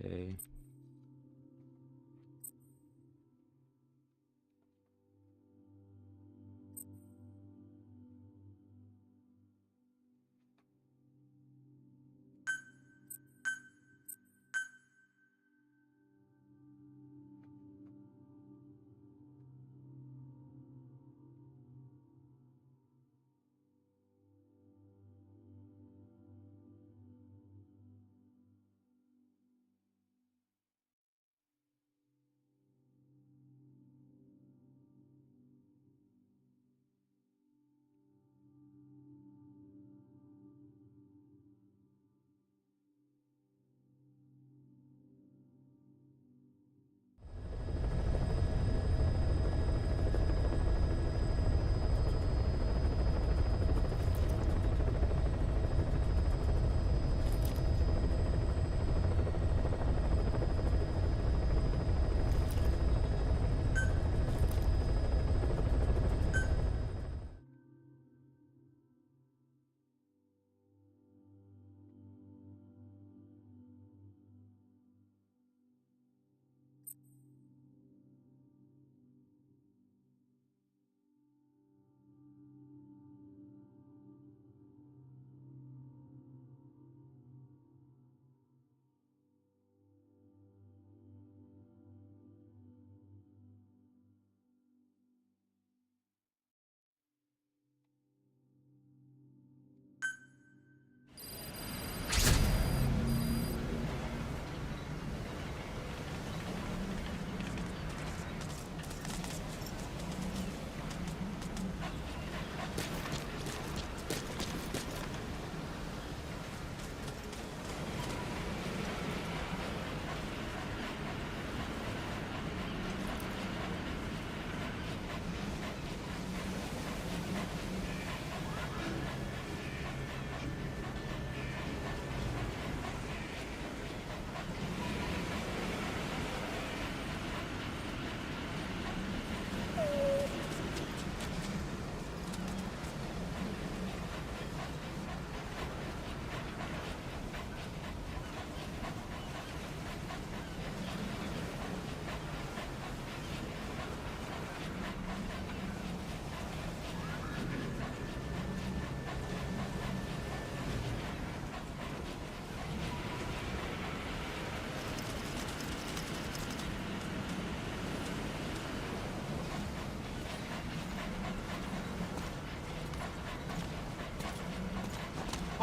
Okay.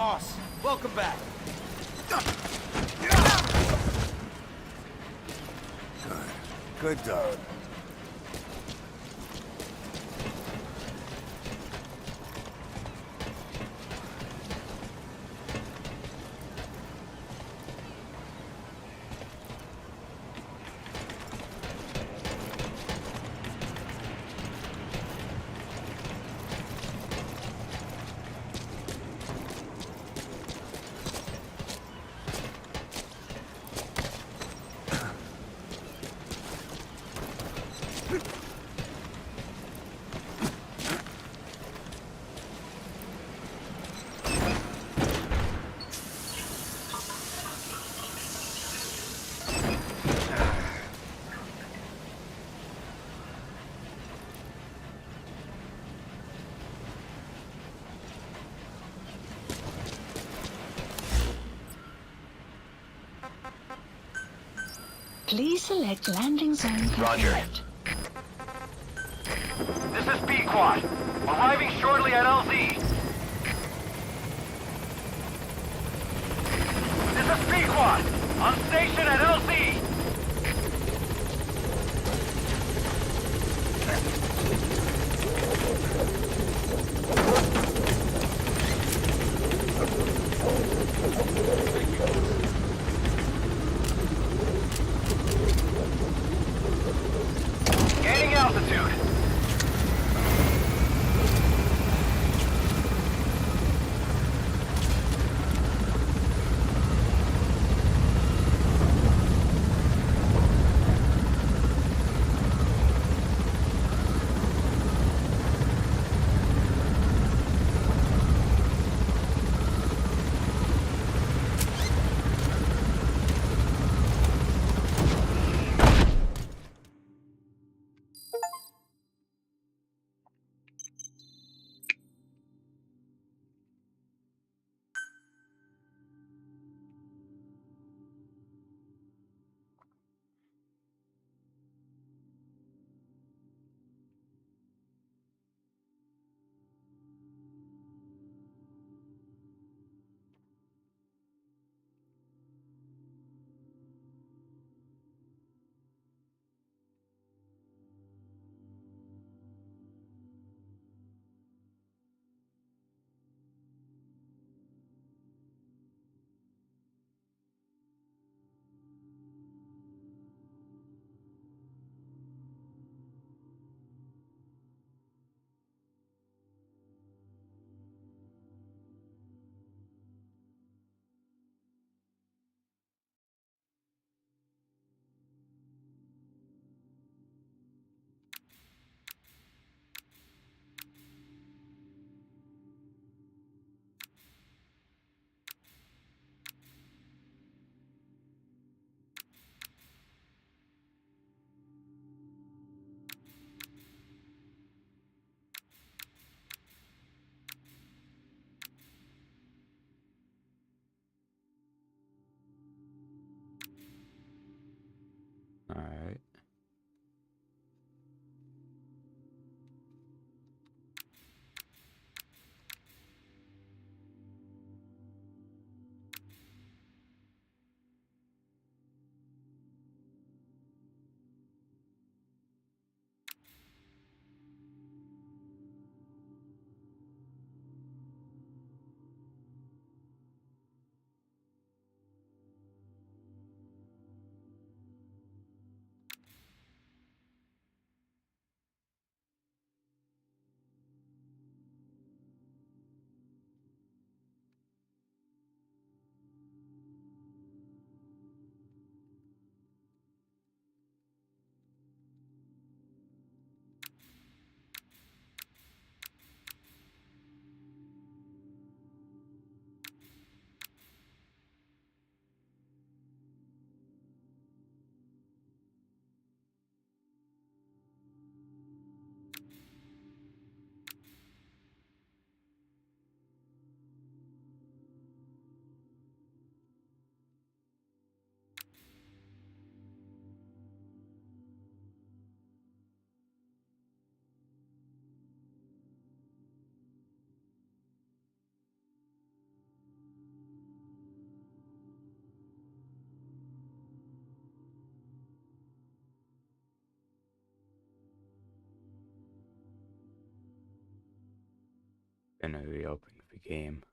Boss, welcome back. Good dog. Please select landing zone Roger. confirmed. This is B-Quad. Arriving shortly at LZ. This is B-Quad. On station at LZ. Gaining altitude. Gonna reopen the game.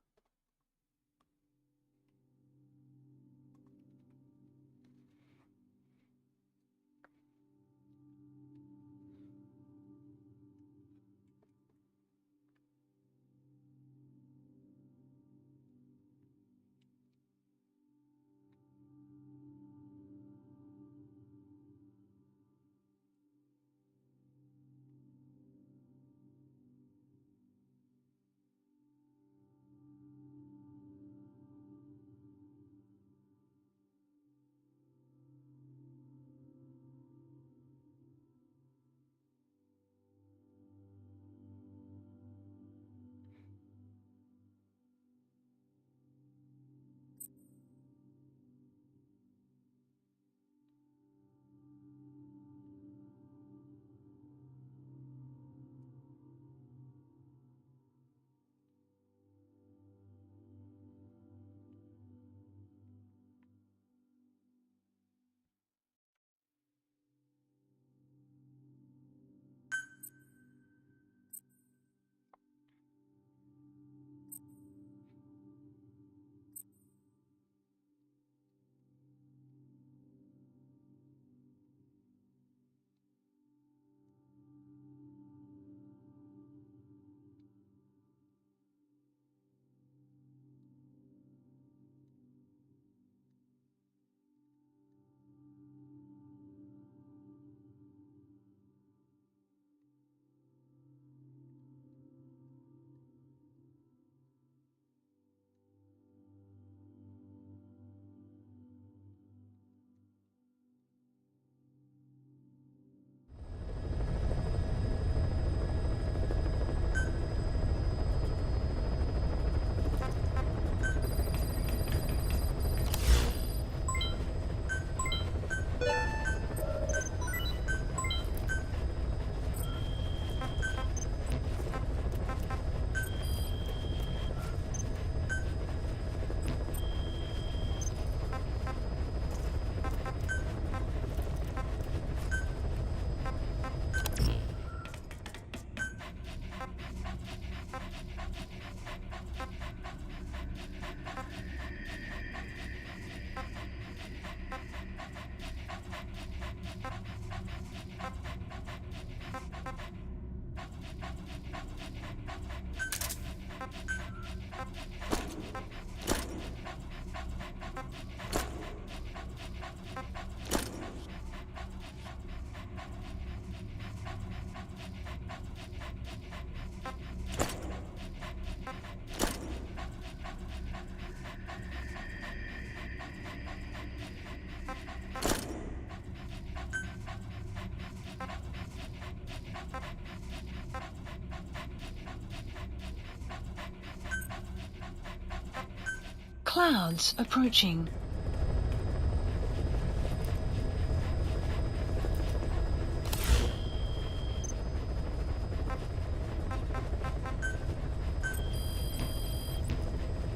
Clouds approaching.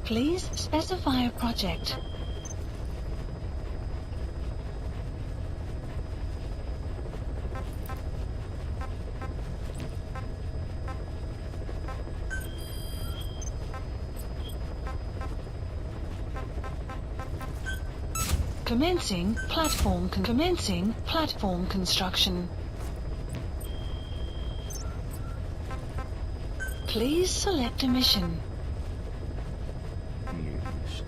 Please specify a project. Commencing platform construction. Please select a mission. New mission.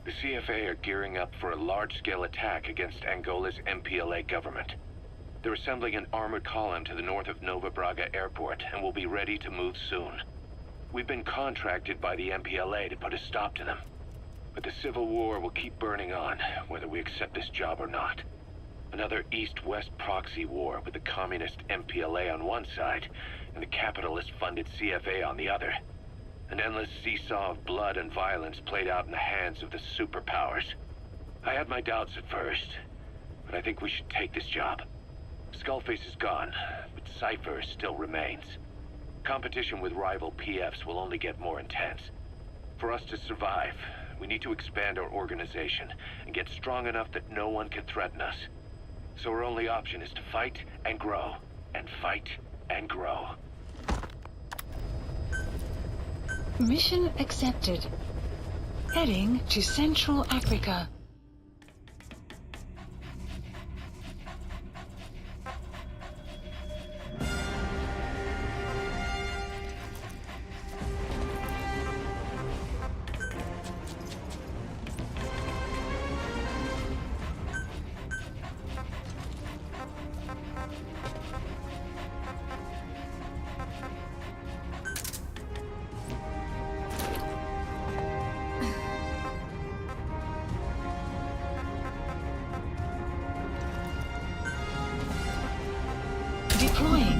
The CFA are gearing up for a large-scale attack against Angola's MPLA government. They're assembling an armored column to the north of Nova Braga Airport and will be ready to move soon. We've been contracted by the MPLA to put a stop to them. But the civil war will keep burning on, whether we accept this job or not. Another East-West proxy war with the communist MPLA on one side and the capitalist-funded CFA on the other. An endless seesaw of blood and violence played out in the hands of the superpowers. I had my doubts at first, but I think we should take this job. Skullface is gone, but Cypher still remains. Competition with rival PFs will only get more intense. For us to survive, we need to expand our organization and get strong enough that no one can threaten us. So our only option is to fight and grow, and fight and grow. Mission accepted. Heading to Central Africa. Deploying.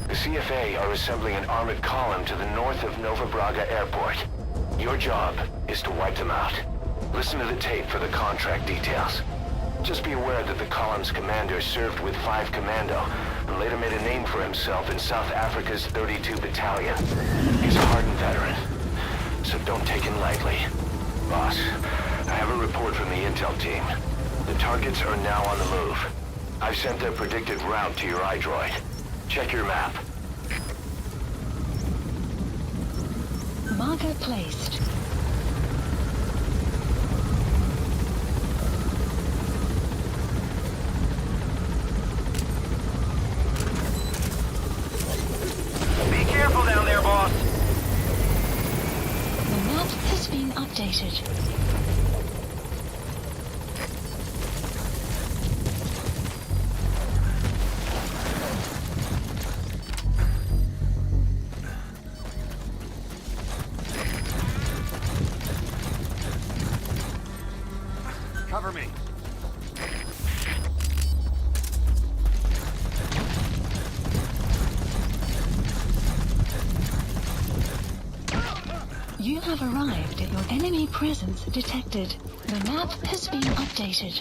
The CFA are assembling an armored column to the north of Nova Braga Airport. Your job is to wipe them out. Listen to the tape for the contract details. Just be aware that the column's commander served with 5 Commando and later made a name for himself in South Africa's 32 Battalion. He's a hardened veteran, so don't take him lightly. Boss, I have a report from the intel team. The targets are now on the move. I've sent their predicted route to your iDroid. Check your map. Marker placed. Be careful down there, boss. The map has been updated. Cover me. You have arrived at your enemy presence detected. The map has been updated.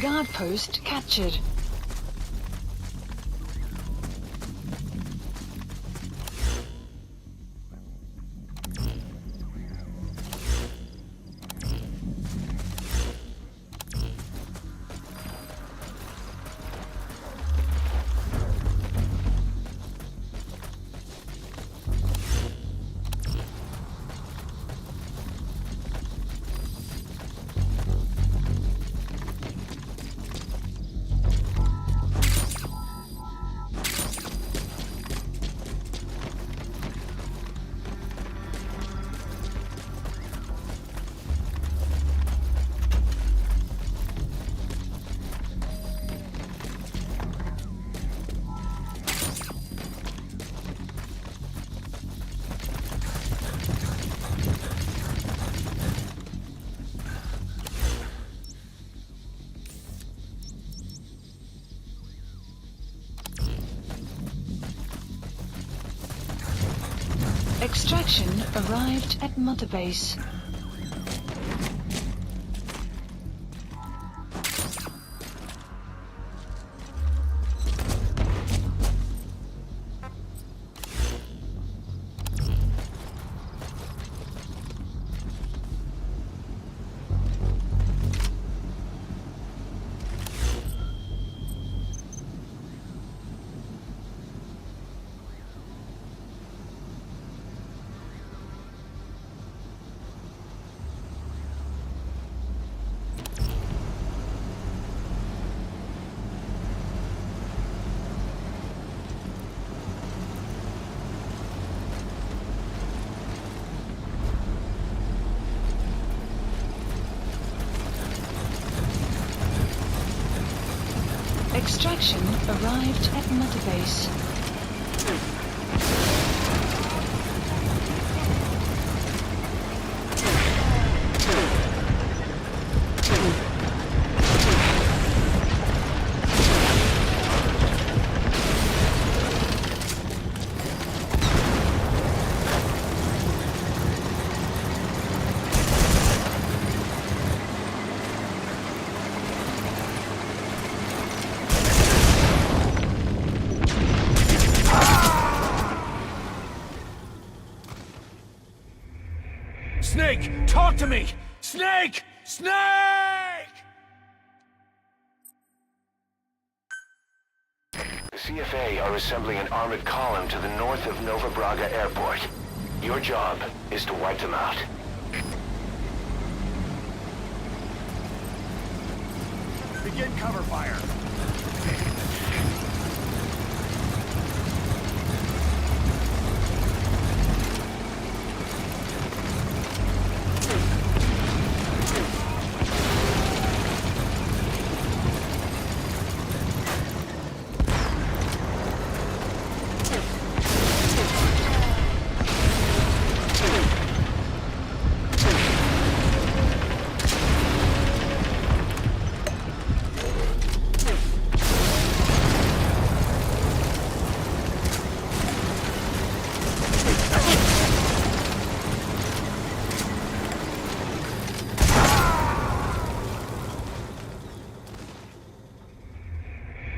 Guard post captured. Extraction arrived at Mother Base. Extraction arrived at Mother Base. Snake, talk to me! Snake! Snake! The CFA are assembling an armored column to the north of Nova Braga Airport. Your job is to wipe them out. Begin cover fire.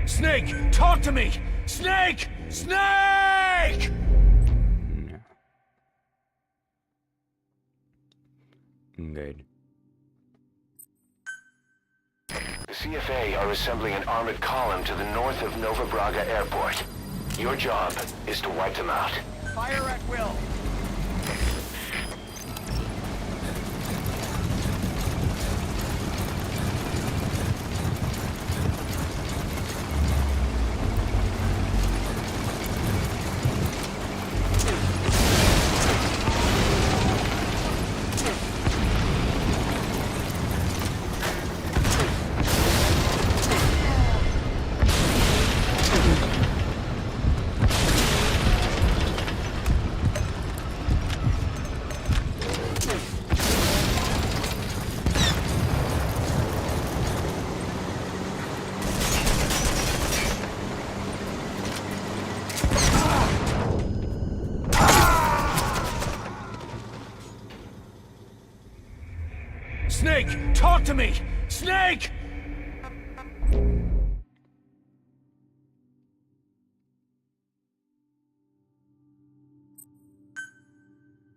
Snake, talk to me! Snake! Snake! No. Good. The CFA are assembling an armored column to the north of Nova Braga Airport. Your job is to wipe them out. Fire at will! Snake, talk to me! Snake!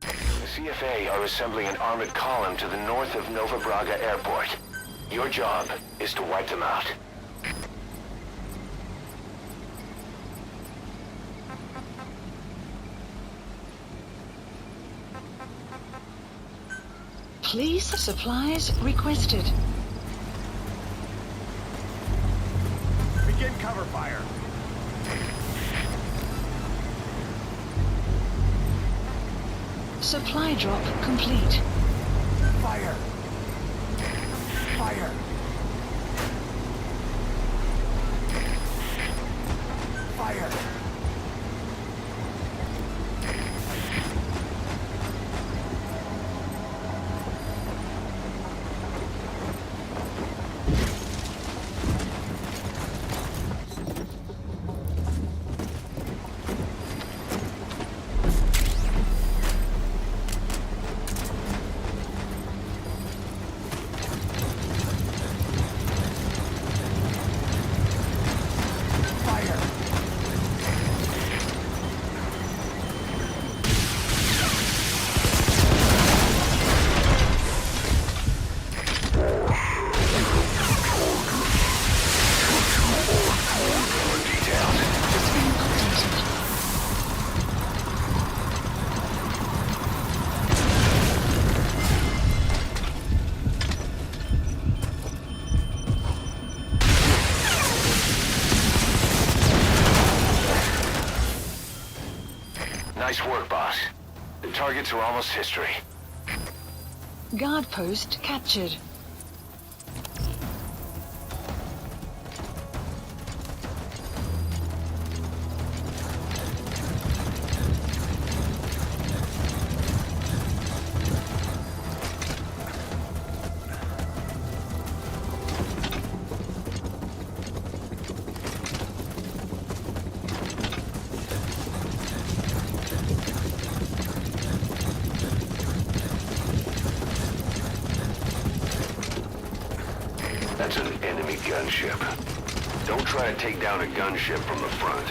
The CFA are assembling an armored column to the north of Nova Braga Airport. Your job is to wipe them out. Please supplies requested. Begin cover fire. Supply drop complete. Fire! Fire! Fire! Nice work, boss. The targets are almost history. Guard post captured. That's an enemy gunship. Don't try to take down a gunship from the front.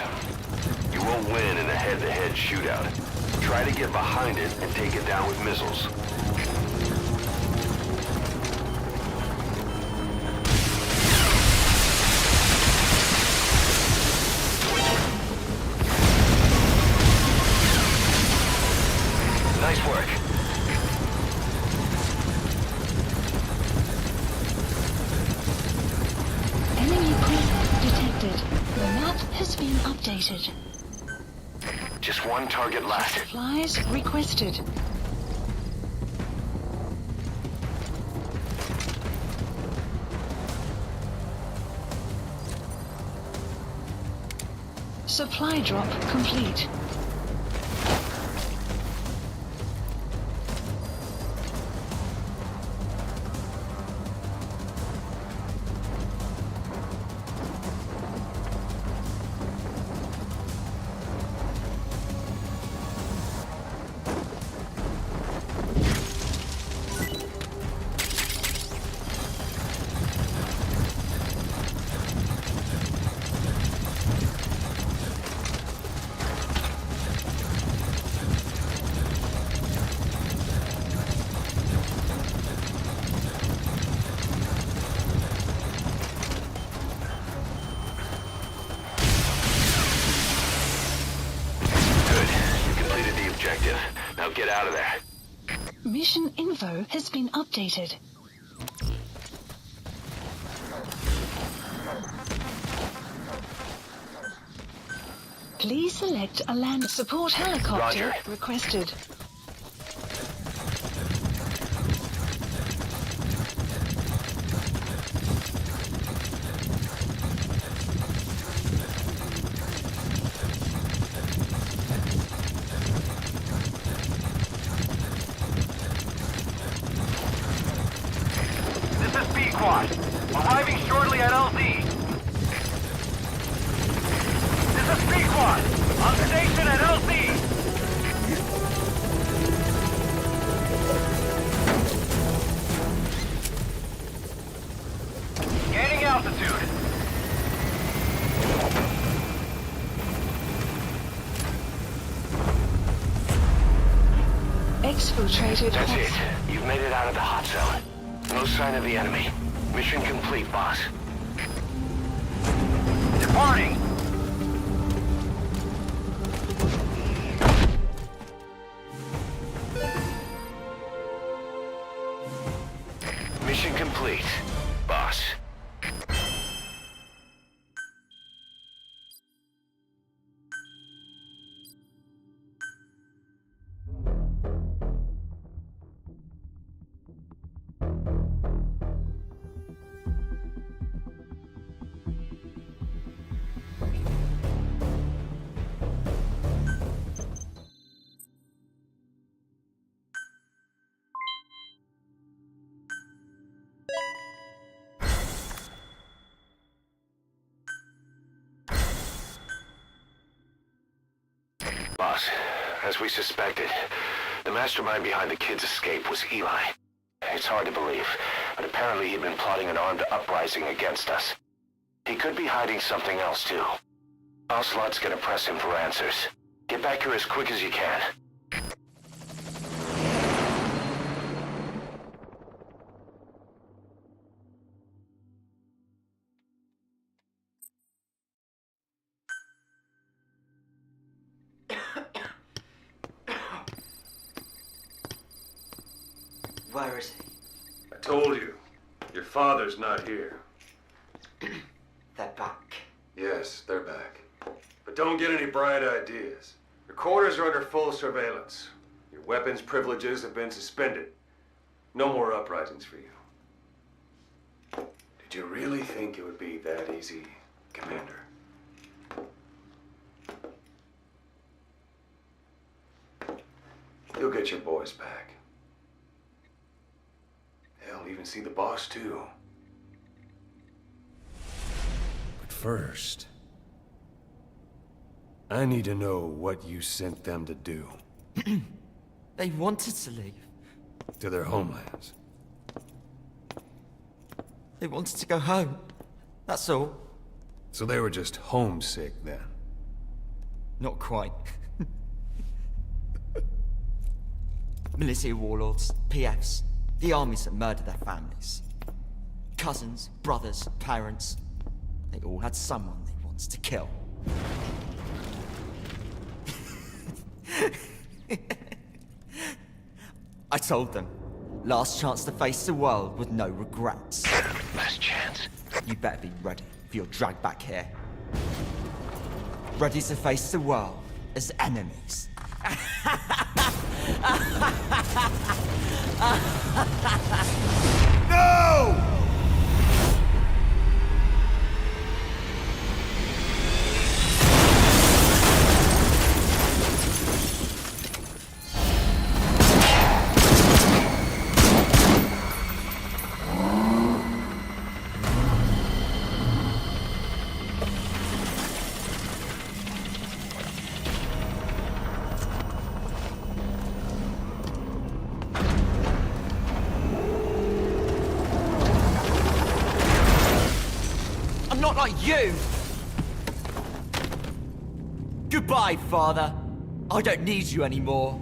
You won't win in a head-to-head shootout. Try to get behind it and take it down with missiles. Nice work. Enemy presence detected. The map has been updated. Just one target left. Supplies requested. Supply drop complete. Now get out of there. Mission info has been updated. Please select a land support helicopter Roger. requested. Squad, arriving shortly at LZ. This is B Squad, on station at LZ. Gaining altitude. Exfiltrated. That's it. You've made it out of the hot zone. No sign of the enemy. Mission complete, boss. Departing. Mission complete, boss. Boss, as we suspected, the mastermind behind the kid's escape was Eli. It's hard to believe, but apparently he'd been plotting an armed uprising against us. He could be hiding something else, too. Ocelot's gonna press him for answers. Get back here as quick as you can. Where is I told you. Your father's not here. he? They're back. Yes, they're back. But don't get any bright ideas. Your quarters are under full surveillance. Your weapons privileges have been suspended. No more uprisings for you. Did you really think it would be that easy, Commander? You'll get your boys back. Hell, even see the boss, too. But first, I need to know what you sent them to do. They wanted to leave. To their homelands. They wanted to go home. That's all. So they were just homesick then? Not quite. Militia warlords, PFs, the armies that murdered their families. Cousins, brothers, parents. They all had someone they wanted to kill. I told them, last chance to face the world with no regrets. Last chance. You better be ready for your drag back here. Ready to face the world as enemies. No! I'm not like you! Goodbye, Father. I don't need you anymore.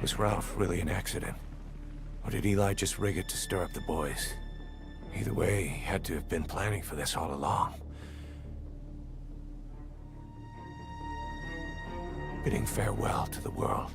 Was Ralph really an accident? Or did Eli just rig it to stir up the boys? Either way, he had to have been planning for this all along. Bidding farewell to the world.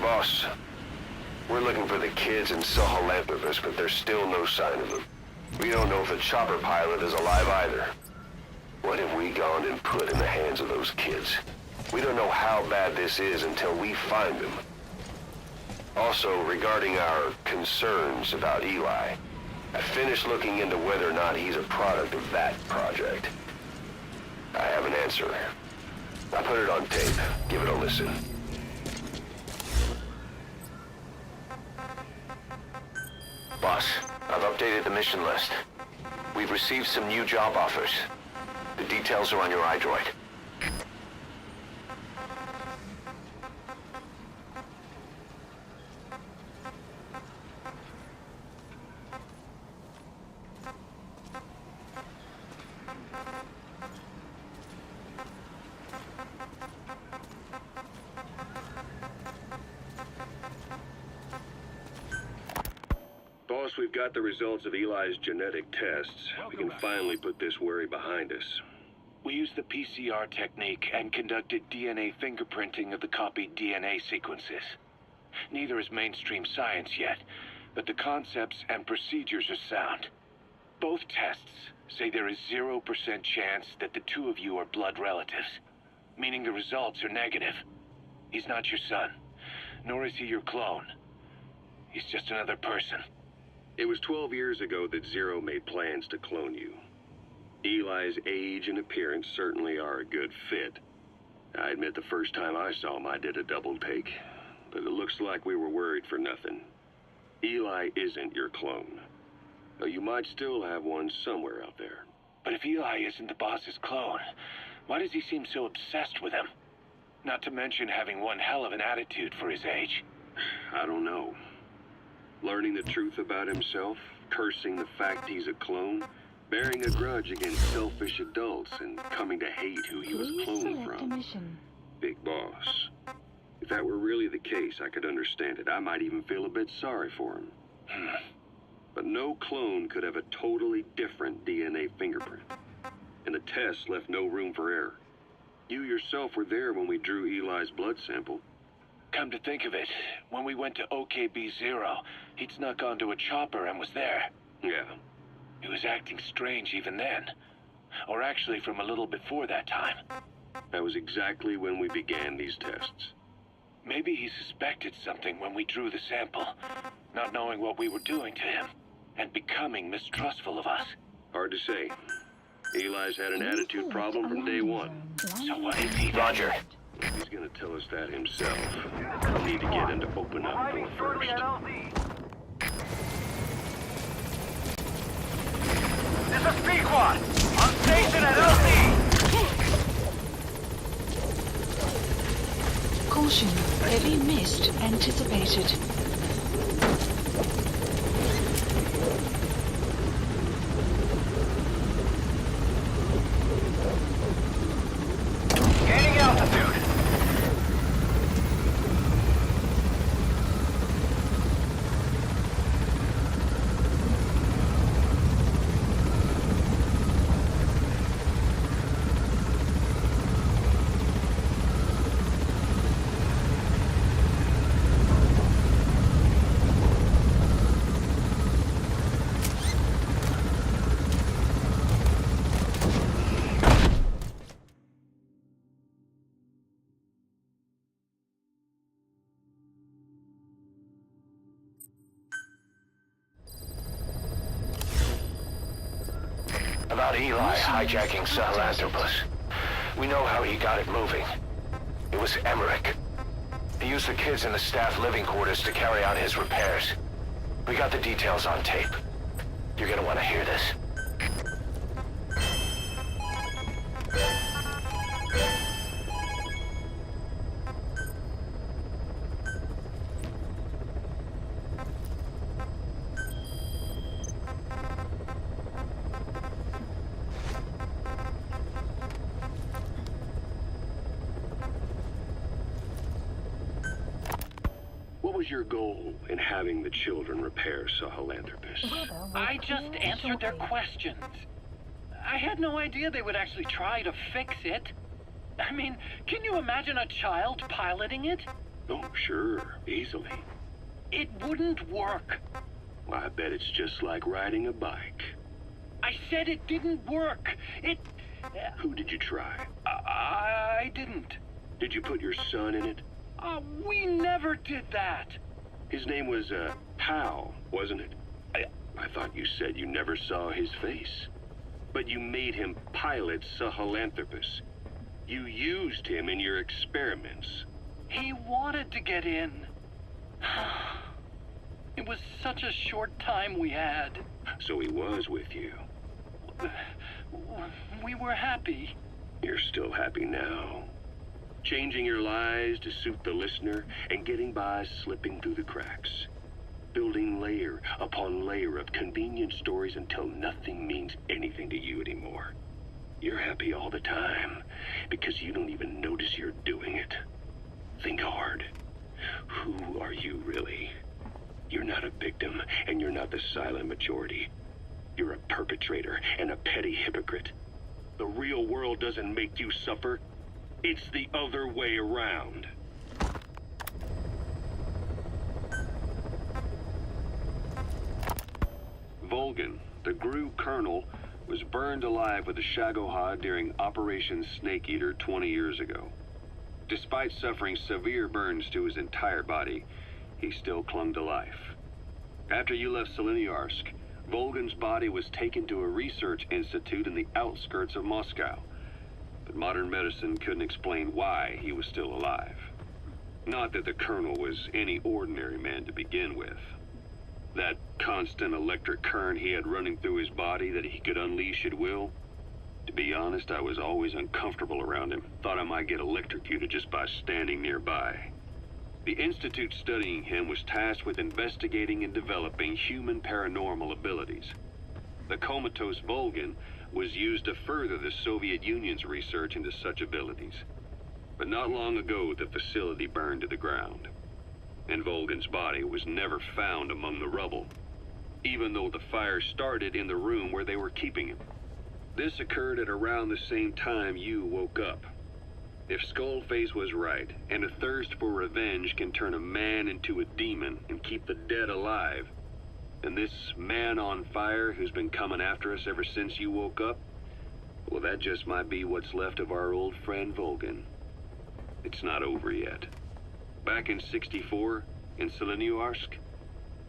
Boss, we're looking for the kids and Sahelanthropus, but there's still no sign of them. We don't know if the chopper pilot is alive either. What have we gone and put in the hands of those kids? We don't know how bad this is until we find them. Also, regarding our concerns about Eli, I finished looking into whether or not he's a product of that project. I have an answer. I put it on tape. Give it a listen. Boss, I've updated the mission list. We've received some new job offers. The details are on your iDroid. Boss, we've got the results of Eli's genetic tests. We can finally put this worry behind us. We used the PCR technique and conducted DNA fingerprinting of the copied DNA sequences. Neither is mainstream science yet, but the concepts and procedures are sound. Both tests say there is 0% chance that the two of you are blood relatives, meaning the results are negative. He's not your son, nor is he your clone. He's just another person. It was 12 years ago that Zero made plans to clone you. Eli's age and appearance certainly are a good fit. I admit the first time I saw him I did a double take, but it looks like we were worried for nothing. Eli isn't your clone, though you might still have one somewhere out there. But if Eli isn't the boss's clone, why does he seem so obsessed with him? Not to mention having one hell of an attitude for his age. I don't know. Learning the truth about himself, cursing the fact he's a clone, bearing a grudge against selfish adults and coming to hate who he was Please cloned select a from. mission. Big boss. If that were really the case, I could understand it. I might even feel a bit sorry for him. But no clone could have a totally different DNA fingerprint. And the test left no room for error. You yourself were there when we drew Eli's blood sample. Come to think of it, when we went to OKB-0, he'd snuck onto a chopper and was there. Yeah. He was acting strange even then. Or actually from a little before that time. That was exactly when we began these tests. Maybe he suspected something when we drew the sample, not knowing what we were doing to him, and becoming mistrustful of us. Hard to say. Eli's had an attitude problem from day one. So what is he? Roger. He's gonna tell us that himself. We'll need to get him to open up Arriving more shortly first. at LZ. This is Pequod. On station at LZ. Caution, heavy mist anticipated. Gaining altitude. About Eli hijacking Sahelanthropus. We know how he got it moving. It was Emmerich. He used the kids in the staff living quarters to carry out his repairs. We got the details on tape. You're gonna want to hear this. What was your goal in having the children repair Sahelanthropus? I just answered their questions. I had no idea they would actually try to fix it. I mean, can you imagine a child piloting it? Oh, sure. Easily. It wouldn't work. I bet it's just like riding a bike. I said it didn't work. Who did you try? I didn't. Did you put your son in it? We never did that. His name was, Hal, wasn't it? I thought you said you never saw his face. But you made him pilot Sahelanthropus. You used him in your experiments. He wanted to get in. It was such a short time we had. So he was with you. We were happy. You're still happy now. Changing your lies to suit the listener and getting by slipping through the cracks. Building layer upon layer of convenient stories until nothing means anything to you anymore. You're happy all the time because you don't even notice you're doing it. Think hard. Who are you really? You're not a victim and you're not the silent majority. You're a perpetrator and a petty hypocrite. The real world doesn't make you suffer. It's the other way around. Volgan, the GRU colonel, was burned alive with a Shagohod during Operation Snake Eater 20 years ago. Despite suffering severe burns to his entire body, he still clung to life. After you left Seleniarsk, Volgan's body was taken to a research institute in the outskirts of Moscow. But modern medicine couldn't explain why he was still alive. Not that the colonel was any ordinary man to begin with. That constant electric current he had running through his body that he could unleash at will. To be honest, I was always uncomfortable around him. Thought I might get electrocuted just by standing nearby. The institute studying him was tasked with investigating and developing human paranormal abilities. The comatose Volgan was used to further the Soviet Union's research into such abilities. But not long ago, the facility burned to the ground, and Volgan's body was never found among the rubble, even though the fire started in the room where they were keeping him. This occurred at around the same time you woke up. If Skullface was right, and a thirst for revenge can turn a man into a demon and keep the dead alive, and this man on fire who's been coming after us ever since you woke up, well, that just might be what's left of our old friend Volgan. It's not over yet. Back in '64, in Seleniarsk,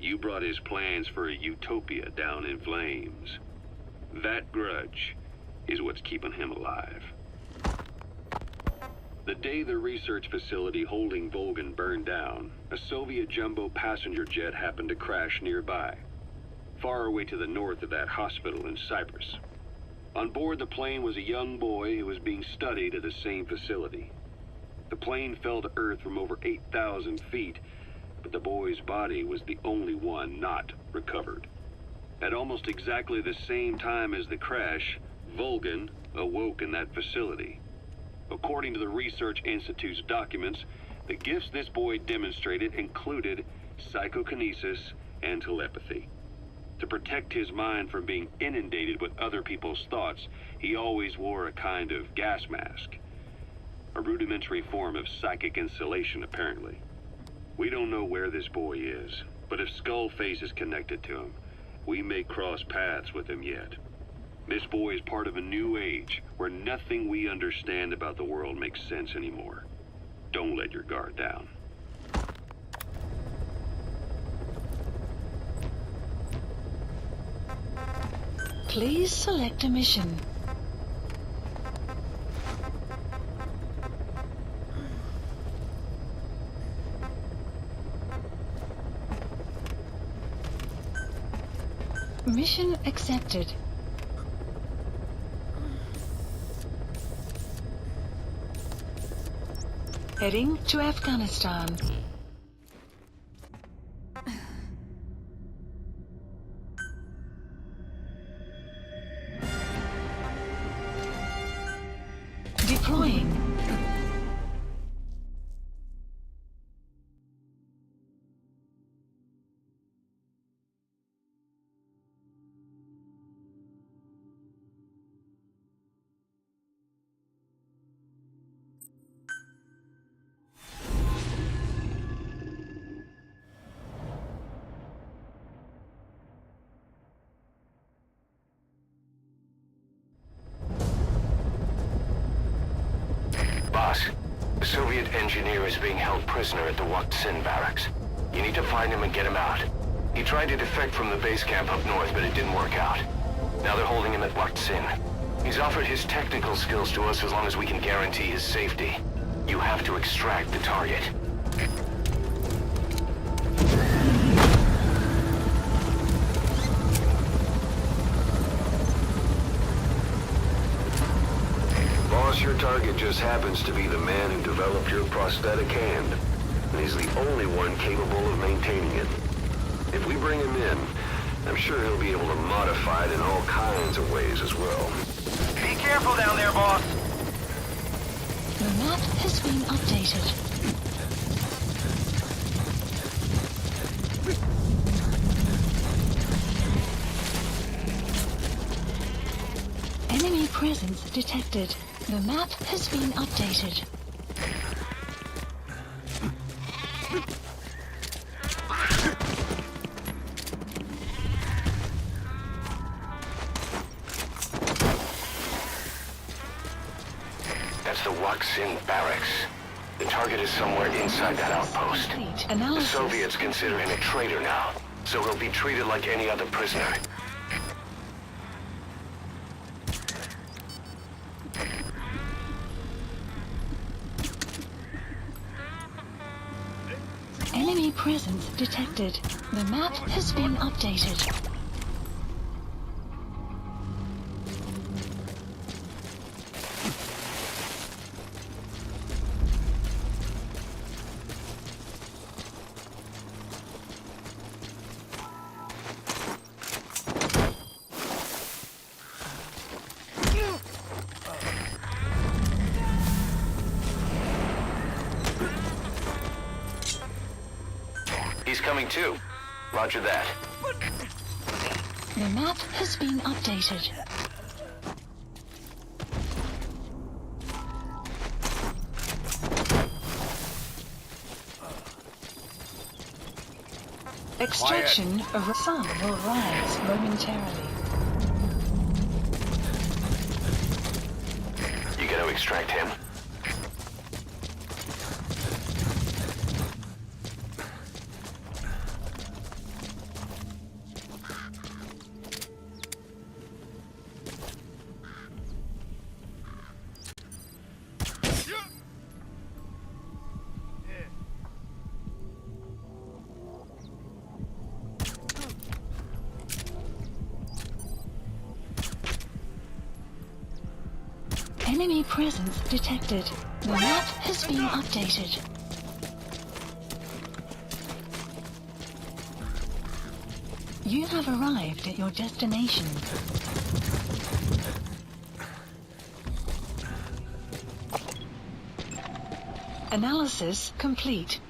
you brought his plans for a utopia down in flames. That grudge is what's keeping him alive. The day the research facility holding Volgan burned down, a Soviet jumbo passenger jet happened to crash nearby, far away to the north of that hospital in Cyprus. On board the plane was a young boy who was being studied at the same facility. The plane fell to Earth from over 8,000 feet, but the boy's body was the only one not recovered. At almost exactly the same time as the crash, Volgan awoke in that facility. According to the Research Institute's documents, the gifts this boy demonstrated included psychokinesis and telepathy. To protect his mind from being inundated with other people's thoughts, he always wore a kind of gas mask. A rudimentary form of psychic insulation, apparently. We don't know where this boy is, but if Skullface is connected to him, we may cross paths with him yet. This boy is part of a new age where nothing we understand about the world makes sense anymore. Don't let your guard down. Please select a mission. Mission accepted. Heading to Afghanistan. Deploying. Boss, the Soviet engineer is being held prisoner at the Waksin barracks. You need to find him and get him out. He tried to defect from the base camp up north, but it didn't work out. Now they're holding him at Waksin. He's offered his technical skills to us as long as we can guarantee his safety. You have to extract the target. Boss, your target just happens to be the man who developed your prosthetic hand, and he's the only one capable of maintaining it. If we bring him in, I'm sure he'll be able to modify it in all kinds of ways as well. Be careful down there, boss. The map has been updated. Enemy presence detected. The map has been updated. That's the Waksin barracks. The target is somewhere inside that outpost. Complete The analysis. Soviets consider him a traitor now, so he'll be treated like any other prisoner. Enemy presence detected. The map has been updated. He's coming too. Roger that. The map has been updated. Extraction of the sun will rise momentarily. You gonna extract him? Enemy presence detected. The map has been updated. You have arrived at your destination. Analysis complete.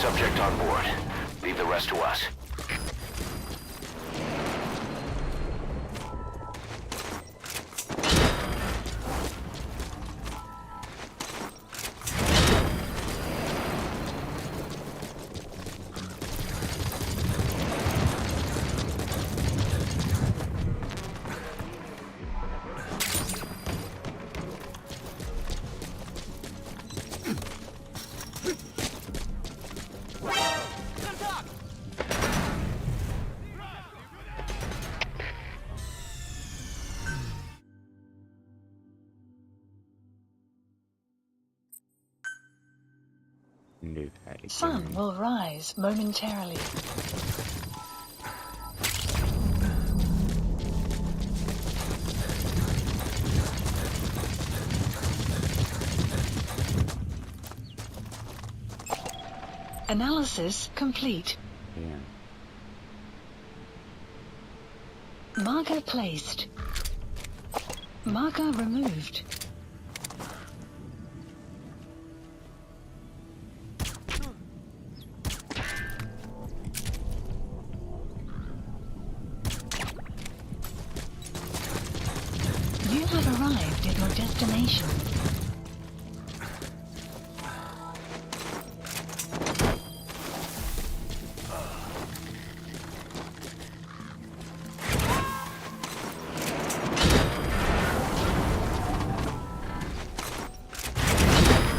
Subject on board. Leave the rest to us. Do that again. Sun will rise momentarily. Analysis complete. Yeah. Marker placed. Marker removed. You have arrived at your destination.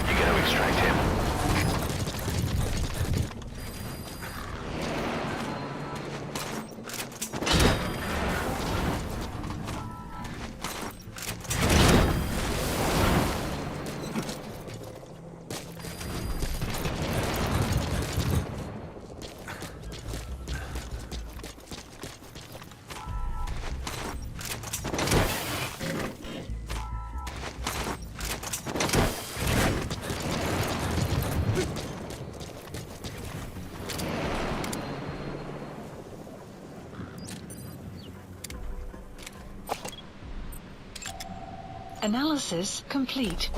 You gonna extract him? Analysis complete.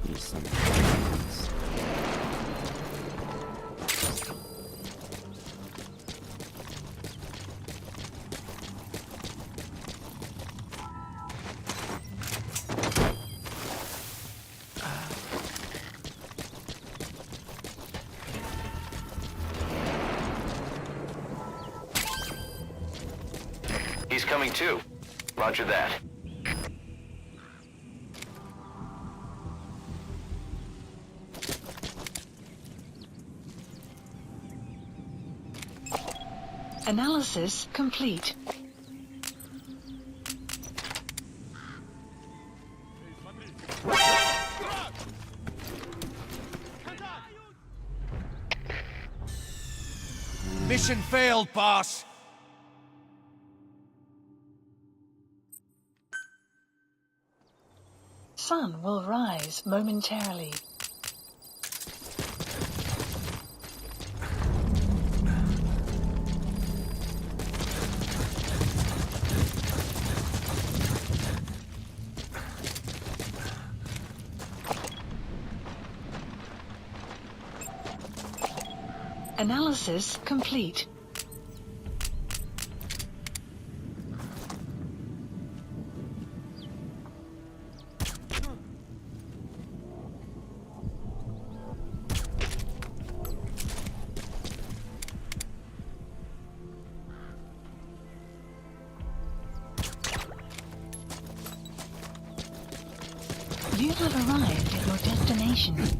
Use some things. He's coming too. Roger that. Analysis complete. Mission failed, boss. Sun will rise momentarily. Analysis complete. You have arrived at your destination.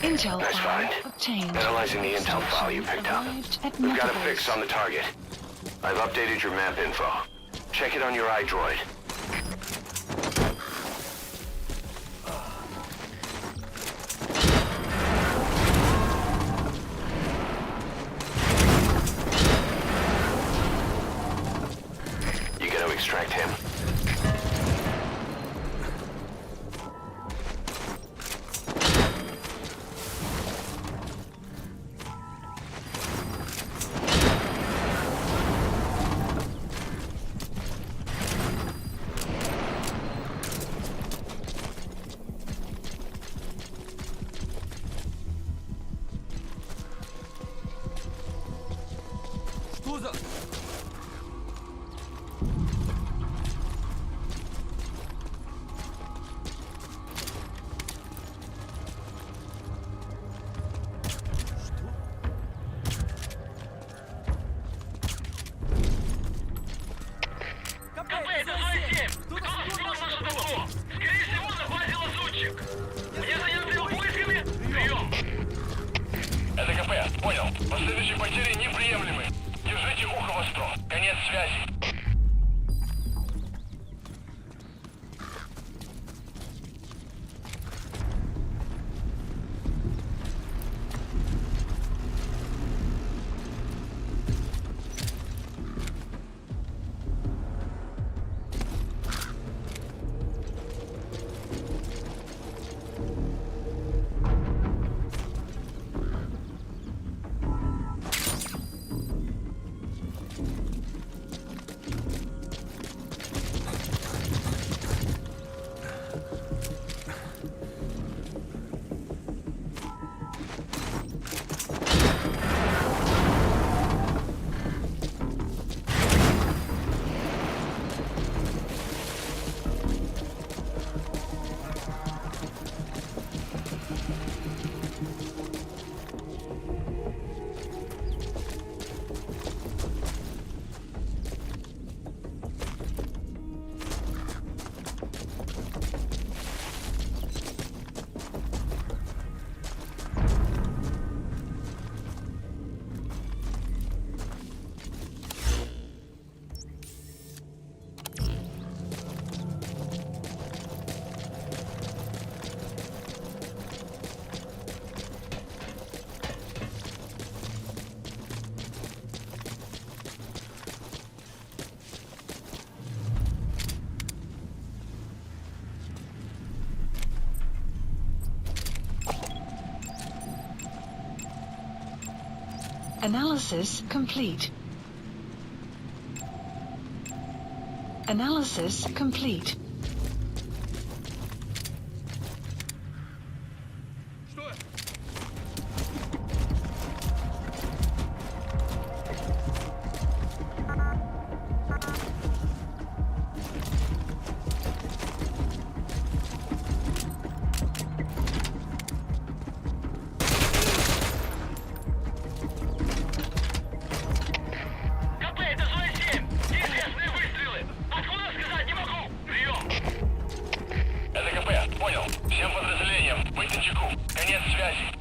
Intel Nice file find. obtained. Analyzing the intel file you picked up. We've got a fix on the target. I've updated your map info. Check it on your iDroid. You gonna extract him? Это КП, понял. Последующие потери неприемлемы. Держите ухо востро. Конец связи. Analysis complete. Analysis complete. Конец связи.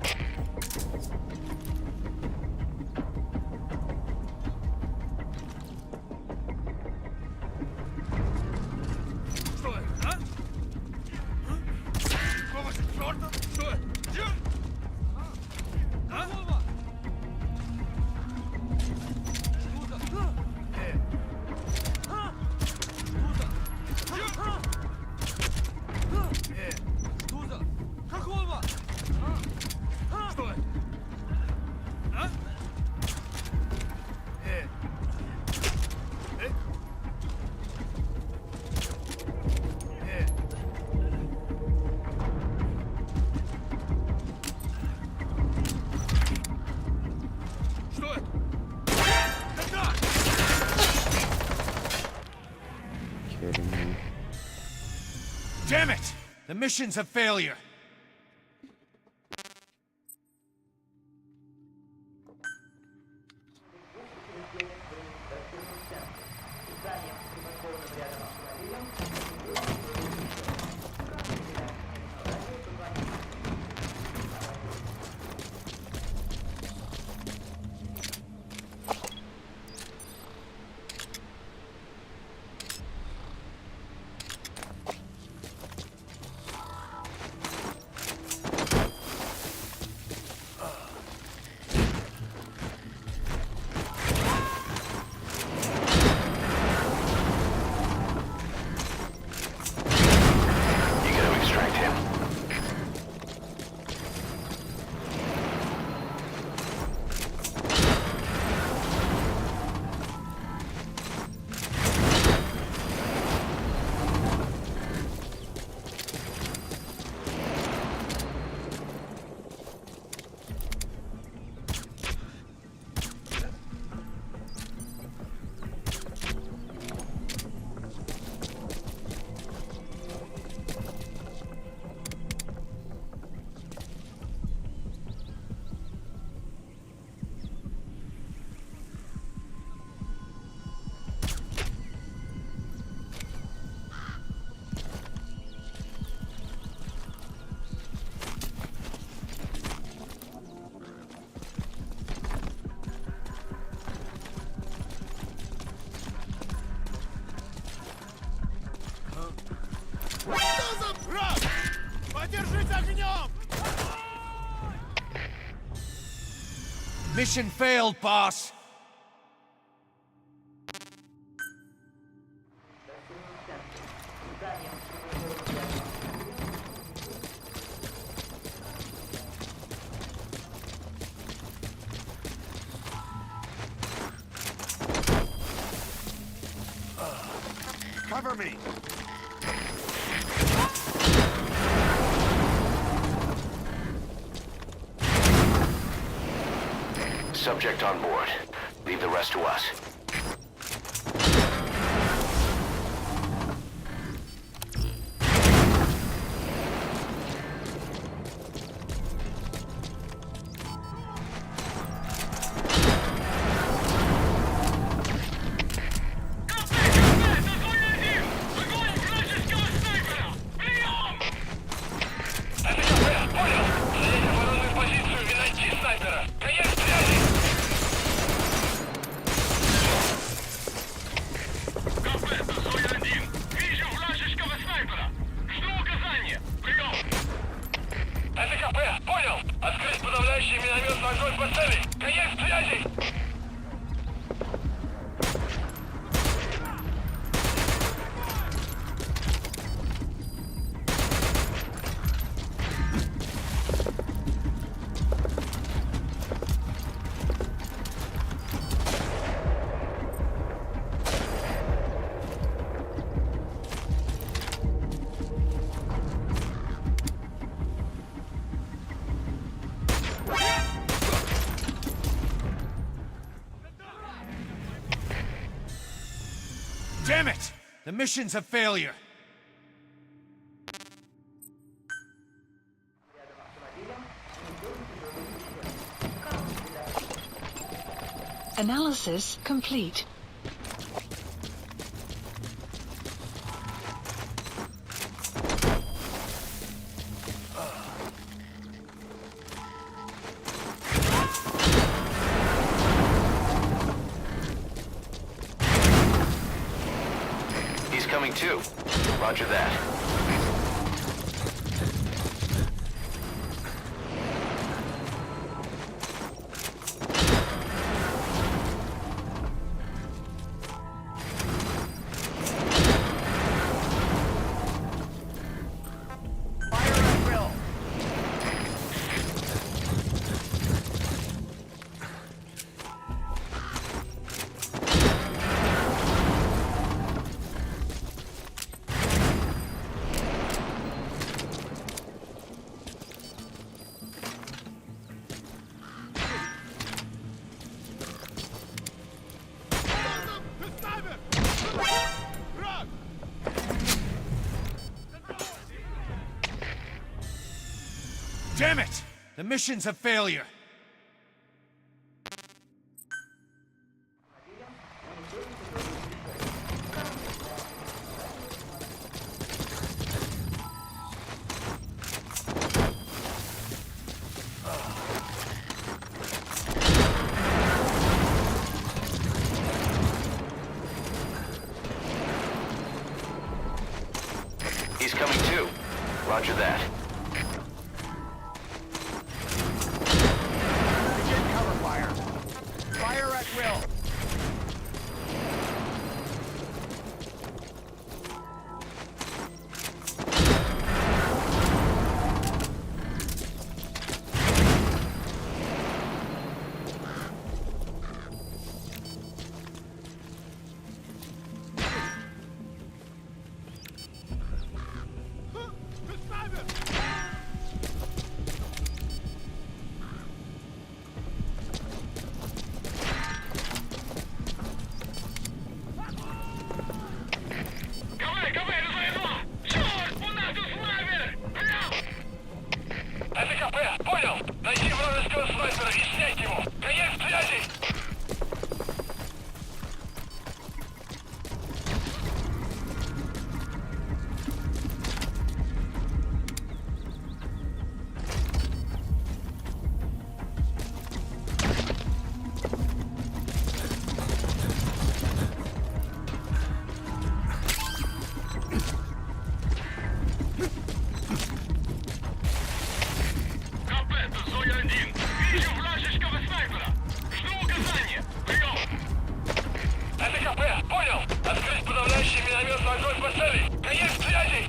Kidding me? Damn it! The mission's a failure. Mission failed, boss. Cover me! Subject on board. Leave the rest to us. Damn it! The mission's a failure. Analysis complete. too. Roger that. Damn it! The mission's a failure. He's coming too. Roger that. Fire at will. СКП, понял! Найти вражеского снайпера и снять его! Конец связи! СКП, понял! Открыть подавляющий минометный огонь по цели! Конец связи!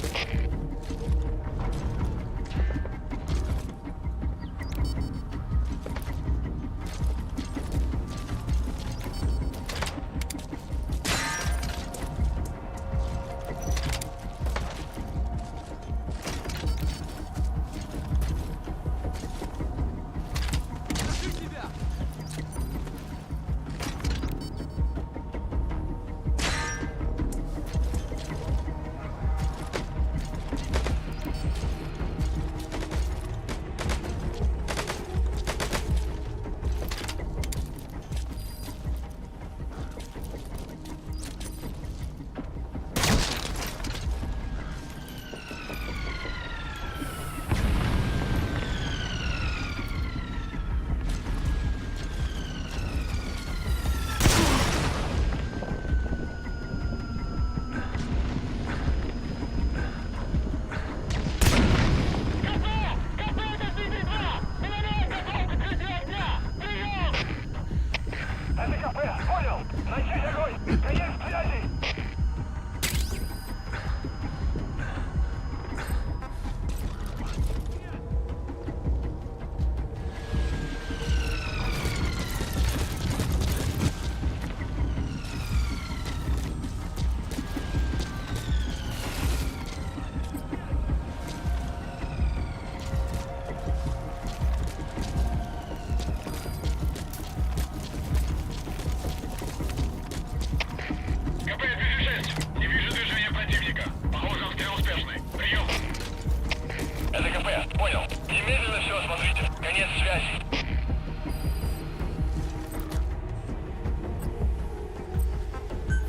Понял. Немедленно все осмотрите. Конец связи.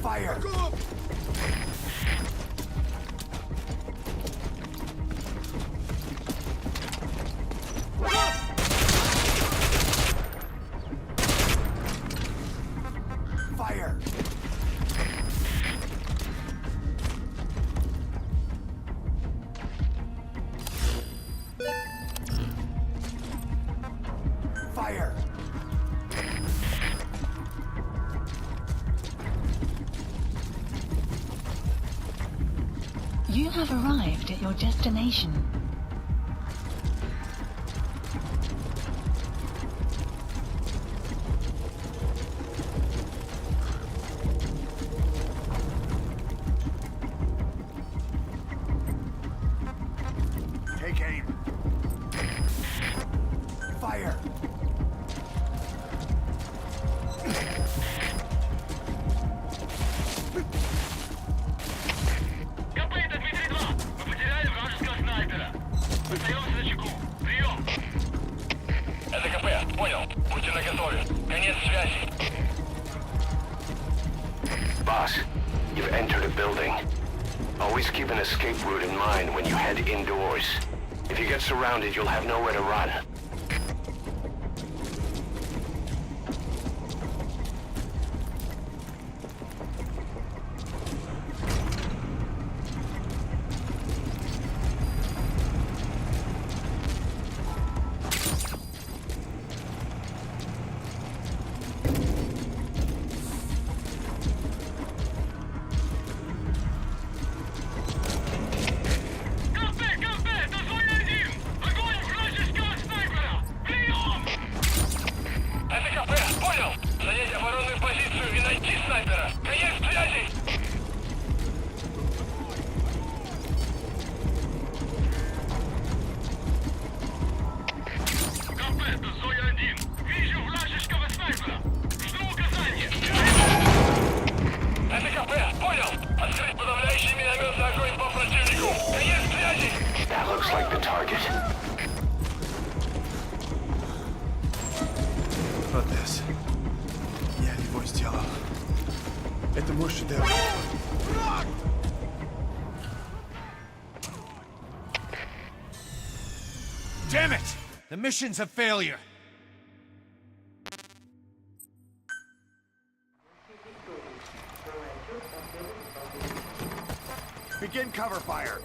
Fire! Fire! Fire! You have arrived at your destination. Take aim. Fire! КП, это Дмитрий-2. Мы потеряли вражеского снайпера. Остаемся на чеку. Прием. Это КП. Понял. Будьте наготове. Конец связи. Boss, you've entered a building. Always keep an escape route in mind when you head indoors. If you get surrounded, you'll have nowhere to run. That looks like the target. Вот this. Я его сделал. Это мой шедевр. Damn it! The mission's a failure. Begin cover fire.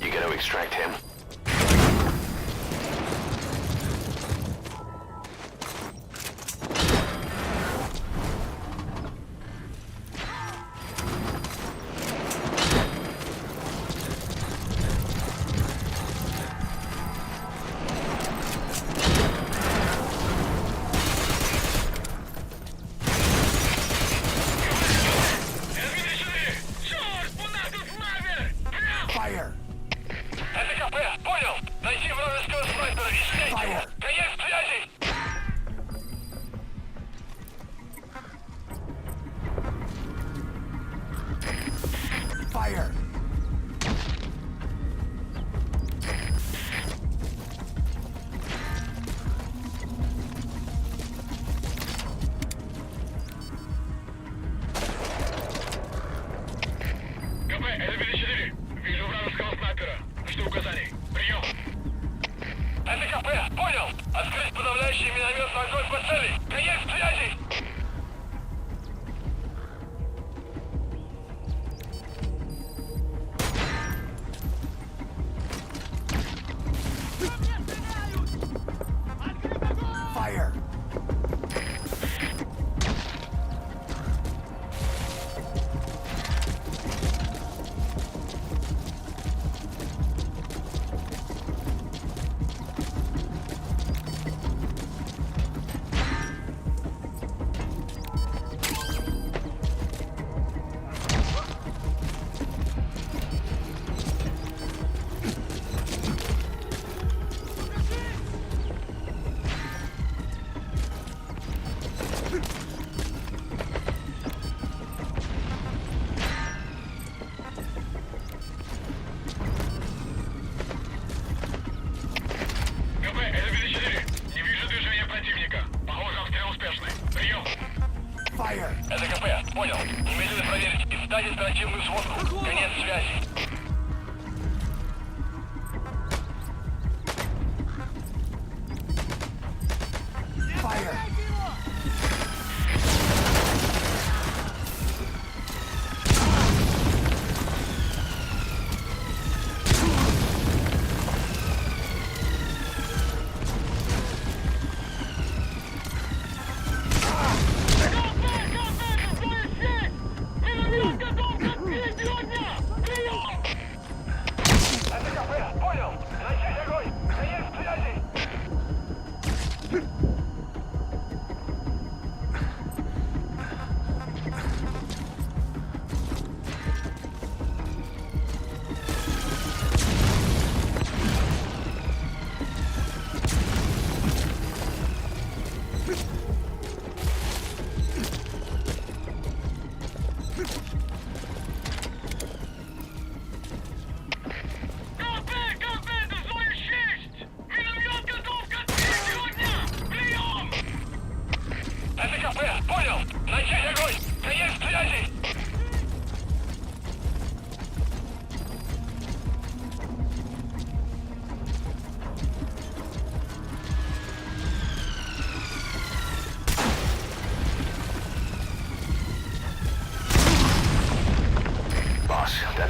You gonna extract him? Fire! Это КП. Понял. Найти вражеского снайпера и снять его. Fire! Конец связи. Fire! КП, это 54. Вижу вражеского снайпера. Жду указаний. Прием. Это КП. Понял. Открыть подавляющий минометный огонь по цели. Конец связи. Fire! КП, это 54. Не вижу движения противника. Похоже, обстрел успешный. Прием. Fire! Это КП. Понял. Немедленно проверить и встать оперативную сводку. Конец связи.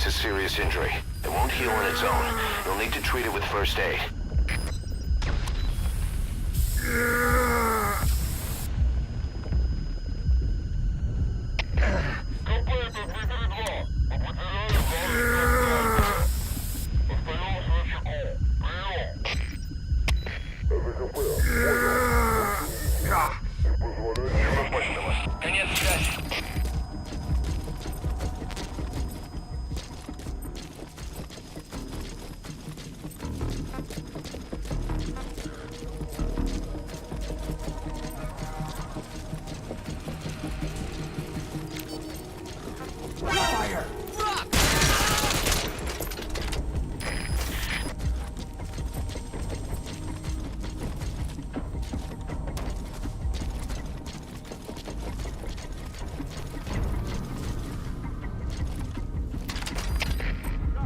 a serious injury. It won't heal on its own. You'll need to treat it with first aid. Конец связи.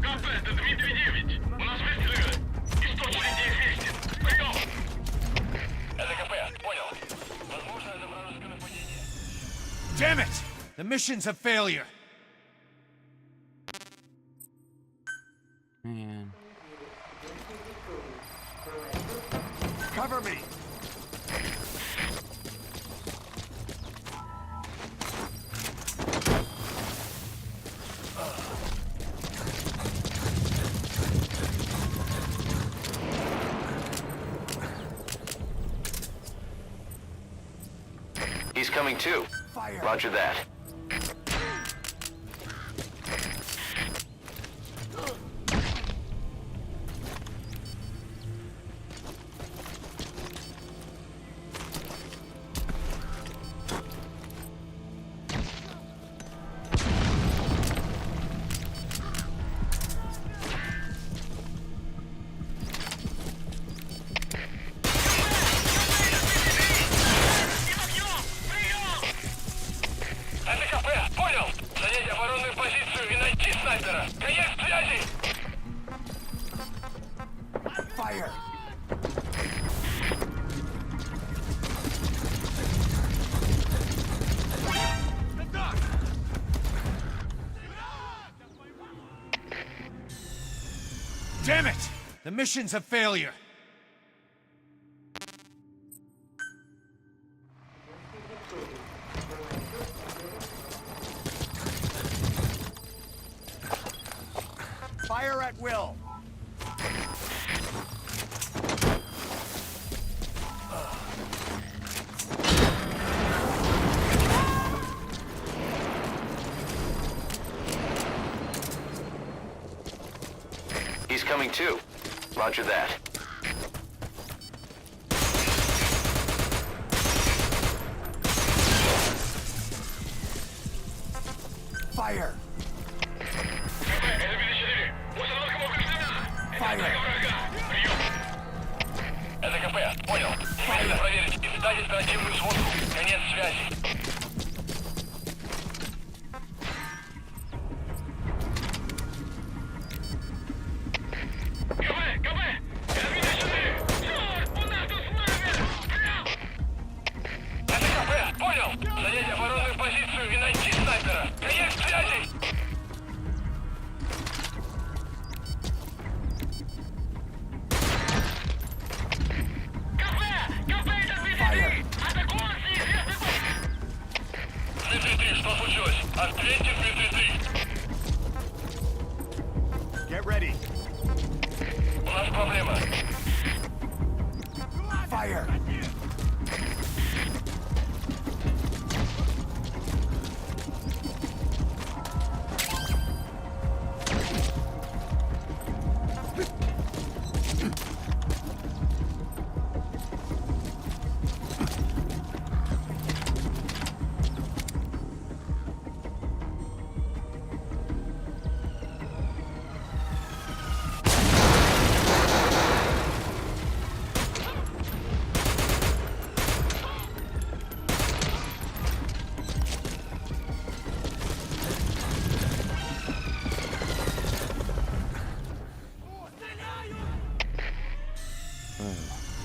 КП, это Дмитрий 9. У нас выстрелы. Источник неизвестен. Прием! Это КП, понял. Возможно, это вражеское нападение. Damn it! The mission's a failure. Man. Cover me. He's coming too. Fire. Roger that. Это КП, понял. Занять оборонную позицию и найти снайпера. Конец связи. Fire. Damn it! The mission's a failure. Fire at will. He's coming too. Roger that. Fire. КП, это БД-4. Установка повреждена. Это атака врага. Прием. Это КП, понял. Немедленно проверить и сдать оперативную сводку. Конец связи. КП! Это БД-4! Черт, у нас тут снайпер! Прием! Это КП, понял. Занять оборонную позицию и найти снайпера. Конец связи. КП, это БД-3! Атакуем с неизвестных... Дмитрий-3, что случилось? Ответьте, Дмитрий-3. Get ready. У нас проблема. Fire.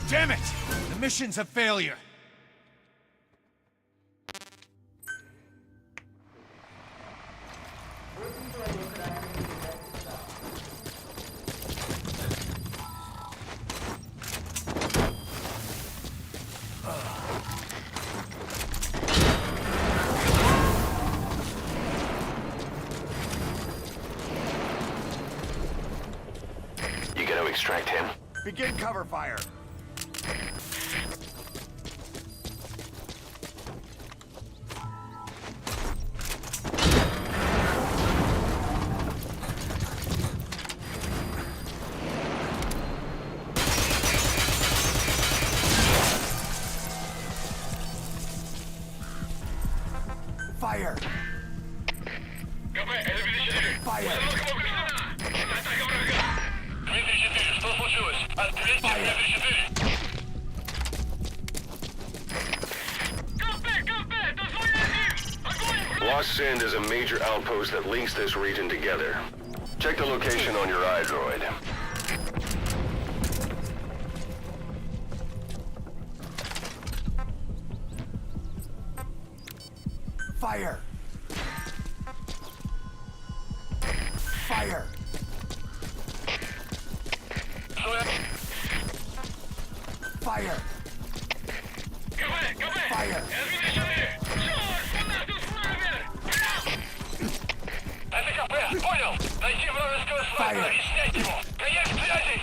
Damn it! The mission's a failure. You gonna extract him? Begin cover fire. Fire! КП, это 54. Fire! Установка повреждена. Это атака врага. Дмитрий 4, что случилось? Ответьте, Дмитрий 4. КП, дозвони один. Огонь! Lost Sand is a major outpost that links this region together. Check the location on your iDroid. Fire! Fire! Fire! КП, Fire! Дмитрий 4. Черт, у нас тут снайпер. Это КП, понял. Найти вражеского снайпера и снять его. Конец связи.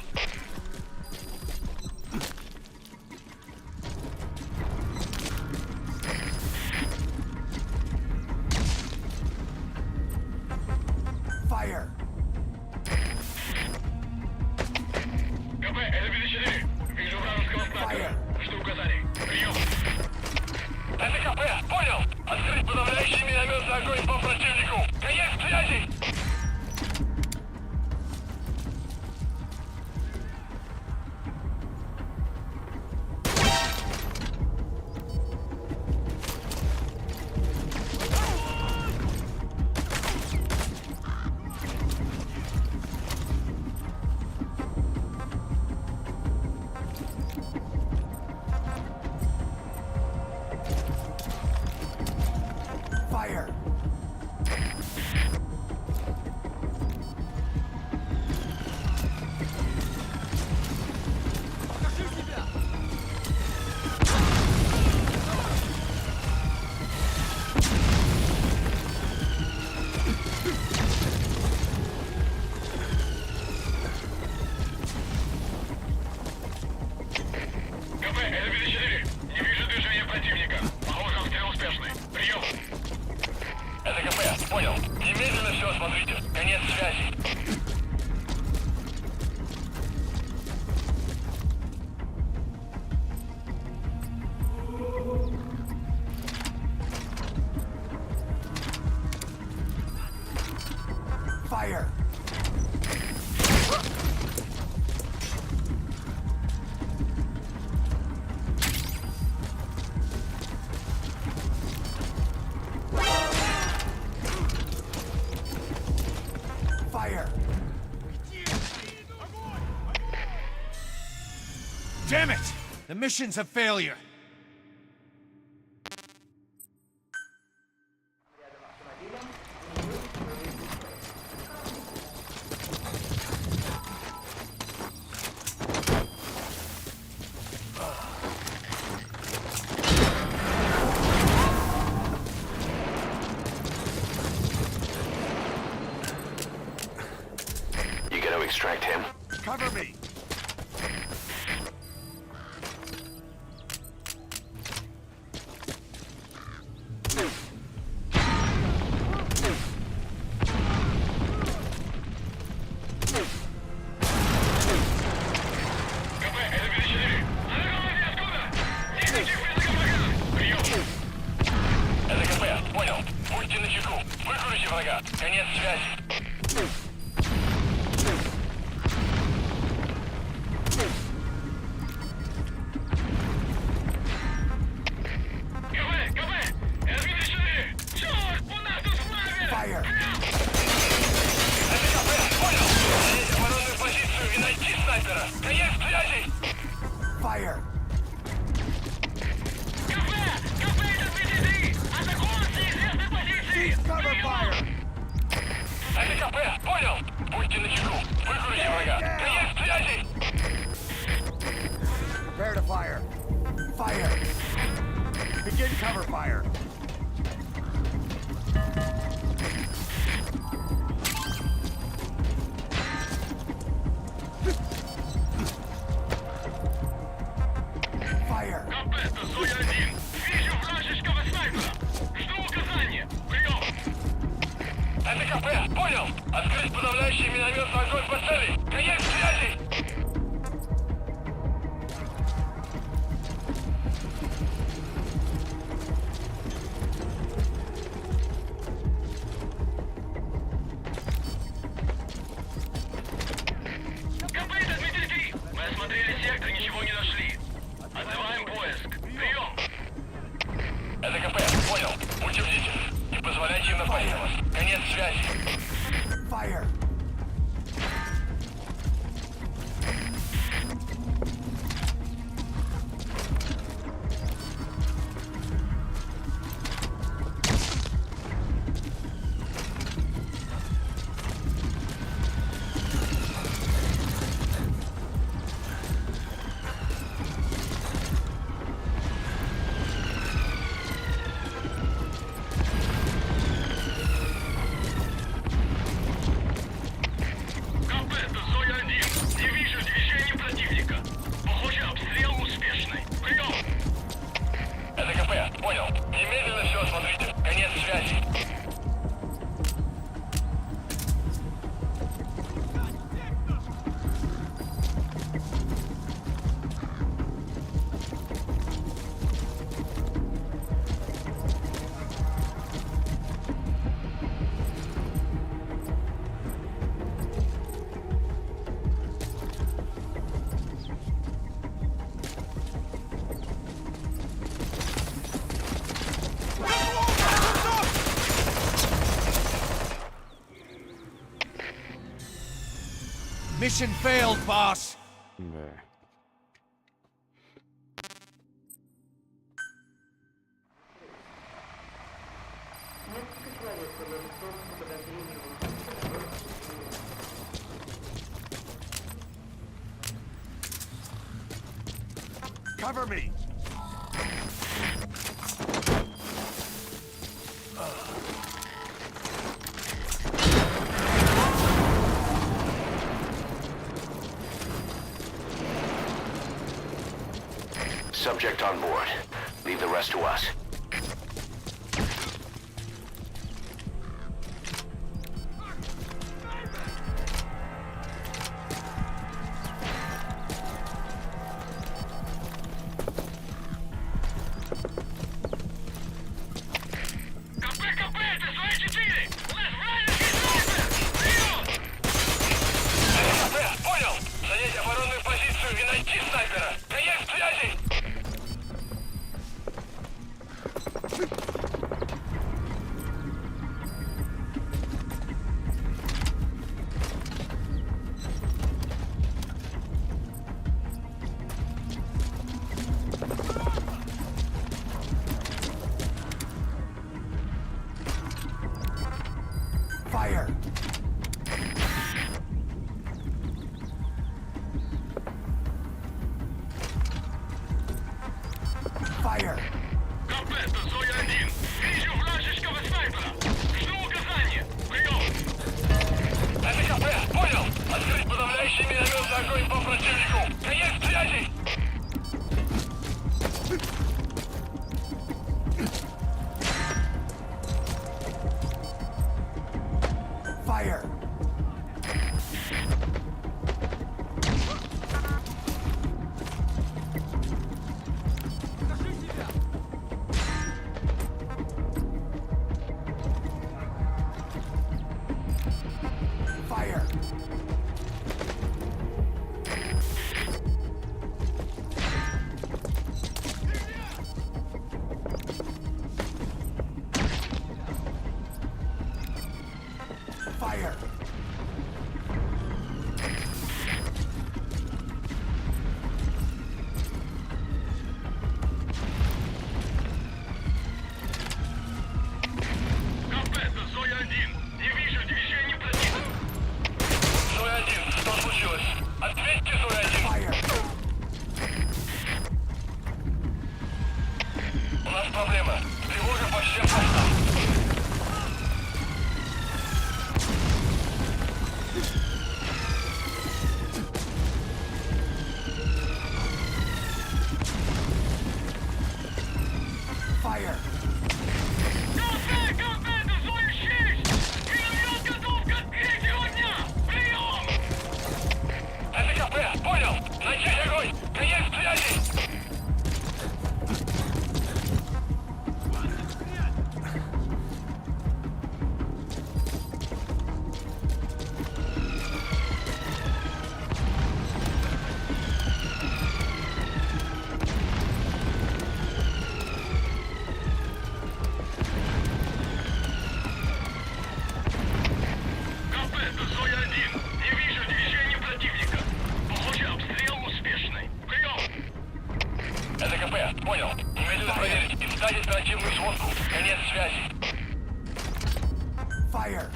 Fire! КП, это 54. Вижу вражеского снайпера. Жду указаний. Прием. Это КП, понял. Открыть подавляющий минометный огонь по противнику. Конец связи. Fire! КП, это 54. Не вижу движения противника. Похоже, обстрел успешный. Прием. Это КП, понял. Немедленно все осмотрите. Конец связи. Fire! Fire! Damn it! The mission's a failure. You gonna extract him? Cover me! КП, это 54. Атаковать откуда? Никаких признаков врага. Прием. Это КП, понял. Будьте начеку. Выкурите врага. Конец связи. КП, это 54. Черт, у нас тут снайпер. Fire! Это КП, понял. Занять оборонную позицию и найти снайпера. Конец связи. Fire! КП, это 53. Атакуют с неизвестной позиции. Cover fire! Это КП, понял. Будьте начеку. Выкурите врага. Конец связи. Prepare to fire. Fire! Begin cover fire. Fire! КП, это Зоя-1. Вижу вражеского снайпера. Жду указания. Прием. Это КП, понял. Открыть подавляющий минометный огонь по цели. Конец связи. КП, это Дмитрий 3. Мы осмотрели сектор, ничего не нашли. Отзываем поиск. Прием. Это КП, понял. Будьте бдительны. Не позволяйте им напасть на вас. Конец связи. Fire! КП, это Зоя-1. Не вижу движения противника. Похоже, обстрел успешный. Прием. Это КП, понял. Немедленно все осмотрите. Конец связи. Mission failed, boss. Да. Cover me. Subject on board. Leave the rest to us. КП, это Зоя-4. У нас вражеский снайпер. Прием. Это КП, понял. Занять оборонную позицию и найти снайпера. Конец связи. Fire! Fire! КП, это Зоя-1. Вижу вражеского снайпера. Жду указания. Прием. Это КП, понял. Открыть подавляющий минометный огонь по противнику. Конец связи. Fire! Fire! нас проблема. Тревожа по всем постам. Fire! Это КП, понял. Начать огонь. Клиент в связи. КП, это Зоя-1. Не вижу движения противника. Похоже, обстрел успешный. Прием! Это КП, понял. Немедленно проверить и встать оперативную сводку. Конец связи. Fire!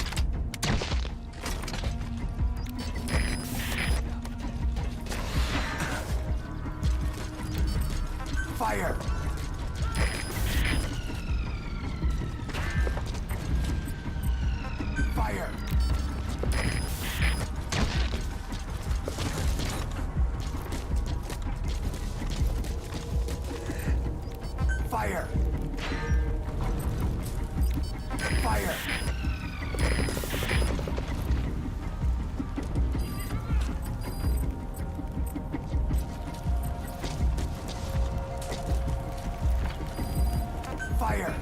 Fire! Fire! Fire! Fire! Fire!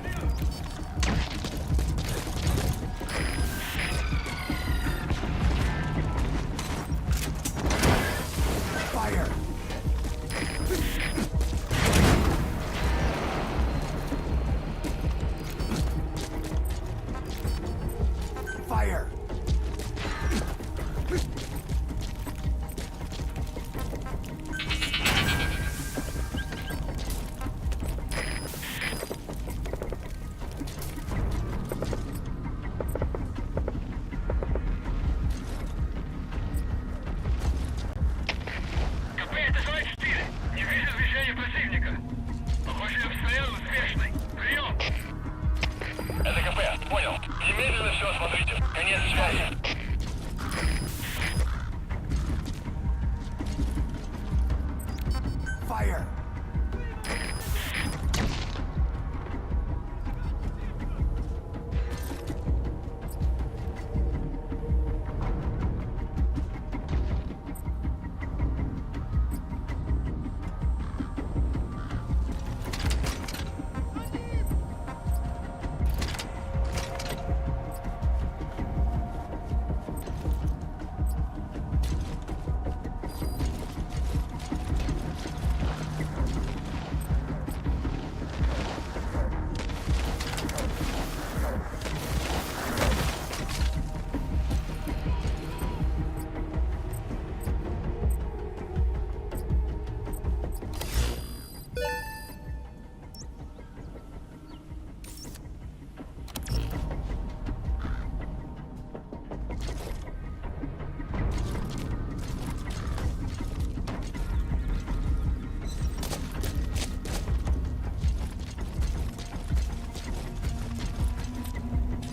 Fire! Fire! КП, это Зоя-4. Не вижу движения противника. Похоже, обстрел успешный. Прием! Это КП, понял. Немедленно все осмотрите. Конец связи. Fire!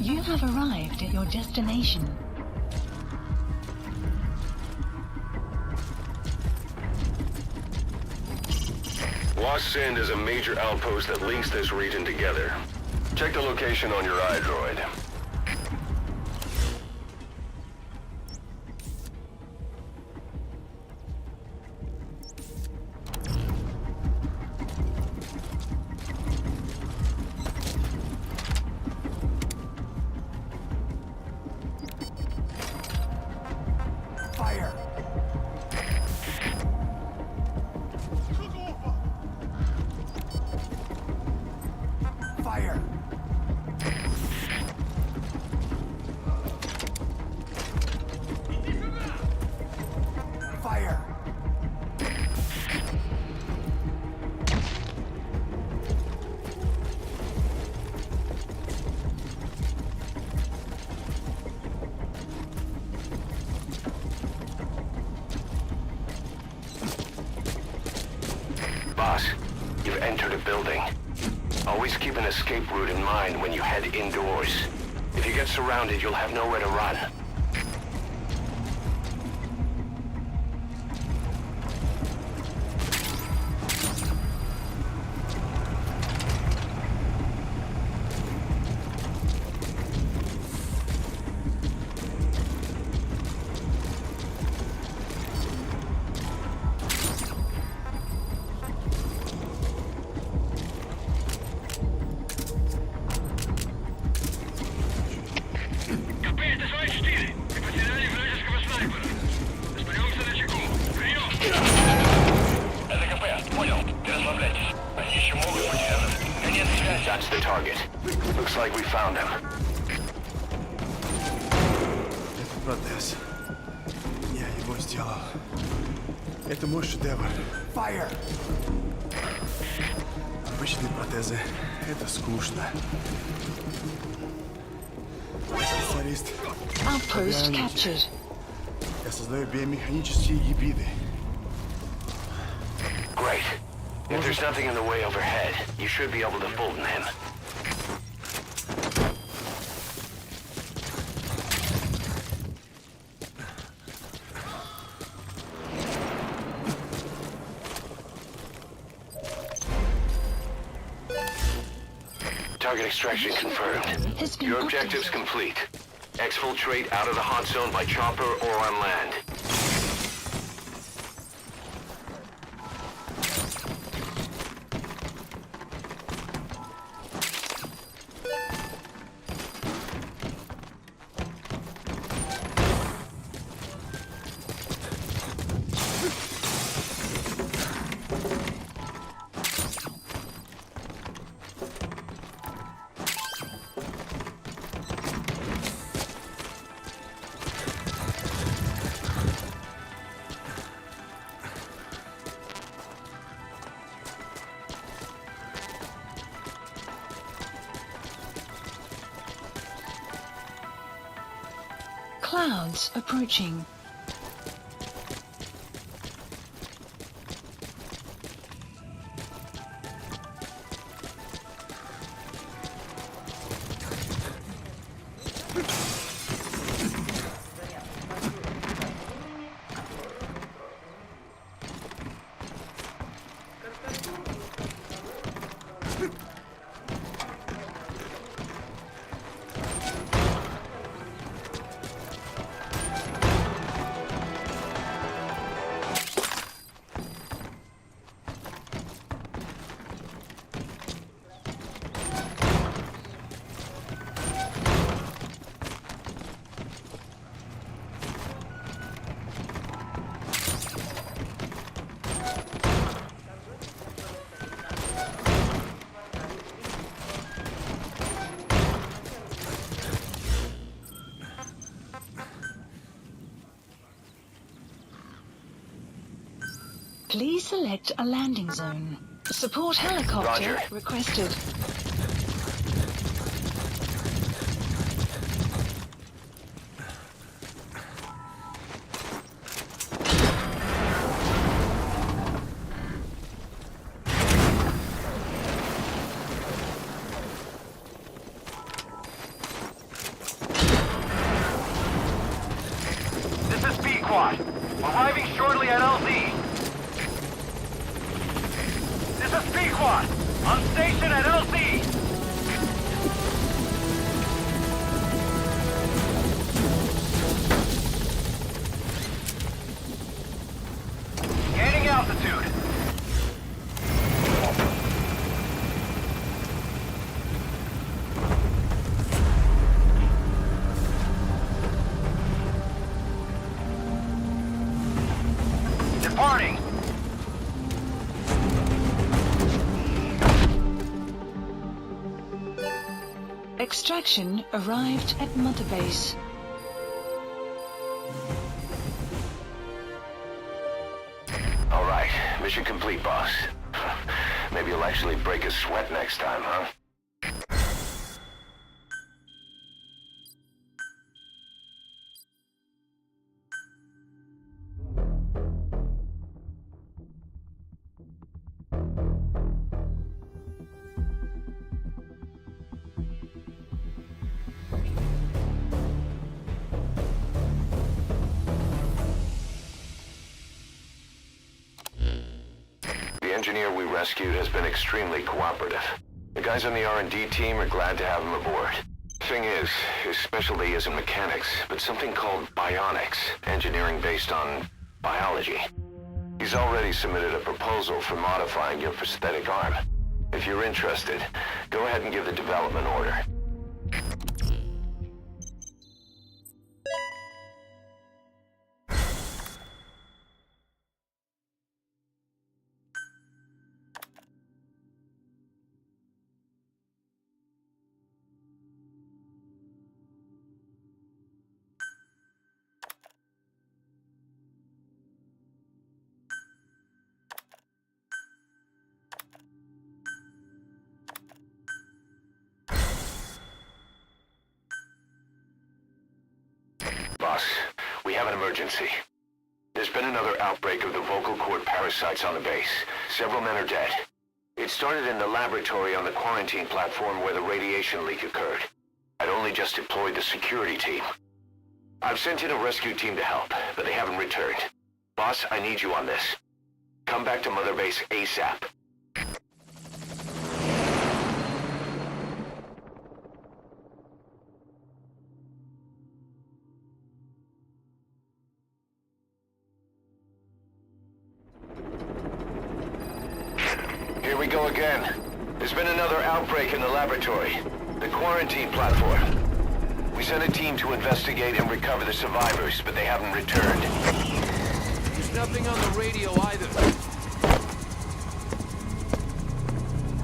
You have arrived at your destination. Lost Sand is a major outpost that links this region together. Check the location on your iDroid. Fire! Fire! Fire! Boss, you've entered a building. Always keep an escape route in mind when you head indoors. If you get surrounded, you'll have nowhere to run. That's the target. Looks like we found him. Это протез. Я его сделал. Это мой шедевр. Fire! Обычные протезы. Это скучно. Я специалист. Outpost captured. Я создаю биомеханические гибриды. Great. If there's nothing in the way overhead, you should be able to Fulton him. Target extraction confirmed. Your objective's complete. Exfiltrate out of the hot zone by chopper or on land. Clouds approaching. Please select a landing zone. Support helicopter Roger. requested. This is B-Quad. Arriving shortly at LZ. This is B-Quad. On station at LZ. Gaining altitude. Departing. Extraction arrived at Mother Base. All right, mission complete, boss. Maybe you'll actually break a sweat next time, huh? engineer we rescued has been extremely cooperative. The guys on the R&D team are glad to have him aboard. Thing is, his specialty isn't mechanics, but something called bionics, engineering based on biology. He's already submitted a proposal for modifying your prosthetic arm. If you're interested, go ahead and give the development order. Boss, we have an emergency. There's been another outbreak of the vocal cord parasites on the base. Several men are dead. It started in the laboratory on the quarantine platform where the radiation leak occurred. I'd only just deployed the security team. I've sent in a rescue team to help, but they haven't returned. Boss, I need you on this. Come back to Mother Base ASAP. Here we go again. There's been another outbreak in the laboratory. The quarantine platform. We sent a team to investigate and recover the survivors, but they haven't returned. There's nothing on the radio either.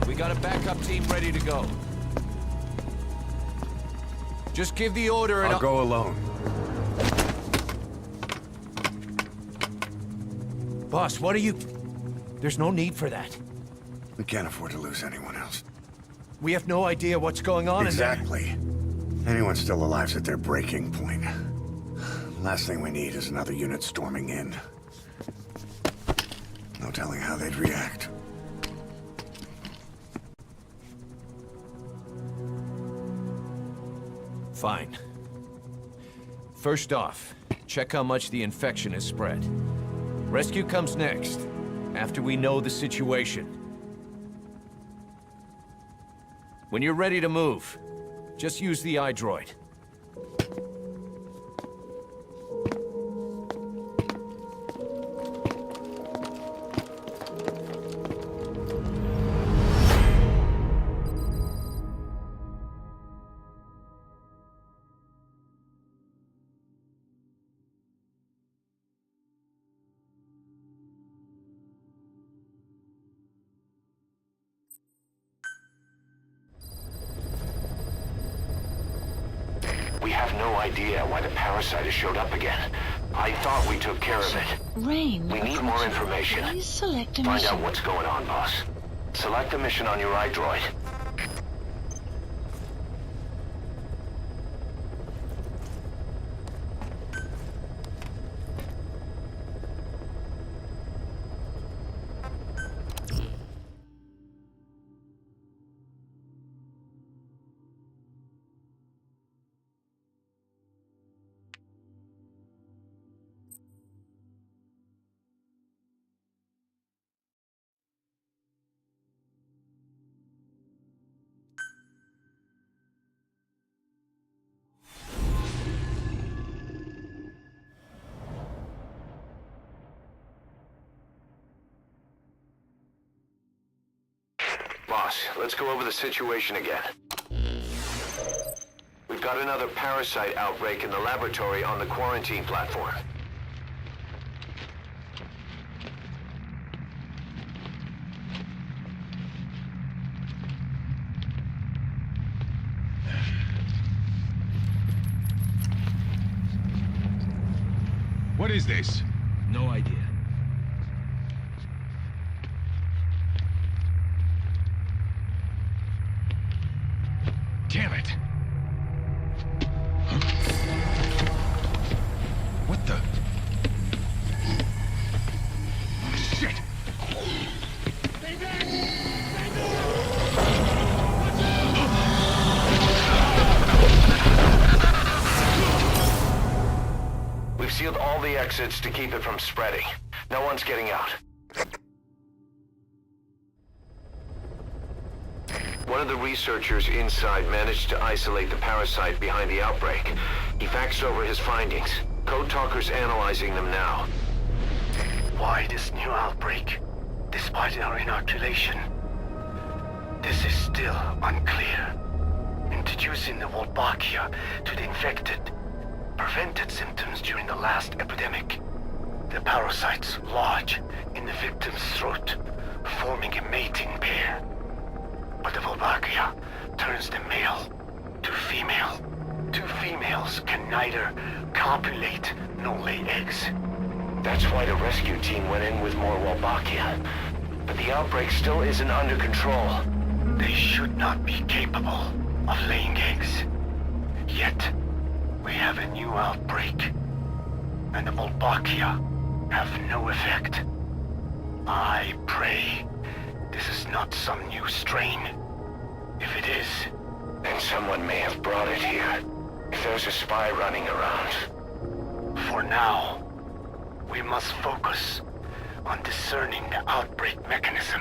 We got a backup team ready to go. Just give the order and I'll go alone. Boss, what are you... There's no need for that. We can't afford to lose anyone else. We have no idea what's going on Exactly. Anyone still alive's at their breaking point. Last thing we need is another unit storming in. No telling how they'd react. Fine. First off, check how much the infection has spread. Rescue comes next, after we know the situation. When you're ready to move, just use the iDroid. We have no idea why the parasite has showed up again. I thought we took care of it. Rain. We need more information. Please select a Find mission. out what's going on, boss. Select the mission on your iDroid. Boss, let's go over the situation again. We've got another parasite outbreak in the laboratory on the quarantine platform. What is this? No idea. Damn it! What the? Shit! We've sealed all the exits to keep it from spreading. No one's getting out. One of the researchers inside managed to isolate the parasite behind the outbreak. He faxed over his findings. Code Talker's analyzing them now. Why this new outbreak, despite our inoculation? This is still unclear. Introducing the Wolbachia to the infected prevented symptoms during the last epidemic. The parasites lodge in the victim's throat, forming a mating pair. But the Wolbachia turns the male to female. Two females can neither copulate nor lay eggs. That's why the rescue team went in with more Wolbachia. But the outbreak still isn't under control. They should not be capable of laying eggs. Yet, we have a new outbreak, and the Wolbachia have no effect. I pray this is not some new strain. If it is, then someone may have brought it here. If there's a spy running around. For now, we must focus on discerning the outbreak mechanism.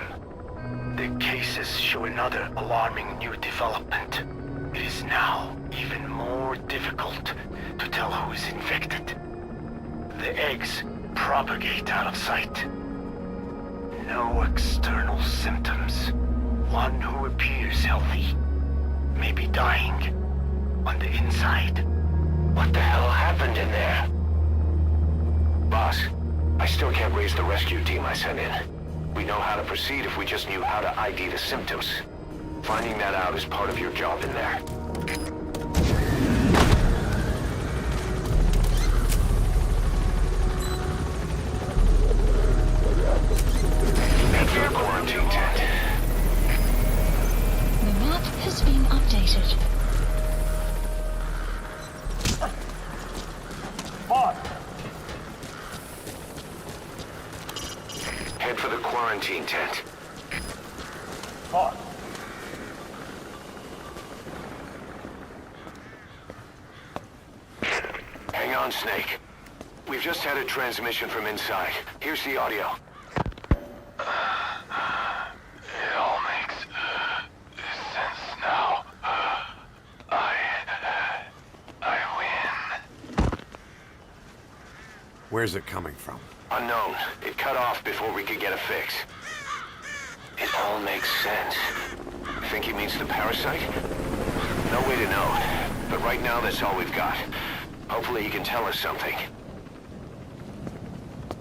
The cases show another alarming new development. It is now even more difficult to tell who is infected. The eggs propagate out of sight. No external symptoms. One who appears healthy may be dying on the inside. What the hell happened in there? Boss, I still can't raise the rescue team I sent in. We know how to proceed if we just knew how to ID the symptoms. Finding that out is part of your job in there. Head for the quarantine tent. The map has been updated. Head for the quarantine tent. Hang on, Snake. We've just had a transmission from inside. Here's the audio. It all makes sense now. I win. Where's it coming from? Unknown. It cut off before we could get a fix. It all makes sense. Think he means the parasite? No way to know. But right now, that's all we've got. Hopefully he can tell us something.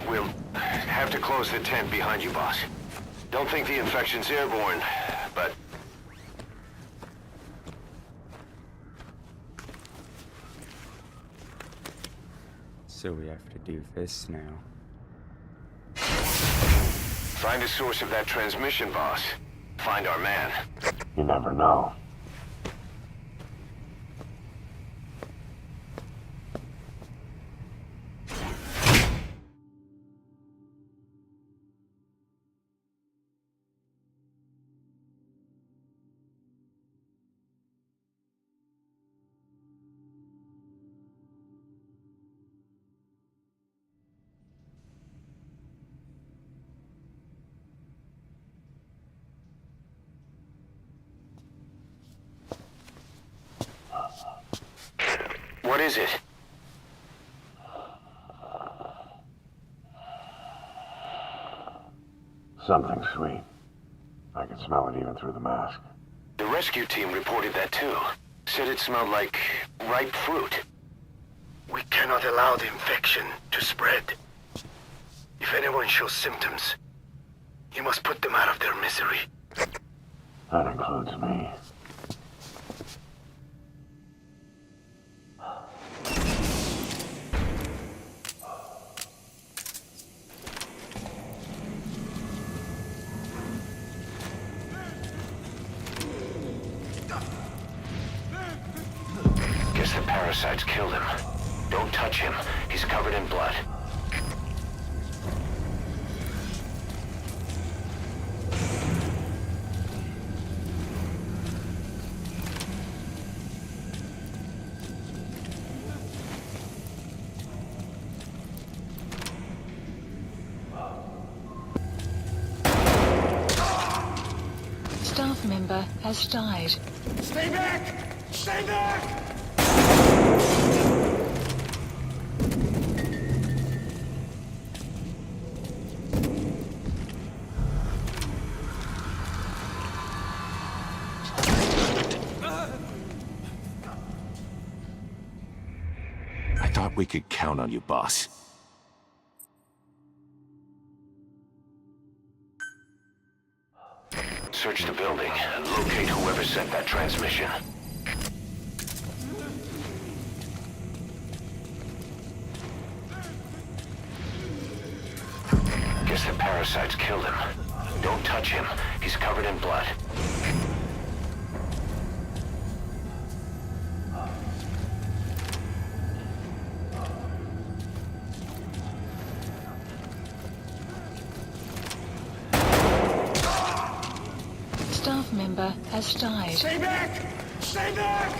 We'll have to close the tent behind you, boss. Don't think the infection's airborne, but... So we have to do this now. Find a source of that transmission, boss. Find our man. You never know. What is it? Something sweet. I can smell it even through the mask. The rescue team reported that too. Said it smelled like ripe fruit. We cannot allow the infection to spread. If anyone shows symptoms, you must put them out of their misery. That includes me. Guess the parasites killed him. Don't touch him. He's covered in blood. Staff member has died. Stay back! Stay back! I thought we could count on you, boss. Search the building and locate whoever sent that transmission. Guess the parasites killed him. Don't touch him. He's covered in blood. Staff member has died. Stay back! Stay back!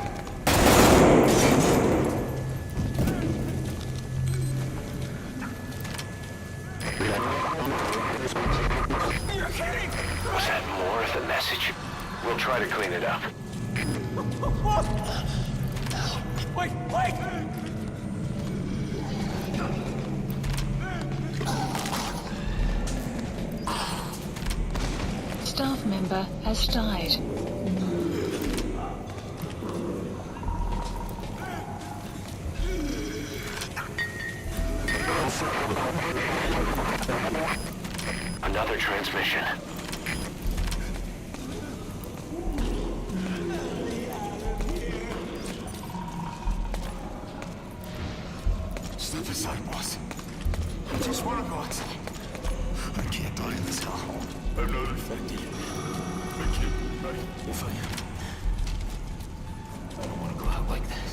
Was that more of the message? We'll try to clean it up. Wait! Wait! Staff member has died. Another transmission. Step aside, boss. I just want to go outside. I can't die in this hell. I'm not infected. I can't. If I am, I don't want to go out like this.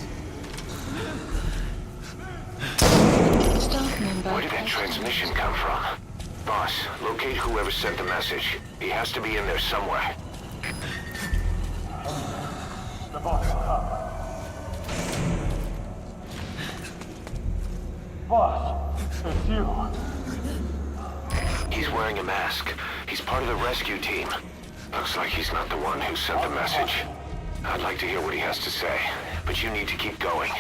Staff member. Where did that transmission come from? Boss, locate whoever sent the message. He has to be in there somewhere. The boss. Boss, it's you. He's wearing a mask. He's part of the rescue team. Looks like he's not the one who sent the message. I'd like to hear what he has to say, but you need to keep going.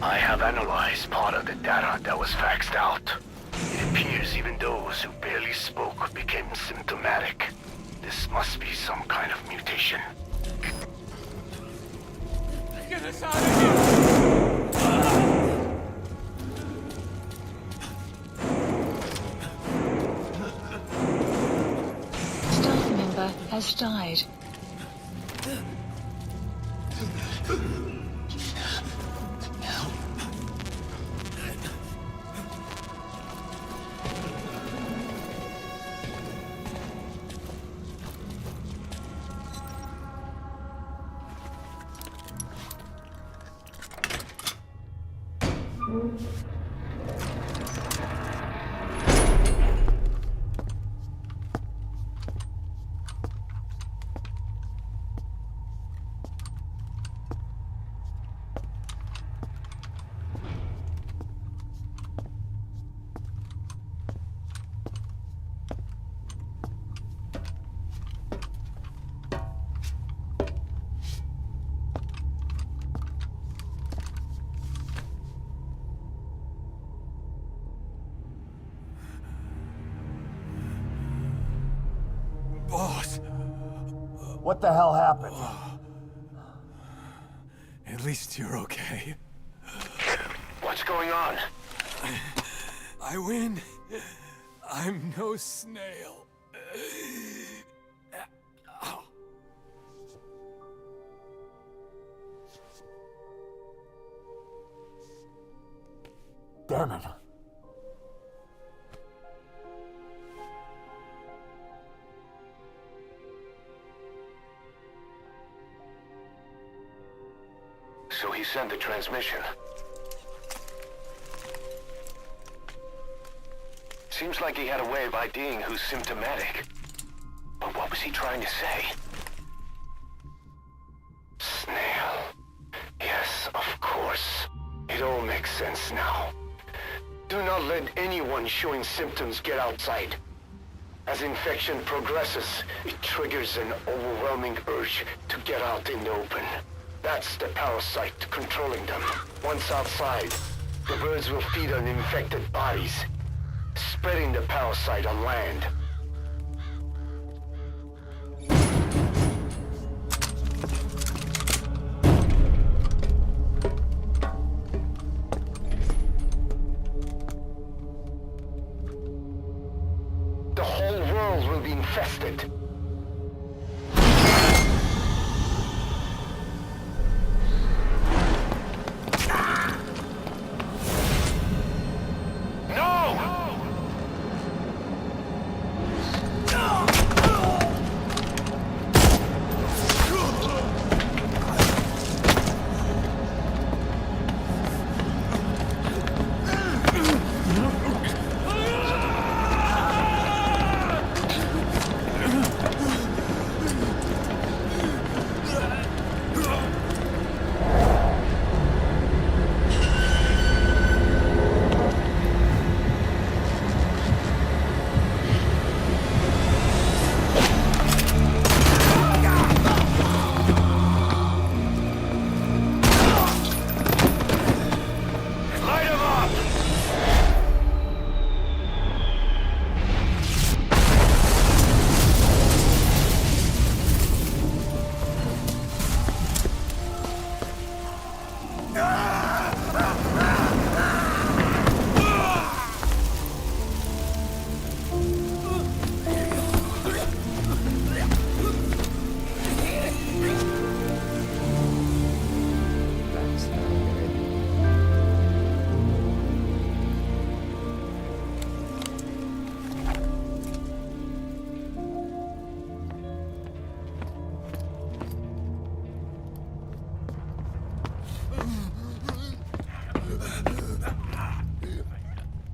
I have analyzed part of the data that was faxed out. It appears even those who barely spoke became symptomatic. This must be some kind of mutation. Get us out of here! Staff member has died. Boss! What the hell happened? At least you're okay. What's going on? I win. I'm no snail. Damn it. So he sent the transmission. Seems like he had a way of IDing who's symptomatic. But what was was he trying to say? Snail. Yes, of course. It all makes sense now. Do not let anyone showing symptoms get outside. As infection progresses, it triggers an overwhelming urge to get out in the open. That's the parasite controlling them. Once outside, the birds will feed on infected bodies, spreading the parasite on land. The whole world will be infested.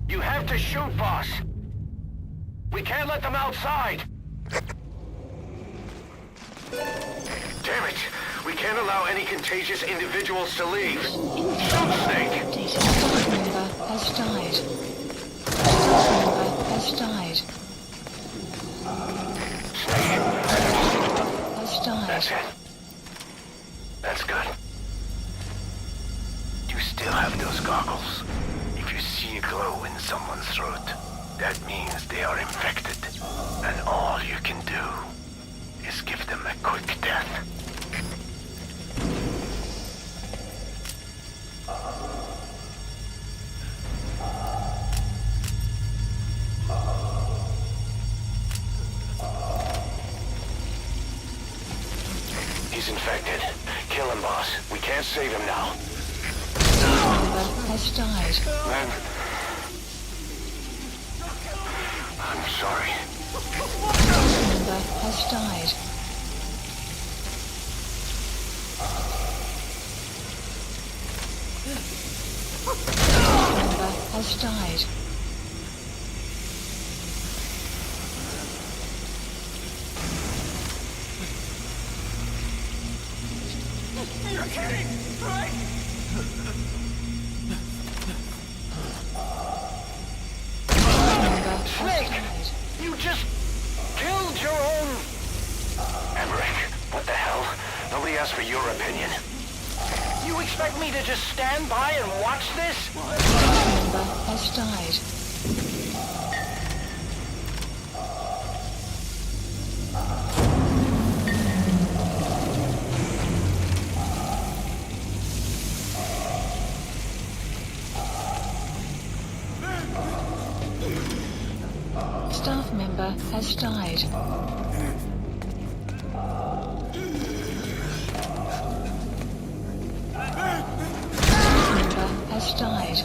You have to shoot, boss. We can't let them outside. Damn it! We can't allow any contagious individuals to leave. Shoot, Snake! Staff member has died. Staff member has died. Snake. Has died. That's it. That's good. You still have those goggles. If you see a glow in someone's throat, that means they are infected. And all you can do is give them a quick death. He's infected. Kill him, boss. We can't save him now. Member has died. Man. I'm sorry. Member has died. Member has died. You're kidding, right? Member has Snake! died. You just killed your own... Emmerich, what the hell? Nobody asked for your opinion. You expect me to just stand by and watch this? Member has died. Staff member has died. Member has died.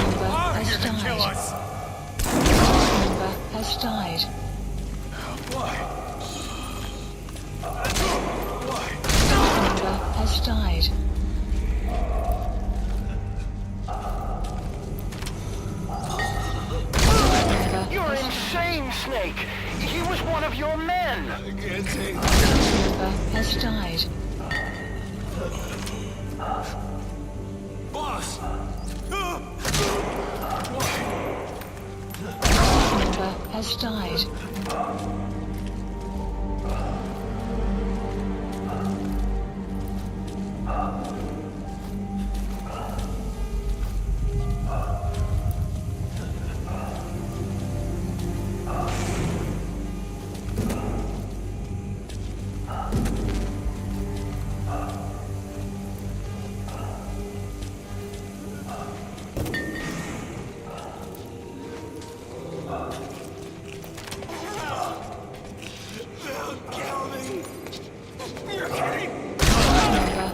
Member has died. Member has died. Why? Member has died. You're Snake. He was one of your men. I can't take Member has died. Boss! Member has died.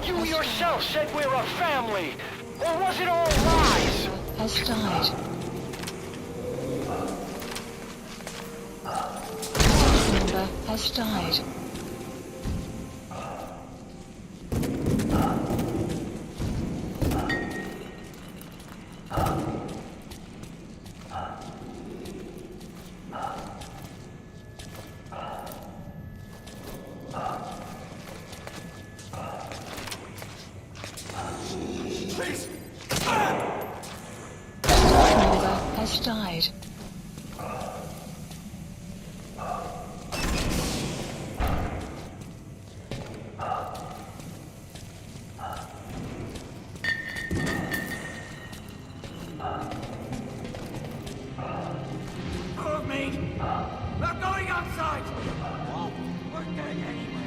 You yourself said we're a family. Or was it all lies? Has died. Member has died. Please! Member has died. Move me! We're going outside! Oh, we're getting anyway.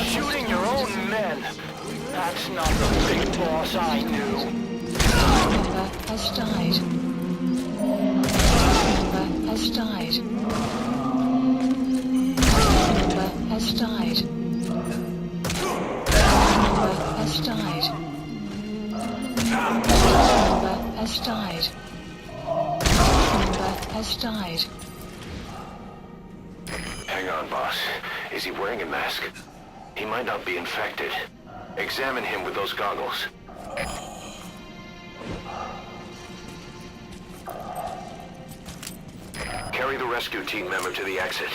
Shooting your own men. That's not the big boss I knew. Member has died. Member has died. Member has died. Member has died. Member has died. Member has died. Hang on, boss. Is he wearing a mask? He might not be infected. Examine him with those goggles. Carry the rescue team member to the exit.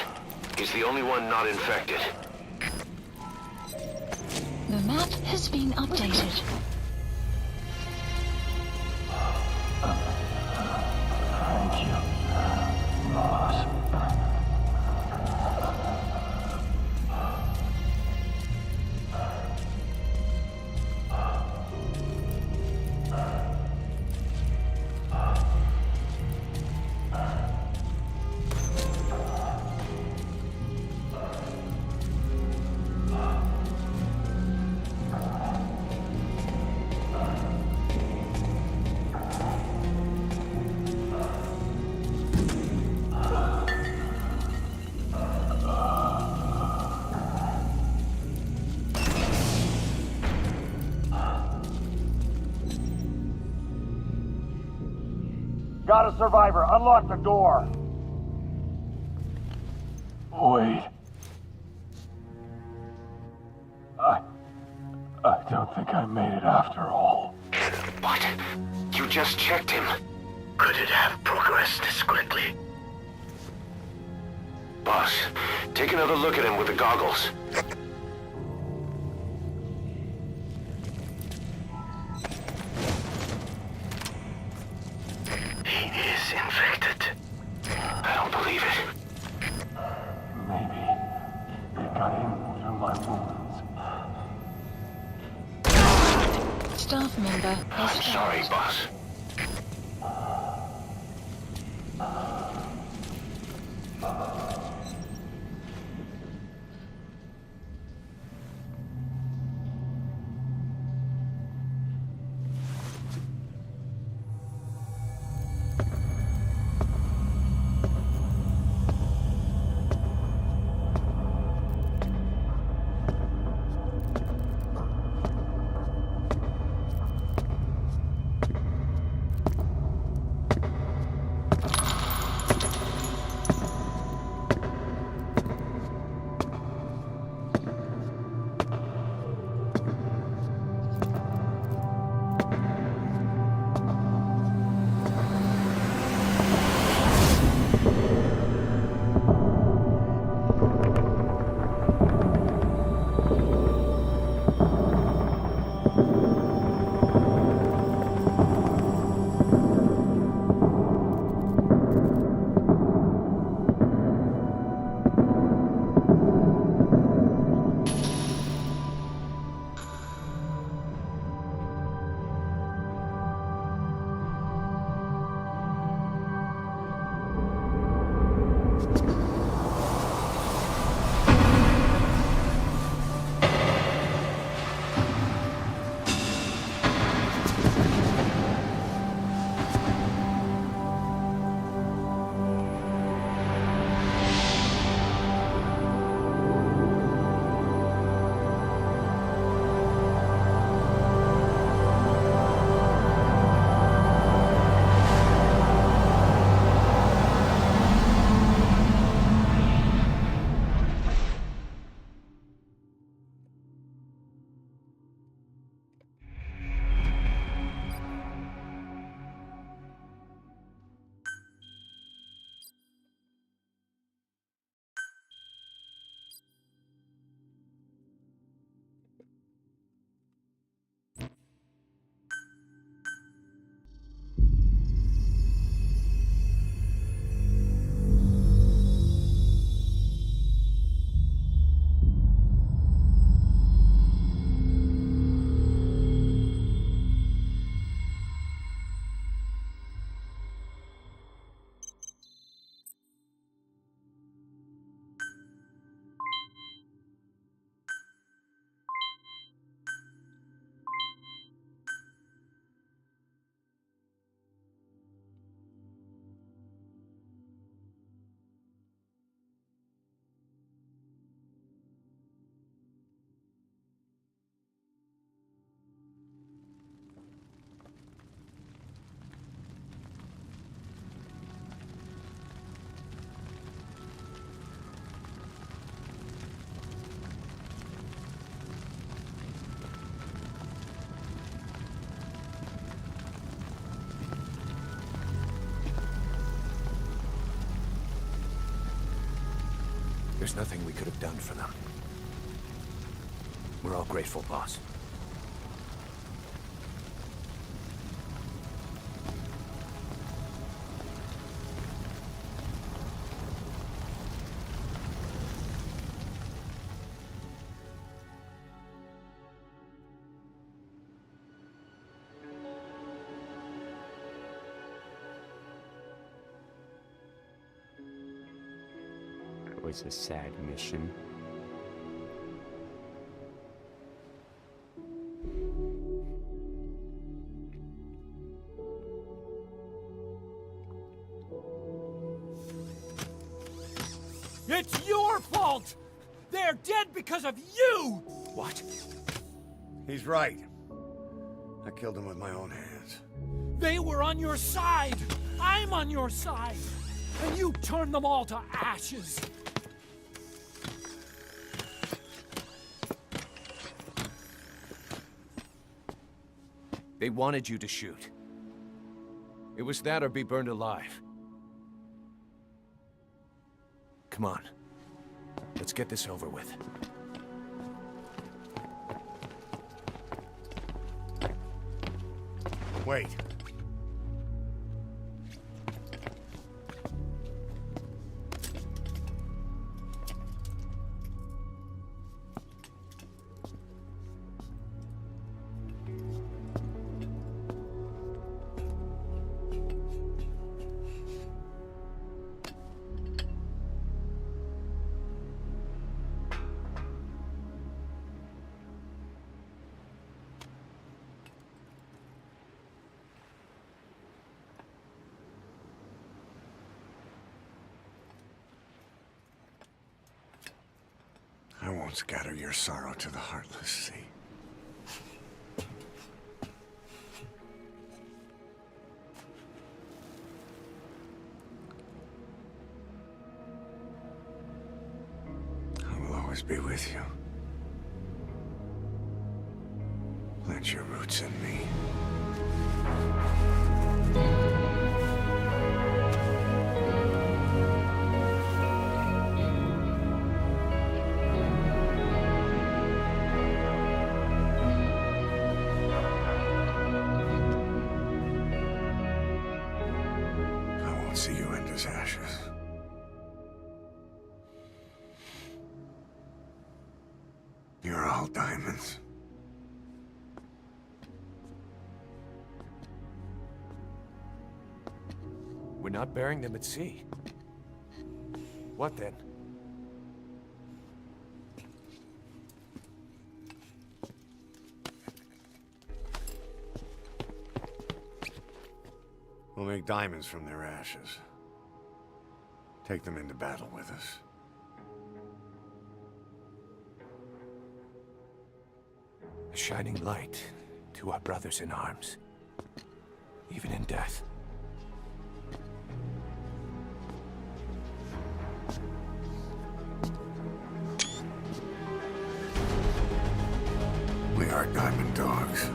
He's the only one not infected. The map has been updated. Thank you, boss. Got a survivor. Unlock the door. Wait. I don't think I made it after all. What? You just checked him. Could it have progressed this quickly? Boss, take another look at him with the goggles. He is infected. I don't believe it. Maybe it got in through my wounds. Staff member has I'm sorry, died. boss. There's nothing we could have done for them. We're all grateful, boss. It was a sad mission. It's your fault! They're dead because of you! What? He's right. I killed him with my own hands. They were on your side! I'm on your side! And you turned them all to ashes! They wanted you to shoot. It was that or be burned alive. Come on. Let's get this over with. Wait. I won't scatter your sorrow to the heartless sea. I will always be with you. Plant your roots in me. See you end as ashes. You're all diamonds. We're not burying them at sea. What then? We'll make diamonds from their ashes. Take them into battle with us. A shining light to our brothers in arms, even in death. We are diamond dogs.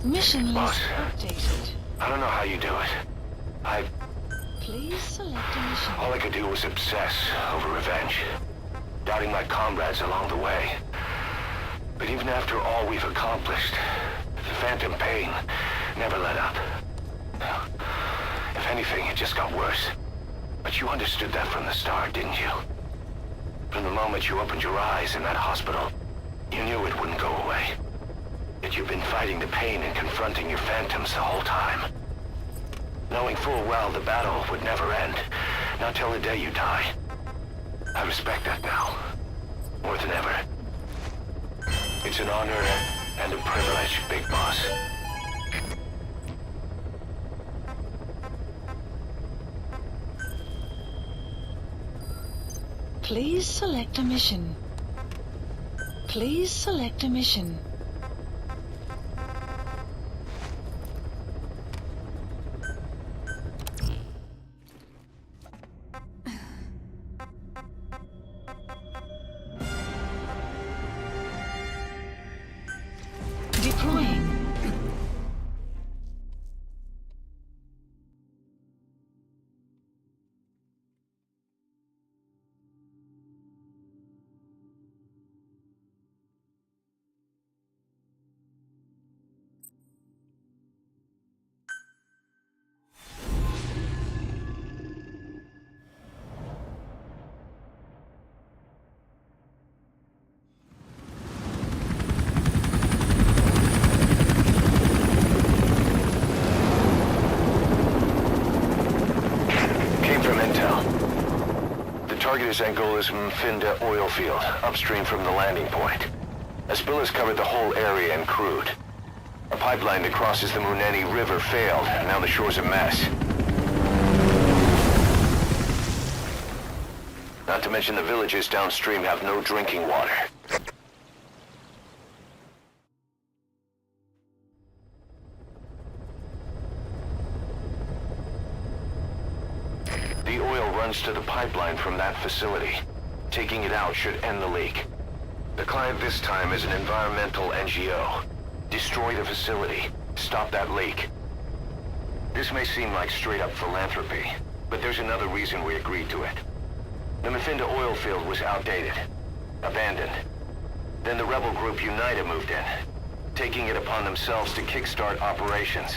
Mission Boss, list updated. I don't know how you do it. Please select a mission. All I could do was obsess over revenge, doubting my comrades along the way. But even after all we've accomplished, the phantom pain never let up. If anything, it just got worse. But you understood that from the start, didn't you? From the moment you opened your eyes in that hospital, you knew it wouldn't go away. That you've been fighting the pain and confronting your phantoms the whole time. Knowing full well the battle would never end, not till the day you die. I respect that now, more than ever. It's an honor and a privilege, Big Boss. Please select a mission. Please select a mission. Deploying. Target is Angola's Mfinda oil field, upstream from the landing point. A spill has covered the whole area and crude. A pipeline that crosses the Muneni River failed, and now the shore's a mess. Not to mention the villages downstream have no drinking water. The oil runs to the pipeline from that facility. Taking it out should end the leak. The client this time is an environmental NGO. Destroy the facility. Stop that leak. This may seem like straight-up philanthropy, but there's another reason we agreed to it. The Mfinda oil field was outdated, abandoned. Then the rebel group UNITA moved in, taking it upon themselves to kickstart operations.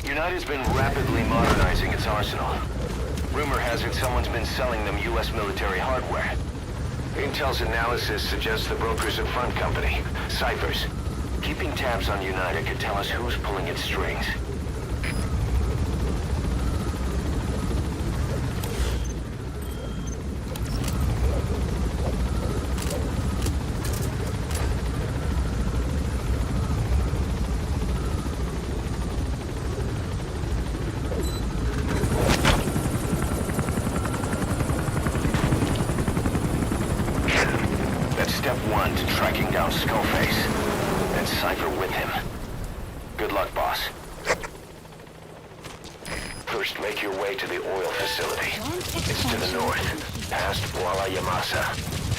UNITA's been rapidly modernizing its arsenal. Rumor has it someone's been selling them U.S. military hardware. Intel's analysis suggests the broker's a front company, Cyphers. Keeping tabs on UNITA could tell us who's pulling its strings. Step one to tracking down Skullface, and Cypher with him. Good luck, boss. First, make your way to the oil facility. It's to the north, past Wala Yamasa.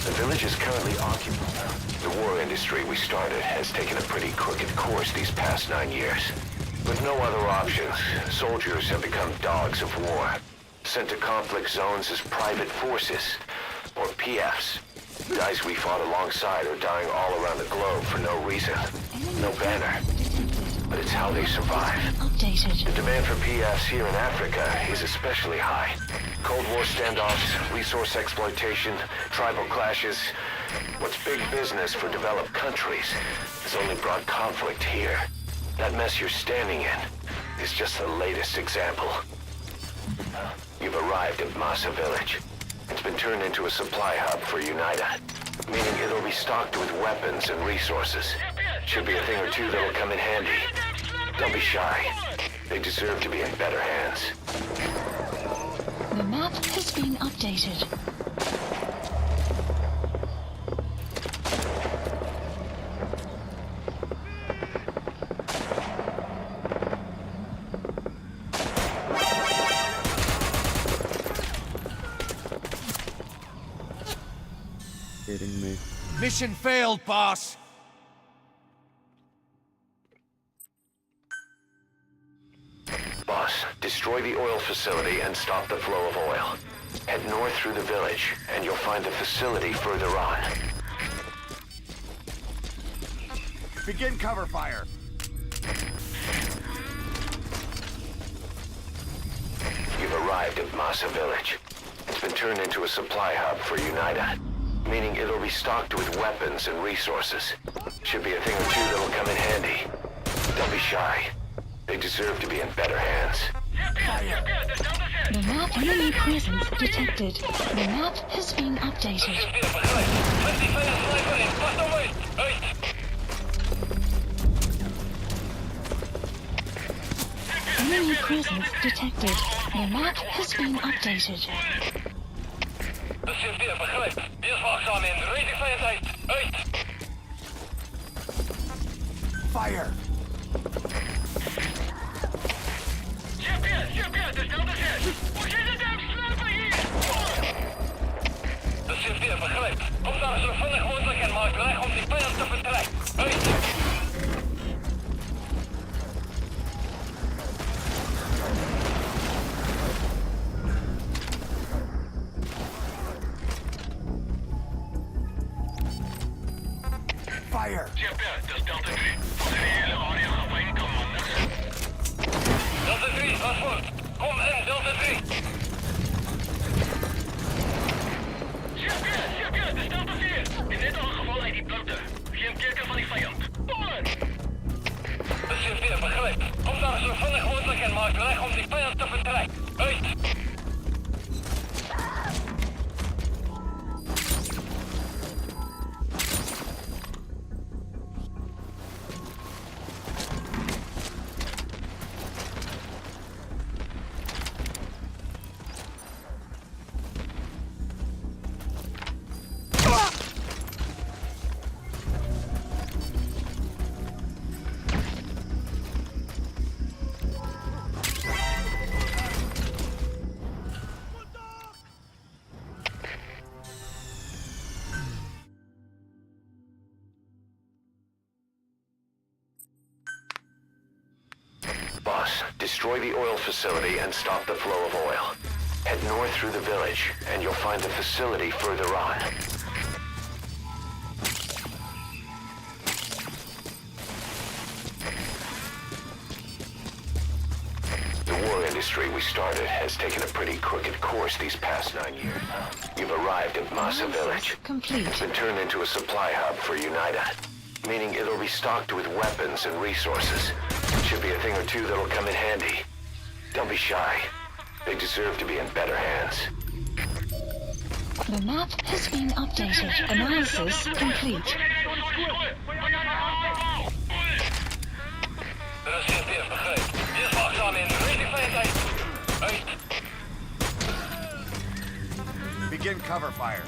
The village is currently occupied. The war industry we started has taken a pretty crooked course these past 9 years. With no other options, soldiers have become dogs of war, sent to conflict zones as private forces, or PFs. Guys we fought alongside are dying all around the globe for no reason. No banner. But it's how they survive. Updated. The demand for PFs here in Africa is especially high. Cold War standoffs, resource exploitation, tribal clashes. What's big business for developed countries has only brought conflict here. That mess you're standing in is just the latest example. You've arrived at Masa Village. It's been turned into a supply hub for UNITA, meaning it'll be stocked with weapons and resources. Should be a thing or two that'll come in handy. Don't be shy. They deserve to be in better hands. The map has been updated. Kidding me. Mission failed, boss! Boss, destroy the oil facility and stop the flow of oil. Head north through the village, and you'll find the facility further on. Begin cover fire. You've arrived at Masa Village. It's been turned into a supply hub for UNITA, meaning it'll be stocked with weapons and resources. Should be a thing or two that'll come in handy. Don't be shy. They deserve to be in better hands. The map enemy presence detected. The map has been updated. Enemy presence detected. The map has been updated. Beschikbaar, begrijp. Weerswachtzaam in. Rating vijand uit. Uit. Fire! Chapter, de snel de zes. Hoe zit het hem slapen hier? De CFD begrijpt. Kom daar zo vinnig mogelijk en maak weg om die vijand te vertrekken. Uit! Fire! Chapter, dat is Delta 3. Voor de hele area gevangen kan man. Delta 3, was goed. Kom in, Delta 3. Chapter, dat is Delta 4. In dit geval uit die blote. Geen teken van die vijand. Door! De CFD begrijpt. Kom daar zo vinnig mogelijk en maak weg om die vijand te vertrekken. Uit! Boss, destroy the oil facility and stop the flow of oil. Head north through the village, and you'll find the facility further on. The war industry we started has taken a pretty crooked course these past 9 years. You've arrived at Masa Village. Complete. It's been turned into a supply hub for UNITA, meaning it'll be stocked with weapons and resources. Should be a thing or two that'll come in handy. Don't be shy. They deserve to be in better hands. The map has been updated. Analysis complete. De CFD begrijpt. Hier is wachtzaam in. Weet die vijand uit. Uit! Begin cover fire.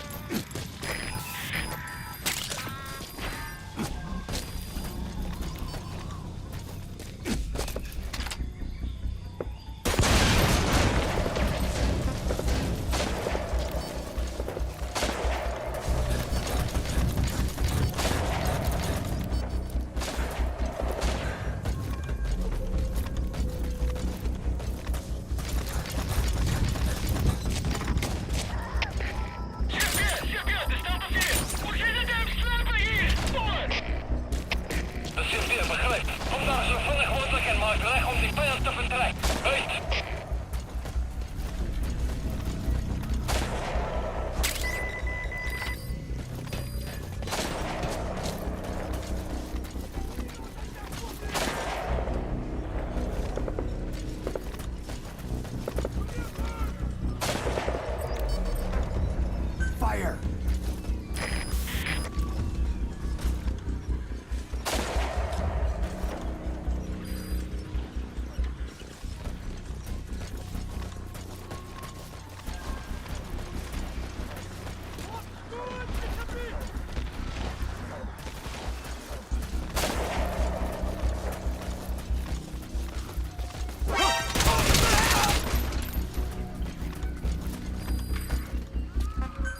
Fire!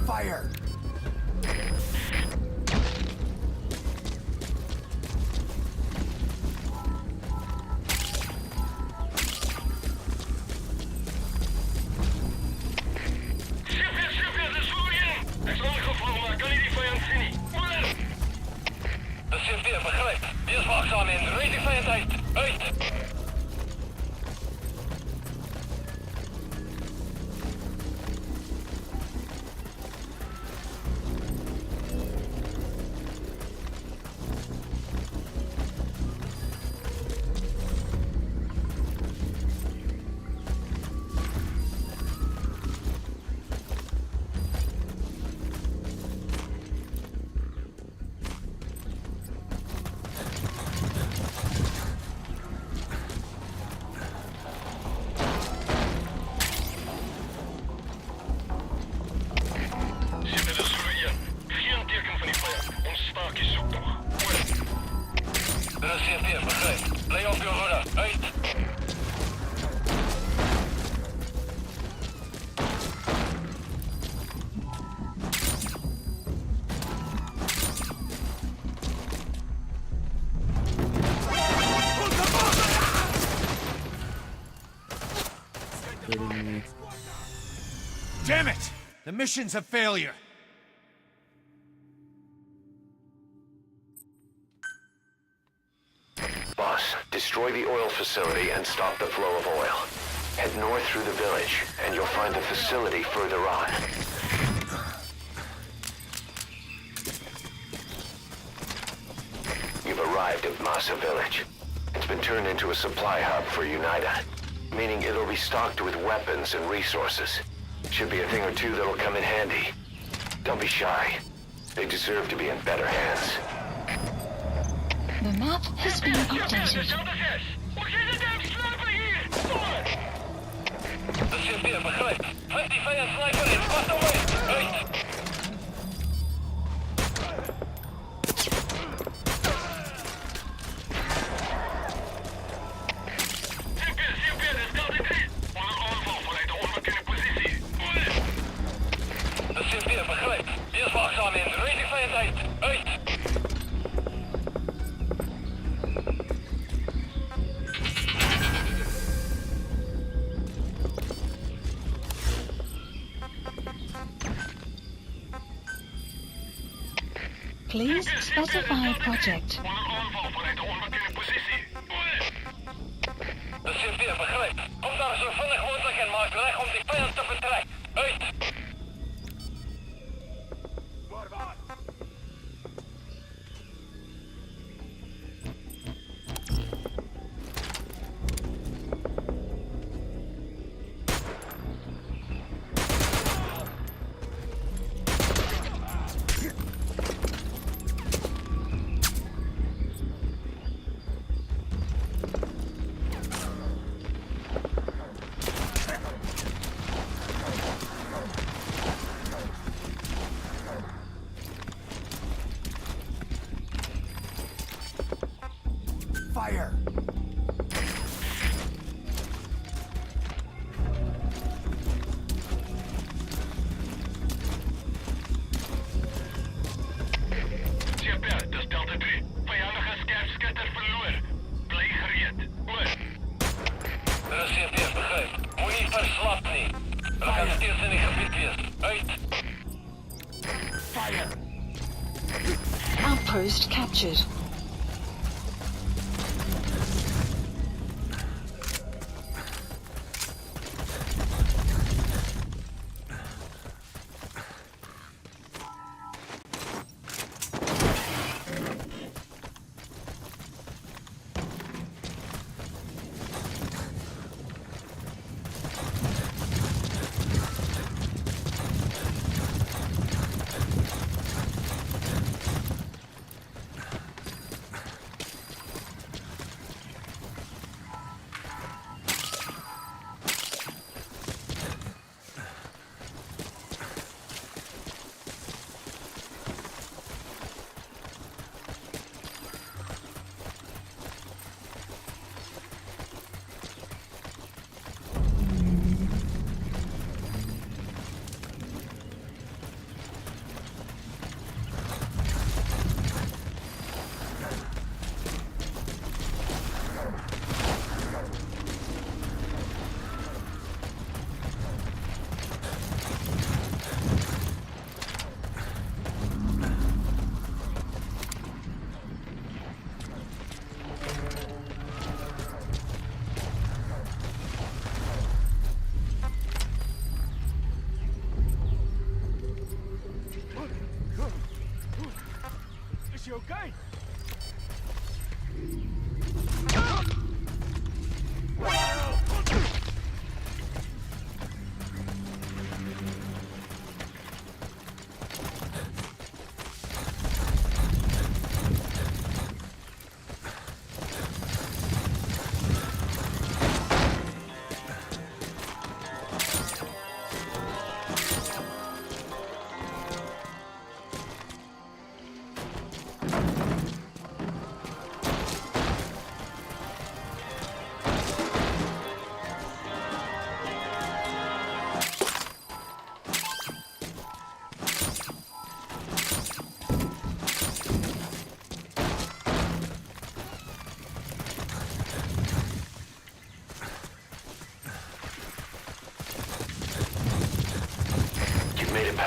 Fire! De CFD begrijpt. Hier is wachtzaam in. Weet die vijand uit. Uit! CFD, begrijp. Lay off your rudder. Uit. Damn it! The mission's a failure. Boss, destroy the oil facility and stop the flow of oil. Head north through the village, and you'll find the facility further on. You've arrived at Masa Village. It's been turned into a supply hub for UNITA, meaning it'll be stocked with weapons and resources. Should be a thing or two that'll come in handy. Don't be shy. They deserve to be in better hands. The map has been updated. De CFD, begrijp. 55 en sniper in, pas away. Uit. De CFD, begrijp. Eerst wachtzaam in, rating vijand uit. Uit. Please specify project. De CFD, begrijp. Kom daar zo vinnig mogelijk en maak recht om die vijand te vertrekken. Uit. Fire! CFD, dat is Delta 3. Vijandige scherpschutter verloor. Blijf gereed. Oor. De CFD, begrijp. Moet niet verslapt nie. We gaan steeds in die gebied wees. Uit. Fire! Outpost captured.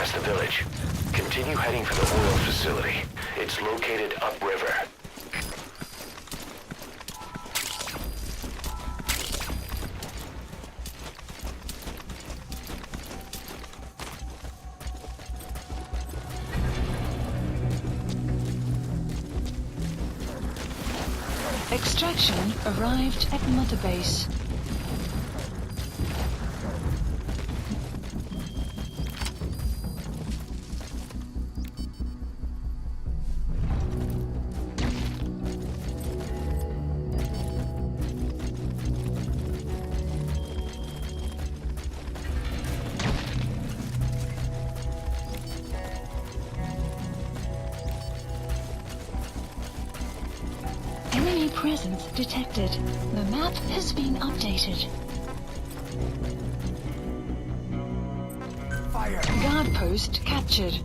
past the village. Continue heading for the oil facility. It's located upriver. Extraction arrived at Mother Base. Enemy presence detected. The map has been updated. Fire! Guard post captured.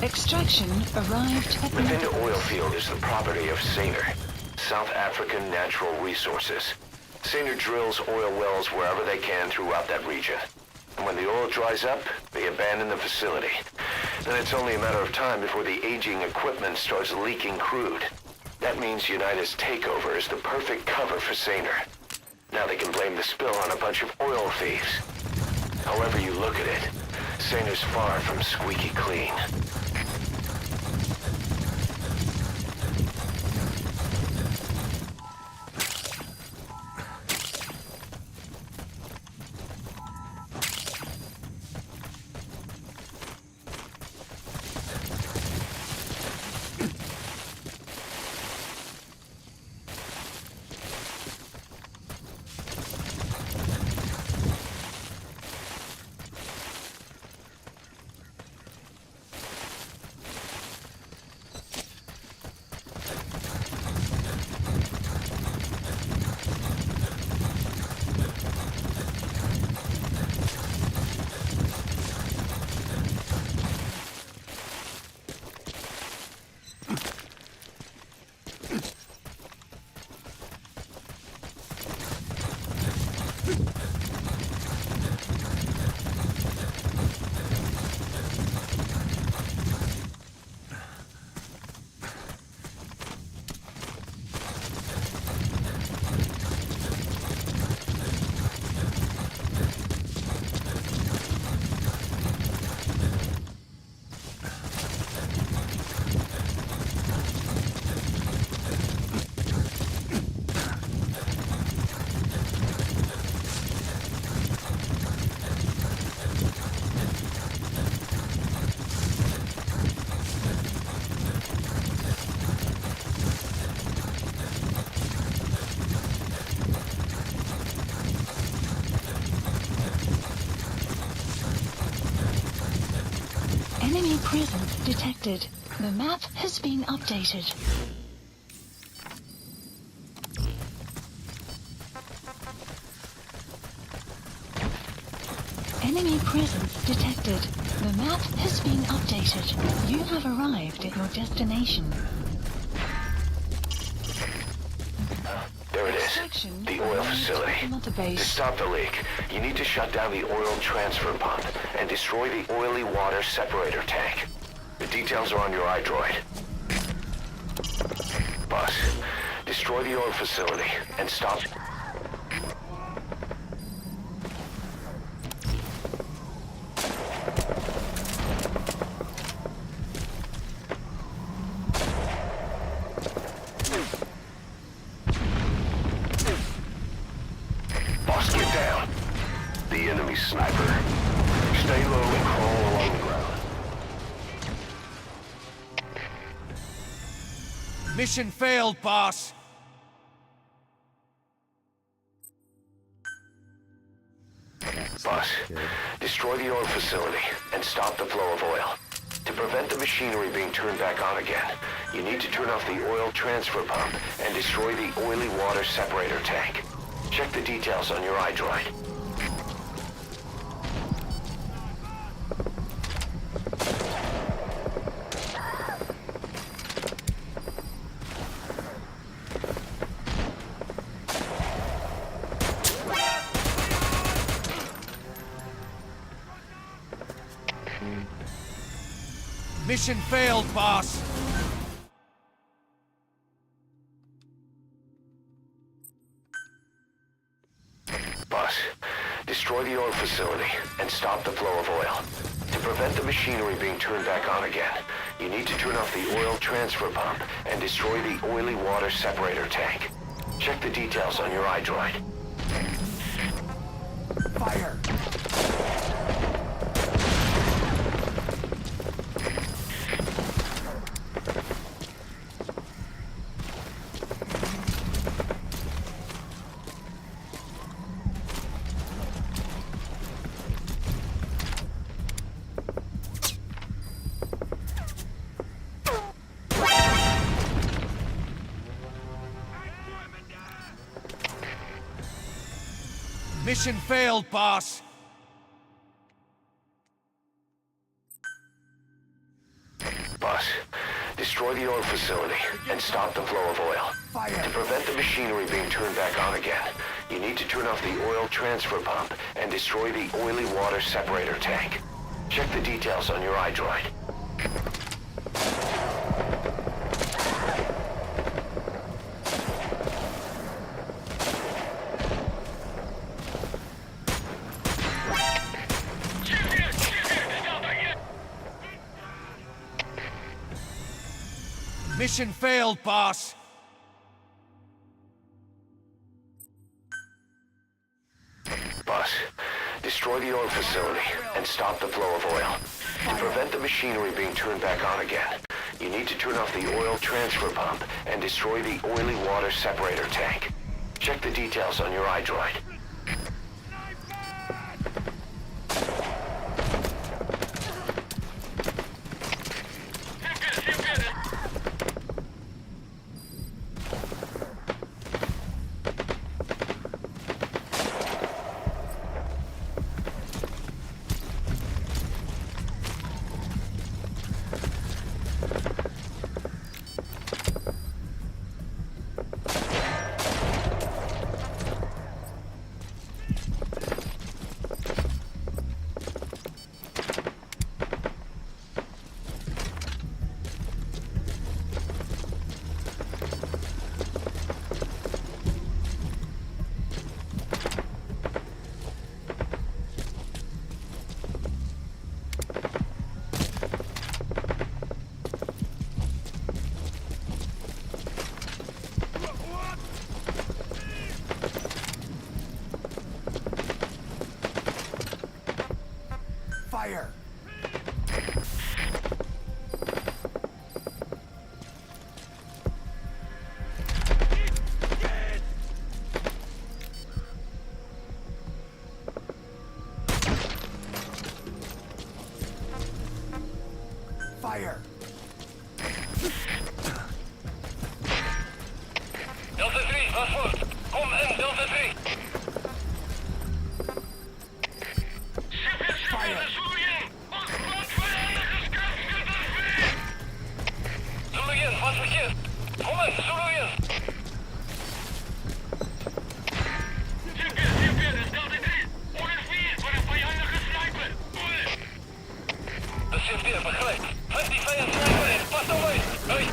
Extraction arrived at Within the Mother oil Base. field is the property of Saner, South African Natural Resources. Saner drills oil wells wherever they can throughout that region. And when the oil dries up, they abandon the facility. Then it's only a matter of time before the aging equipment starts leaking crude. That means Unita's takeover is the perfect cover for Saner. Now they can blame the spill on a bunch of oil thieves. However you look at it, Saner's far from squeaky clean. Enemy presence detected. The map has been updated. Enemy presence detected. The map has been updated. You have arrived at your destination. There it is, the oil facility. To stop the leak, you need to shut down the oil transfer pump and destroy the oily water separator tank. The details are on your iDroid. Boss, destroy the oil facility and stop... Boss, get down. The enemy sniper. Stay low and crawl along the ground. Mission failed, boss. Boss, destroy the oil facility and stop the flow of oil. To prevent the machinery being turned back on again, you need to turn off the oil transfer pump and destroy the oily water separator tank. Check the details on your iDroid. Mission failed, boss. Boss, destroy the oil facility and stop the flow of oil. To prevent the machinery being turned back on again, you need to turn off the oil transfer pump and destroy the oily water separator tank. Check the details on your iDroid. Fire! Mission failed, boss. Boss, destroy the oil facility and stop the flow of oil. To prevent the machinery being turned back on again, you need to turn off the oil transfer pump and destroy the oily water separator tank. Check the details on your iDroid. Mission failed, boss. Boss, destroy the oil facility and stop the flow of oil. To prevent the machinery being turned back on again, you need to turn off the oil transfer pump and destroy the oily water separator tank. Check the details on your iDroid. Fire! Fire! Delta 3, was voort. Kom in, Delta 3. Fire! Zuluian, wat verkeerd. Kom in, Zuluian. De CFD begrijpt. 25 sniper in, pas op uit. Uit.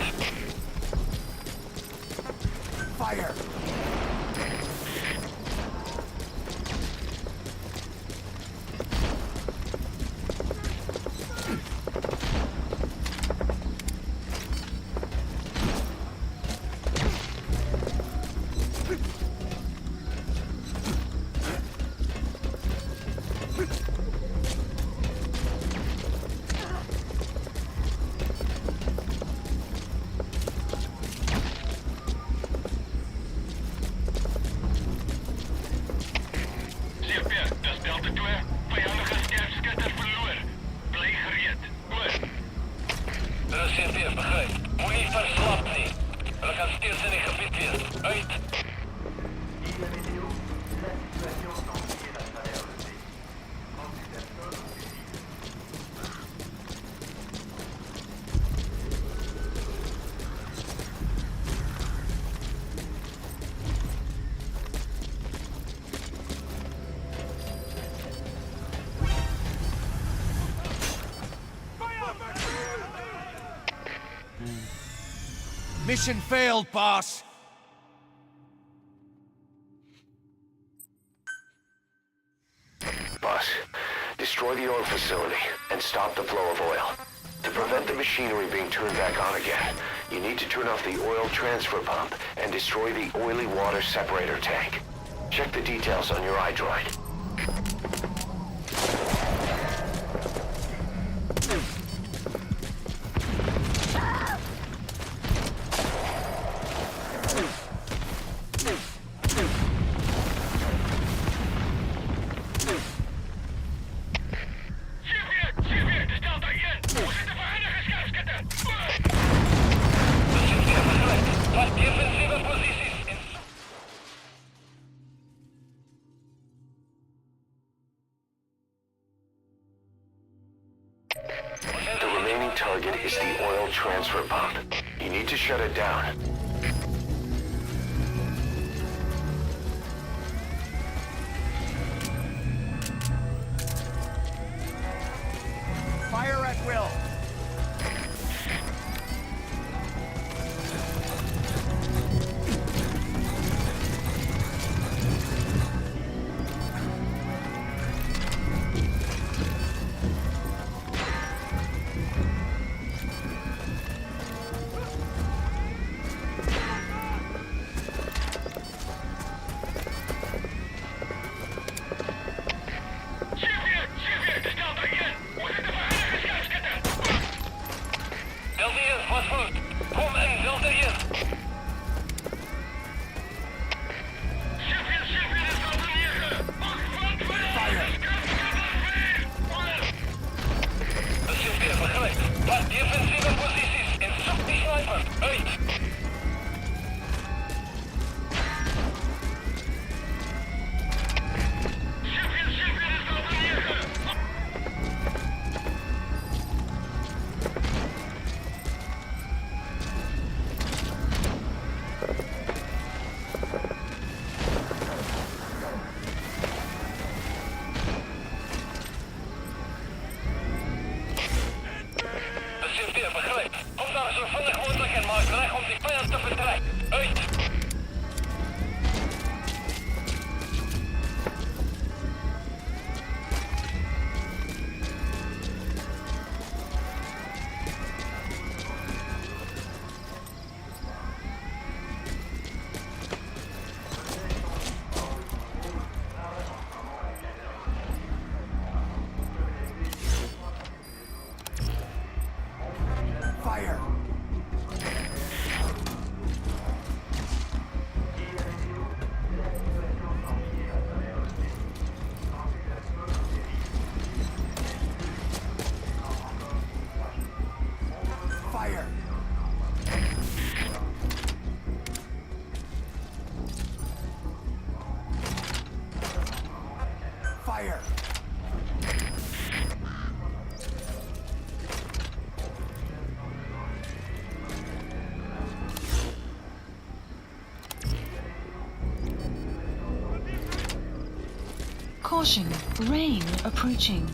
Mission failed, boss. Boss, destroy the oil facility and stop the flow of oil. To prevent the machinery being turned back on again, you need to turn off the oil transfer pump and destroy the oily water separator tank. Check the details on your iDroid. Target is the oil transfer pump. You need to shut it down. Fire at will. Caution, rain approaching.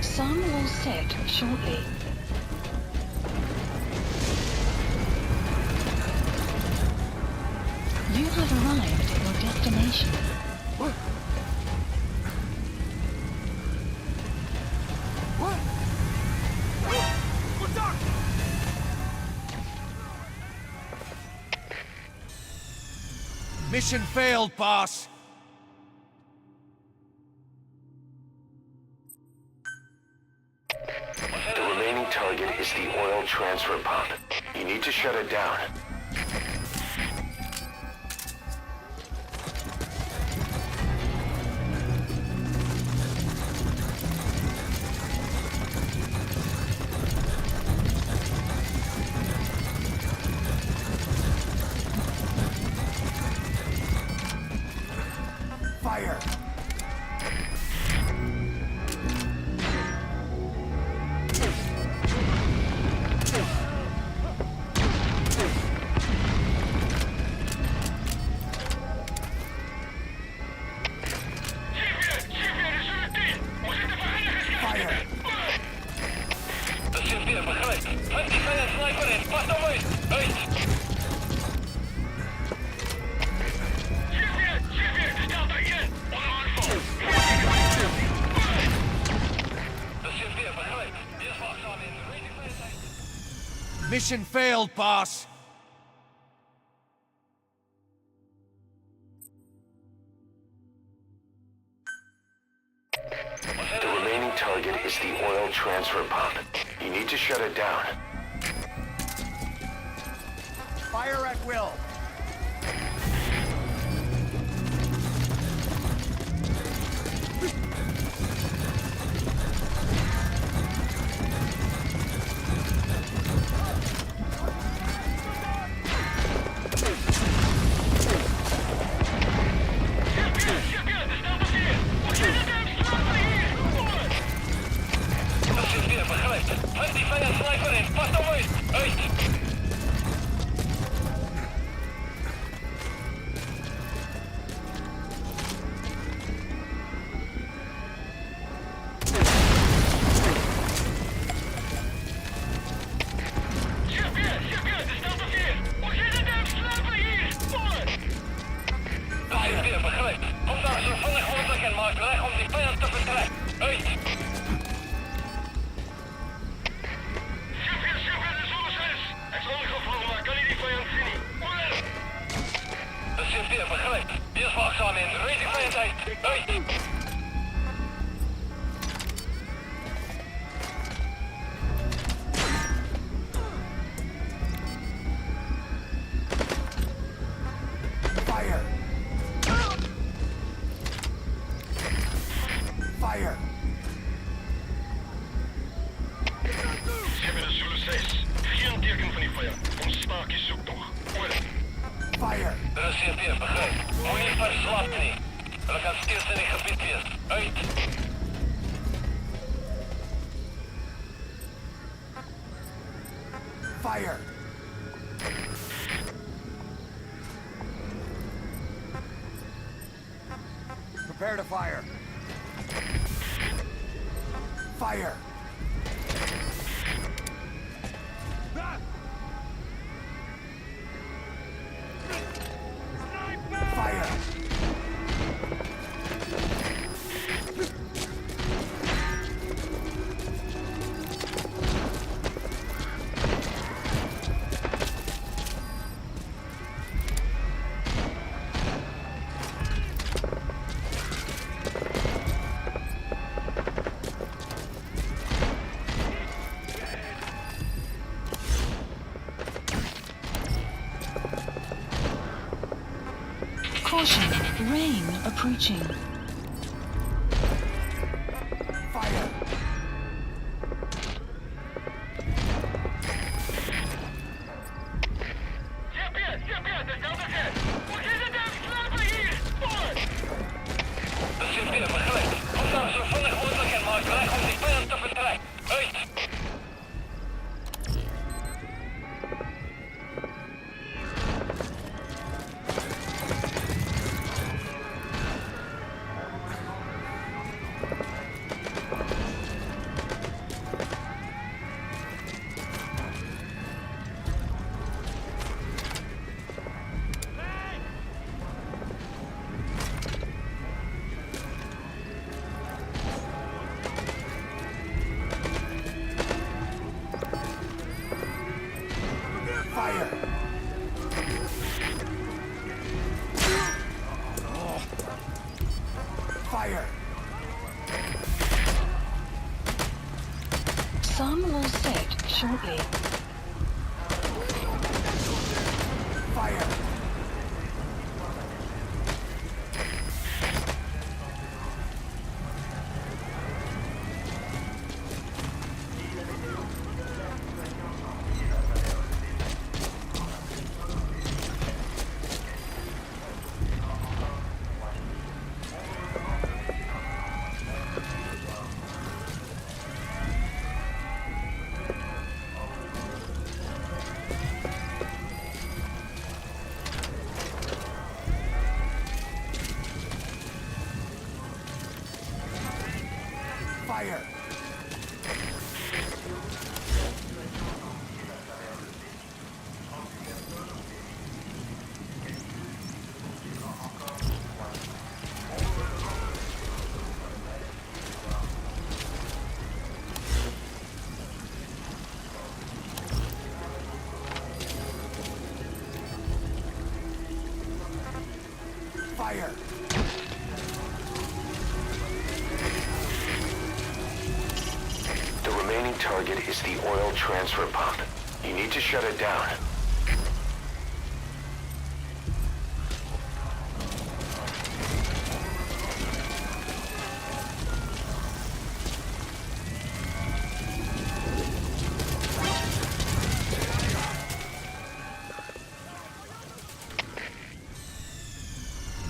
Sun will set shortly. You have arrived at your destination. Mission failed, boss. The remaining target is the oil transfer pump. You need to shut it down. Fire! Mission failed, boss. The remaining target is the oil transfer pump. You need to shut it down. Fire at will. Fire! Fire! Reserveer, begrijp. Moet verslapt niet. We gaan steeds in het gebied weer. Uit! Fire! Prepare to fire. Fire! Fire! Caution, rain approaching. Fire! Reserveer, begrijp. Kom daar zo vlug mogelijk en maak weg om die vijand te vertrekken. Uit! Fire! Some will set shortly. Fire! Fire! Fire! The remaining target is the oil transfer pump. You need to shut it down.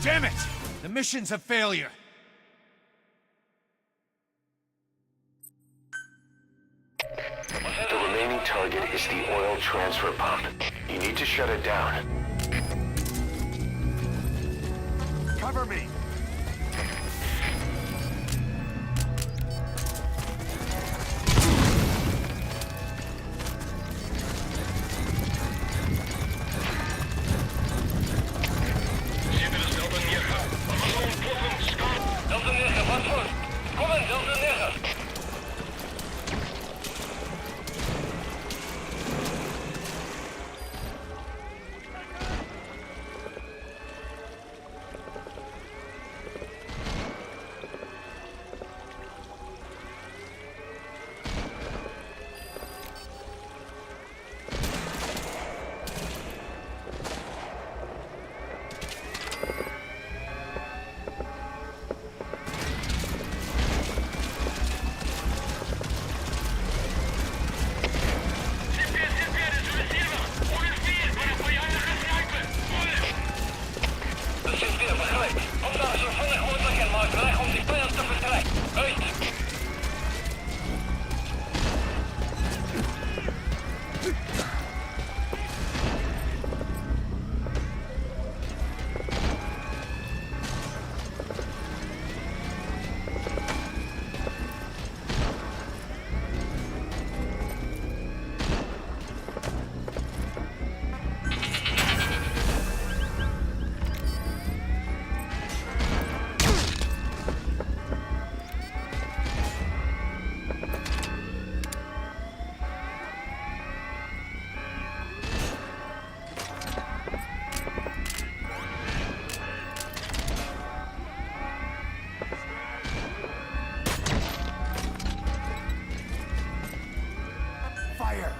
Damn it! The mission's a failure. The remaining target is the oil transfer pump. You need to shut it down. Cover me! Fire!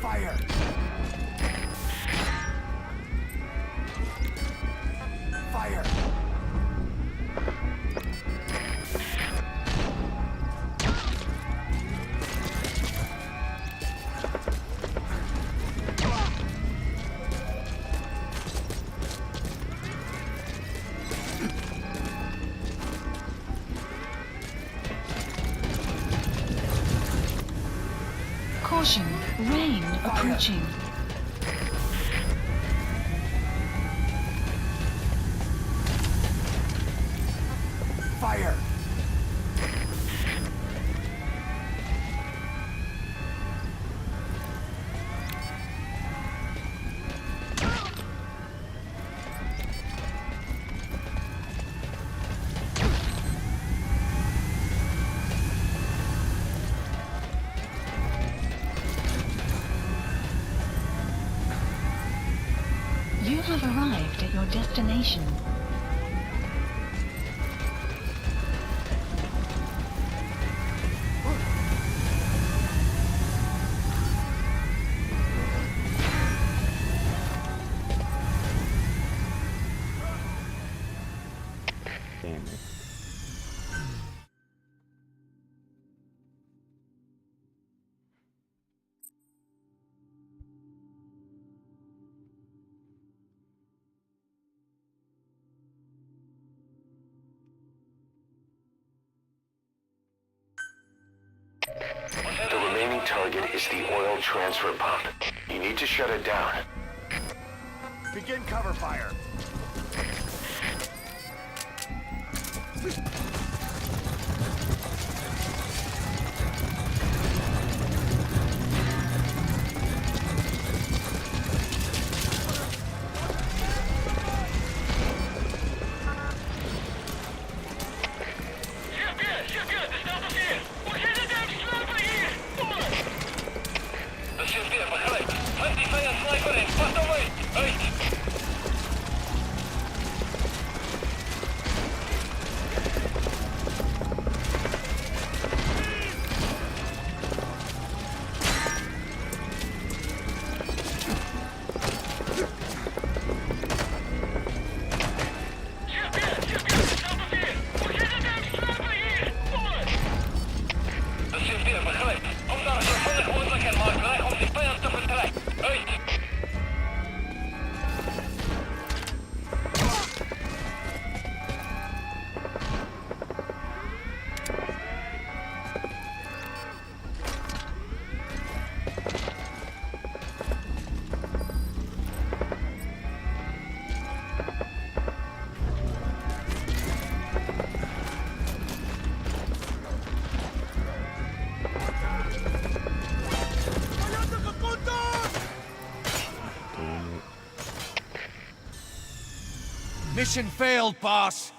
Fire! Fire! Caution, rain approaching. Fire! have arrived at your destination. Damn it. The remaining target is the oil transfer pump. You need to shut it down. Begin cover fire. Mission failed, boss.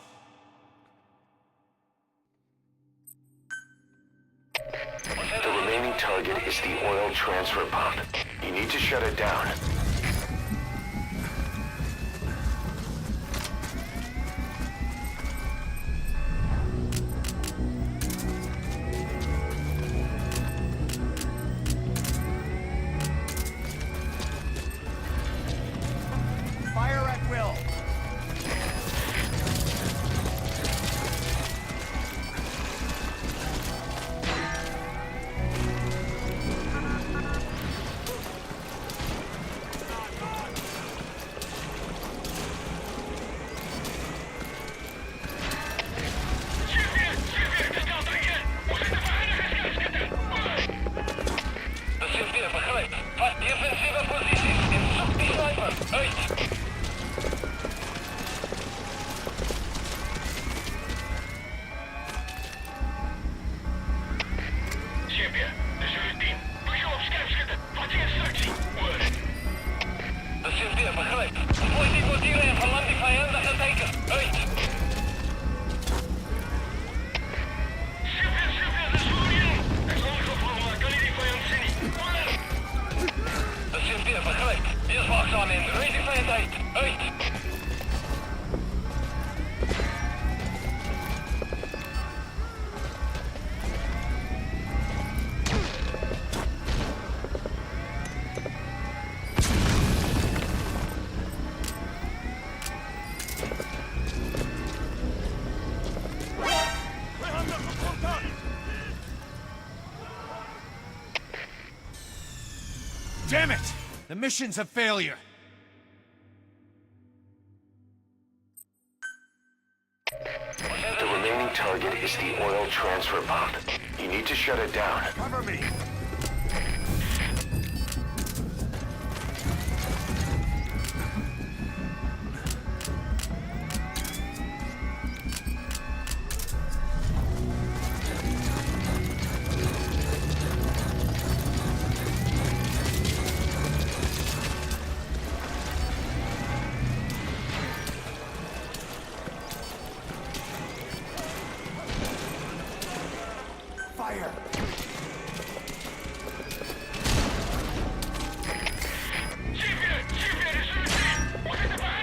The remaining target is the oil transfer pump. You need to shut it down. Fire at will. Damn it! The mission's a failure. The remaining target is the oil transfer pump. You need to shut it down. Cover me! Fire! Chipper,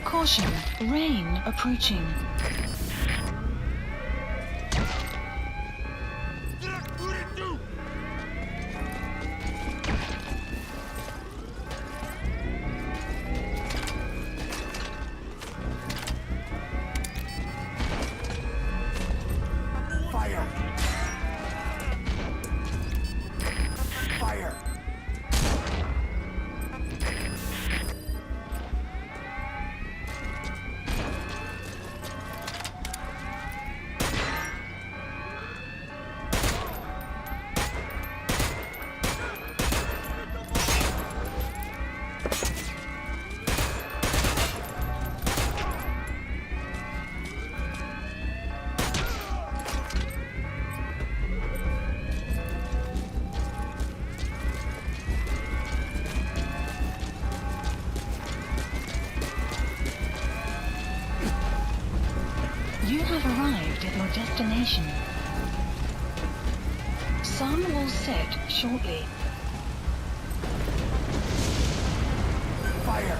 Caution, rain approaching. You have arrived at your destination. Sun will set shortly. Fire!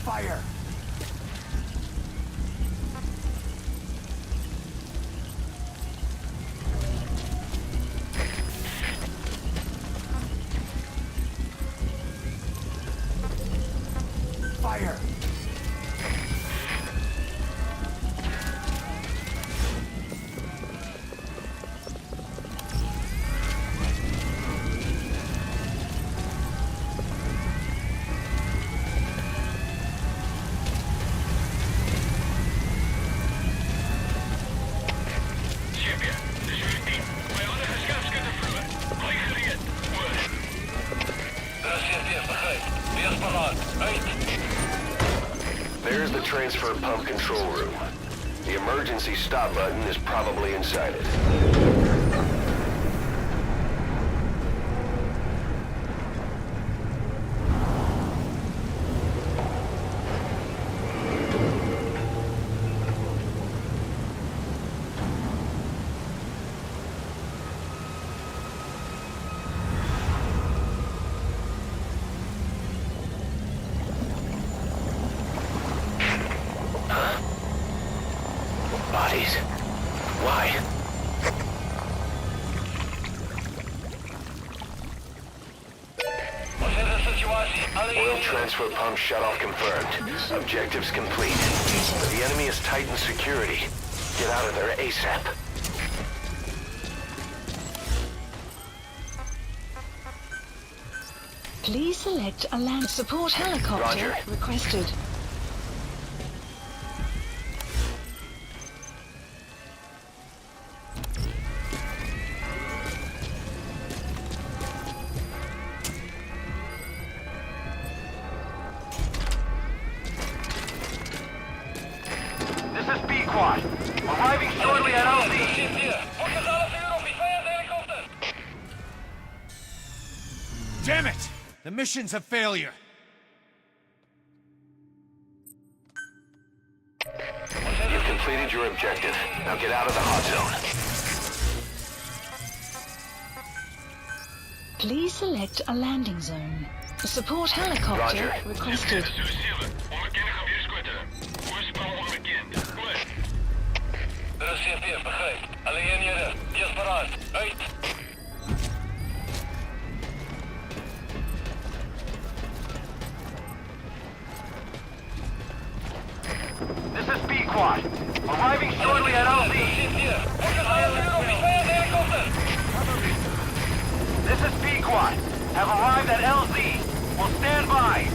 Fire! Fire! There's the transfer pump control room. The emergency stop button is probably inside it. Bodies? Why? transfer pump shutoff confirmed. Objectives complete. The enemy has tightened security. Get out of there ASAP. Please select a land support helicopter Roger. requested. This is B-Quad. Arriving shortly at LZ. Damn it! The mission's a failure. You've completed your objective. Now get out of the hot zone. Please select a landing zone. A support helicopter Roger. requested. This is B-Quad. Arriving shortly at LZ. This is B-Quad. Have arrived at LZ. Will stand by.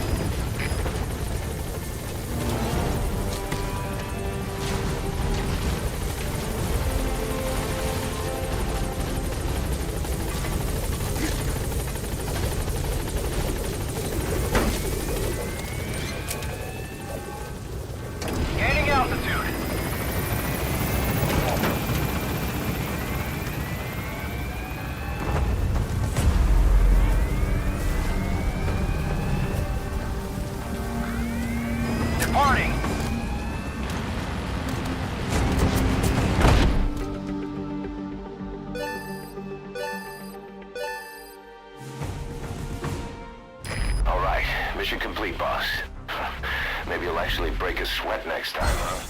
Gaining altitude. Departing. All right. Mission complete, boss. Maybe you'll actually break a sweat next time, huh?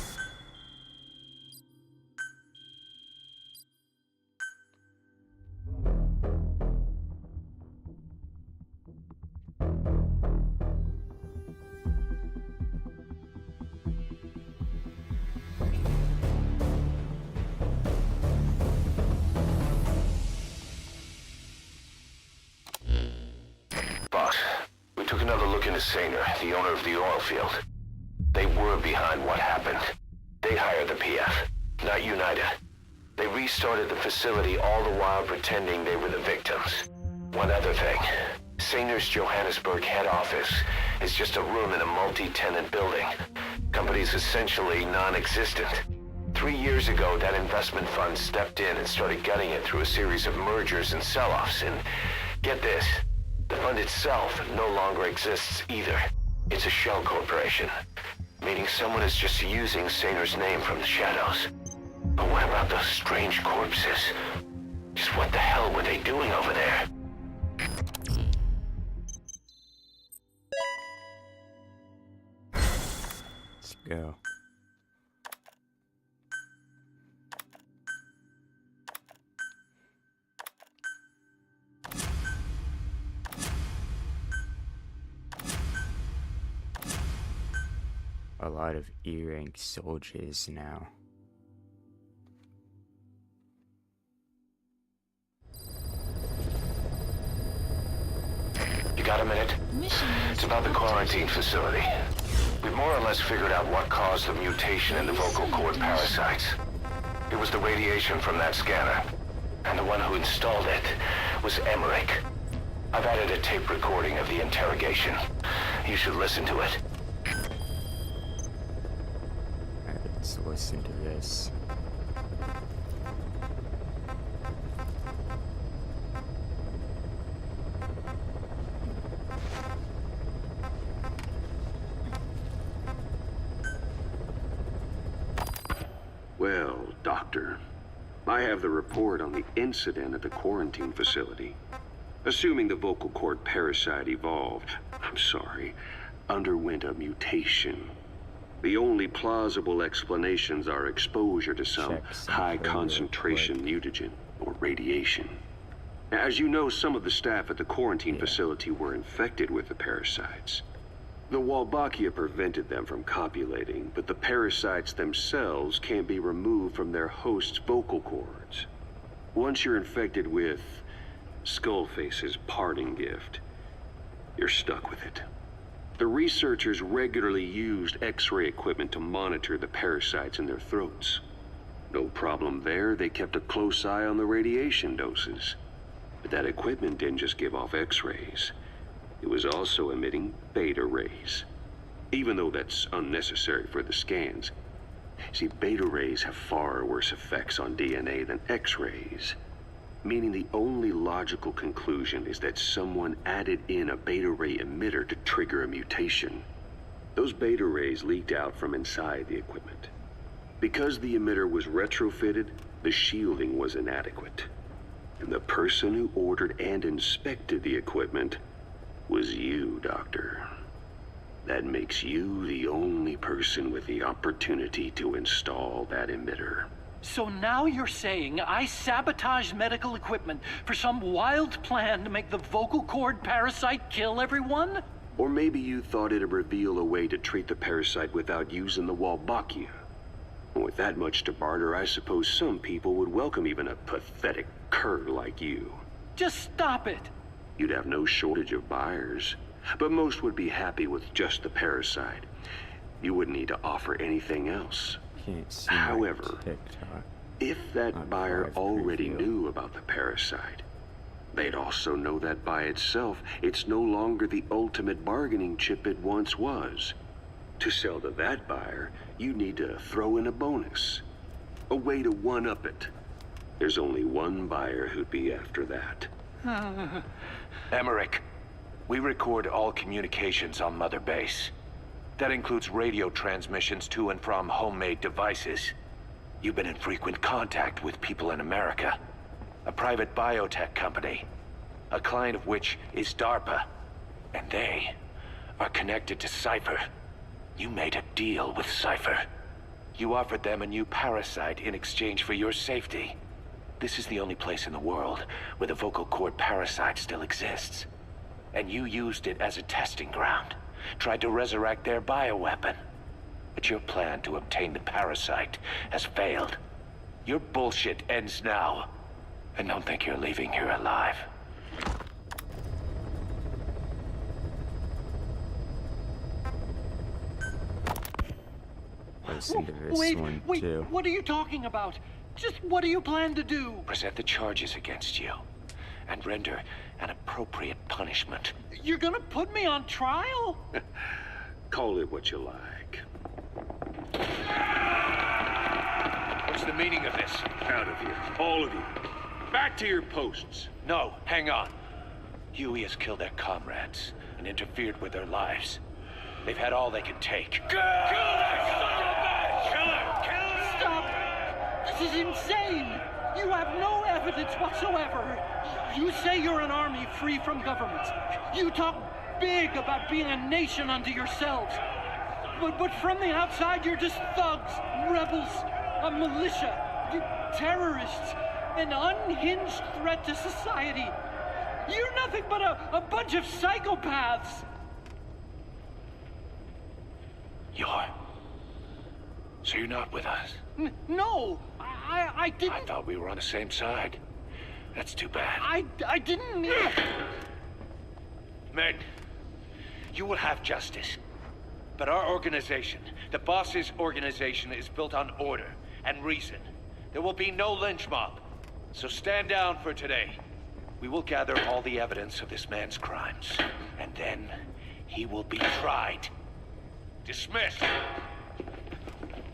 Boss, we took another look into Saner, the owner of the oil field. They were behind what happened. They hired the PF, not United. They restarted the facility all the while pretending they were the victims. One other thing. Saner's Johannesburg head office is just a room in a multi-tenant building. Company's essentially non-existent. 3 years ago, that investment fund stepped in and started gutting it through a series of mergers and sell-offs. And get this, the fund itself no longer exists either. It's a shell corporation, meaning someone is just using Saner's name from the shadows. But what about those strange corpses? Just what the hell were they doing over there? Let's go. A lot of E-rank soldiers now. You got a minute? It's about the quarantine facility. We've more or less figured out what caused the mutation in the vocal cord parasites. It was the radiation from that scanner. And the one who installed it was Emmerich. I've added a tape recording of the interrogation. You should listen to it. Let's listen to this. Well, Doctor, I have the report on the incident at the quarantine facility. Assuming the vocal cord parasite underwent a mutation. The only plausible explanations are exposure to some high-concentration mutagen or radiation. As you know, some of the staff at the quarantine facility were infected with the parasites. The Wolbachia prevented them from copulating, but the parasites themselves can't be removed from their host's vocal cords. Once you're infected with Skullface's parting gift, you're stuck with it. The researchers regularly used X-ray equipment to monitor the parasites in their throats. No problem there, they kept a close eye on the radiation doses. But that equipment didn't just give off X-rays. It was also emitting beta rays. Even though that's unnecessary for the scans. See, beta rays have far worse effects on DNA than X-rays. Meaning the only logical conclusion is that someone added in a beta ray emitter to trigger a mutation. Those beta rays leaked out from inside the equipment. Because the emitter was retrofitted, the shielding was inadequate. And the person who ordered and inspected the equipment was you, Doctor. That makes you the only person with the opportunity to install that emitter. So now you're saying I sabotaged medical equipment for some wild plan to make the vocal cord parasite kill everyone? Or maybe you thought it'd reveal a way to treat the parasite without using the Wolbachia. And with that much to barter, I suppose some people would welcome even a pathetic cur like you. Just stop it! You'd have no shortage of buyers, but most would be happy with just the parasite. You wouldn't need to offer anything else. However, if that buyer already knew about the parasite, they'd also know that by itself, it's no longer the ultimate bargaining chip it once was. To sell to that buyer, you need to throw in a bonus. A way to one-up it. There's only one buyer who'd be after that. Emmerich, we record all communications on Mother Base. That includes radio transmissions to and from homemade devices. You've been in frequent contact with people in America. A private biotech company. A client of which is DARPA. And they are connected to Cypher. You made a deal with Cypher. You offered them a new parasite in exchange for your safety. This is the only place in the world where the vocal cord parasite still exists. And you used it as a testing ground. Tried to resurrect their bioweapon. But your plan to obtain the parasite has failed. Your bullshit ends now. And don't think you're leaving here alive. Listen to this one, wait, too. What are you talking about? Just what do you plan to do? Present the charges against you. And render an appropriate punishment. You're gonna put me on trial? Call it what you like. What's the meaning of this? Out of here, all of you. Back to your posts. No, hang on. Huey has killed their comrades and interfered with their lives. They've had all they can take. Kill her! Stop! This is insane! You have no evidence whatsoever. You say you're an army free from government. You talk big about being a nation unto yourselves. But from the outside, you're just thugs, rebels, a militia, terrorists, an unhinged threat to society. You're nothing but a bunch of psychopaths. So you're not with us? No, I didn't. I thought we were on the same side. That's too bad. I didn't mean... Men, you will have justice. But our organization, the boss's organization, is built on order and reason. There will be no lynch mob. So stand down for today. We will gather all the evidence of this man's crimes. And then he will be tried. Dismissed.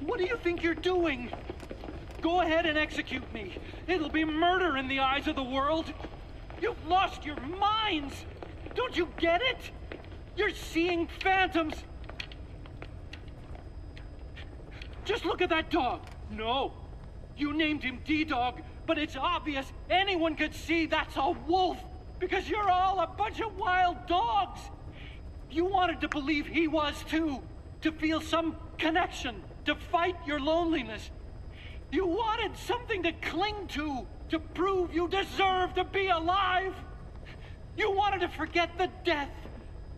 What do you think you're doing? Go ahead and execute me. It'll be murder in the eyes of the world. You've lost your minds. Don't you get it? You're seeing phantoms. Just look at that dog. No, you named him D-Dog, but it's obvious anyone could see that's a wolf because you're all a bunch of wild dogs. You wanted to believe he was too, to feel some connection, to fight your loneliness. You wanted something to cling to prove you deserve to be alive. You wanted to forget the death,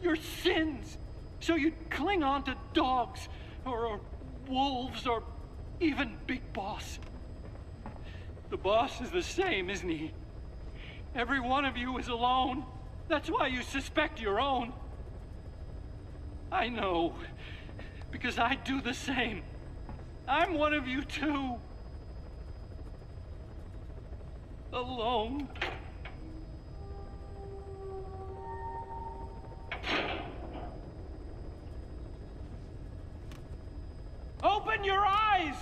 your sins, So you'd cling on to dogs, or wolves, or even Big Boss. The boss is the same, isn't he? Every one of you is alone. That's why you suspect your own. I know, because I do the same. I'm one of you too. Alone. Open your eyes!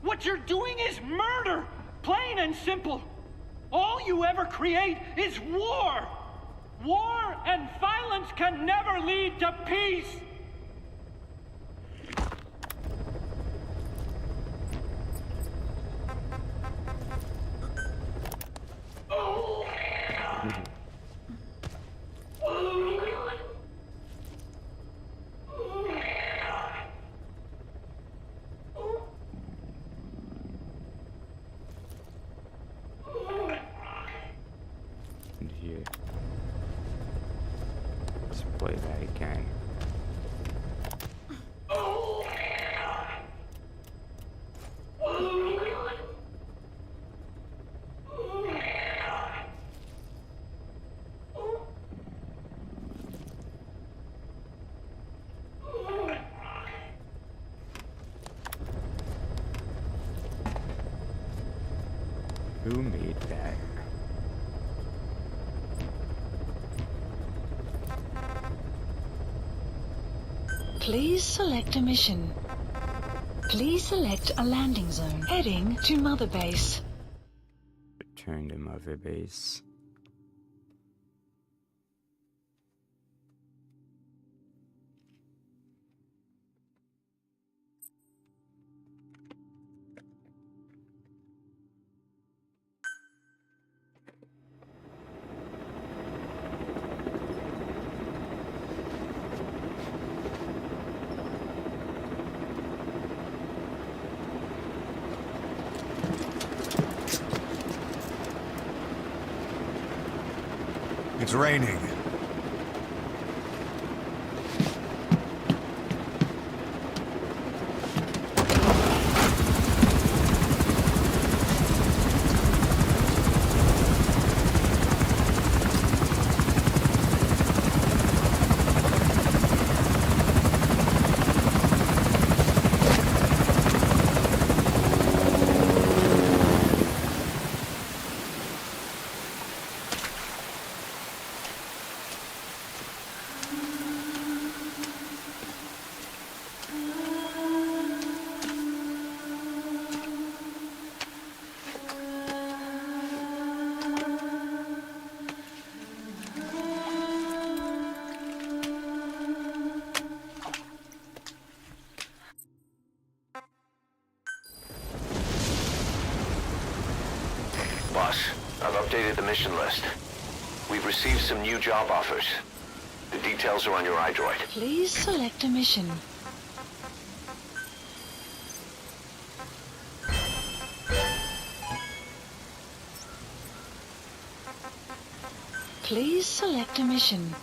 What you're doing is murder! Plain and simple. All you ever create is war! War and violence can never lead to peace! And here. Let's play that again. Who made that? Please select a mission. Please select a landing zone heading to Mother Base. Return to Mother Base. It's raining. Boss, I've updated the mission list. We've received some new job offers. The details are on your iDroid. Please select a mission. Please select a mission.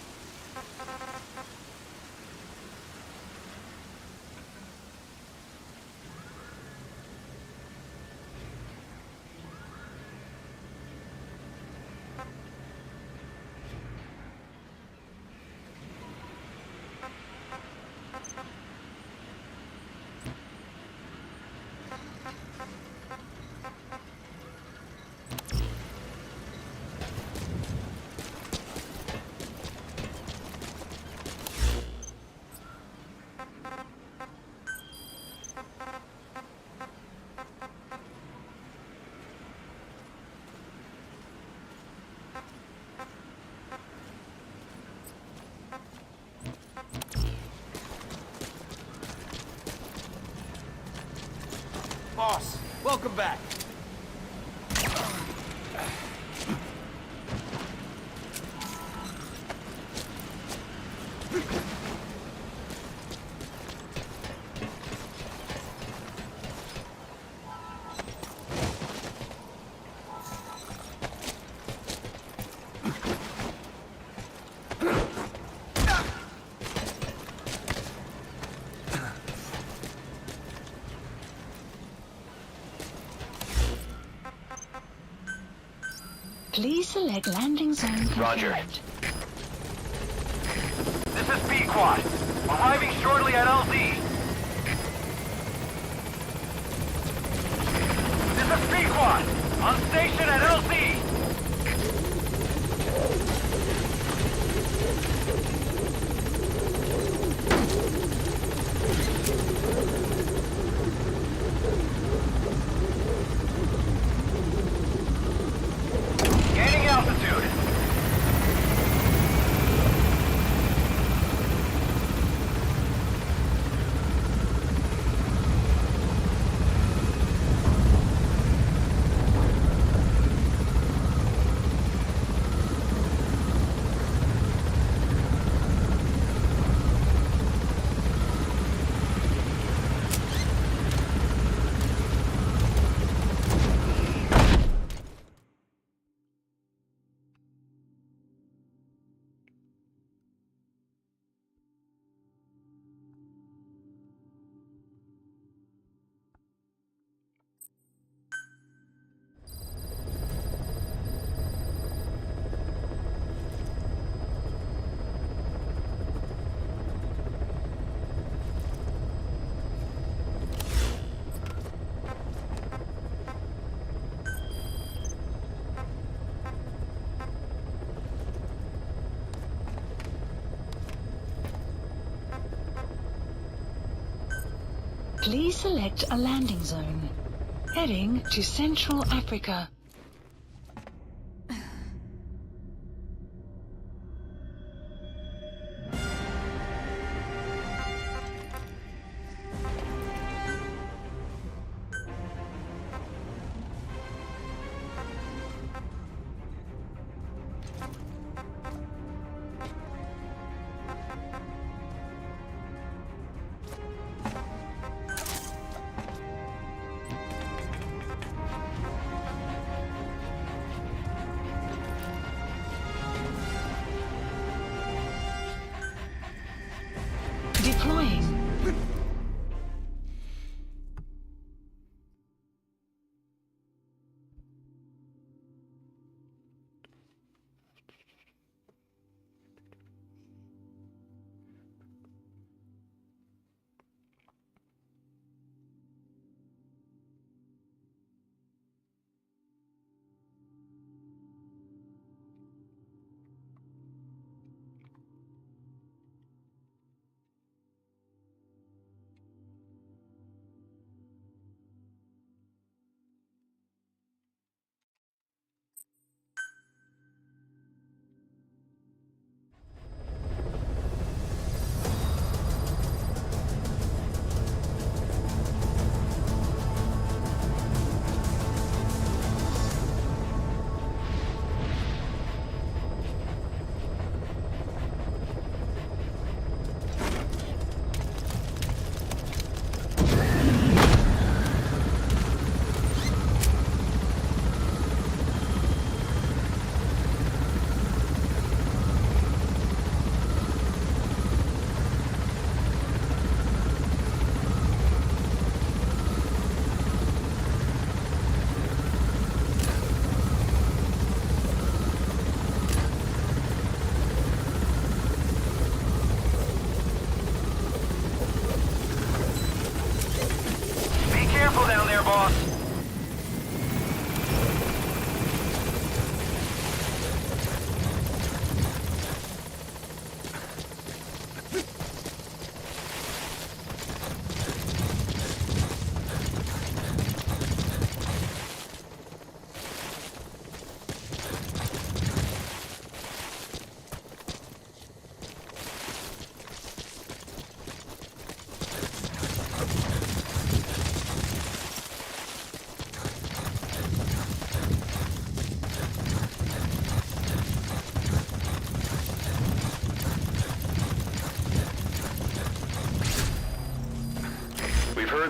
Boss, welcome back. Please select landing zone confirmed. Roger. This is B-Quad. Arriving shortly at LZ. This is B-Quad. On station at LZ. Gaining altitude. Please select a landing zone. Heading to Central Africa. Deploying.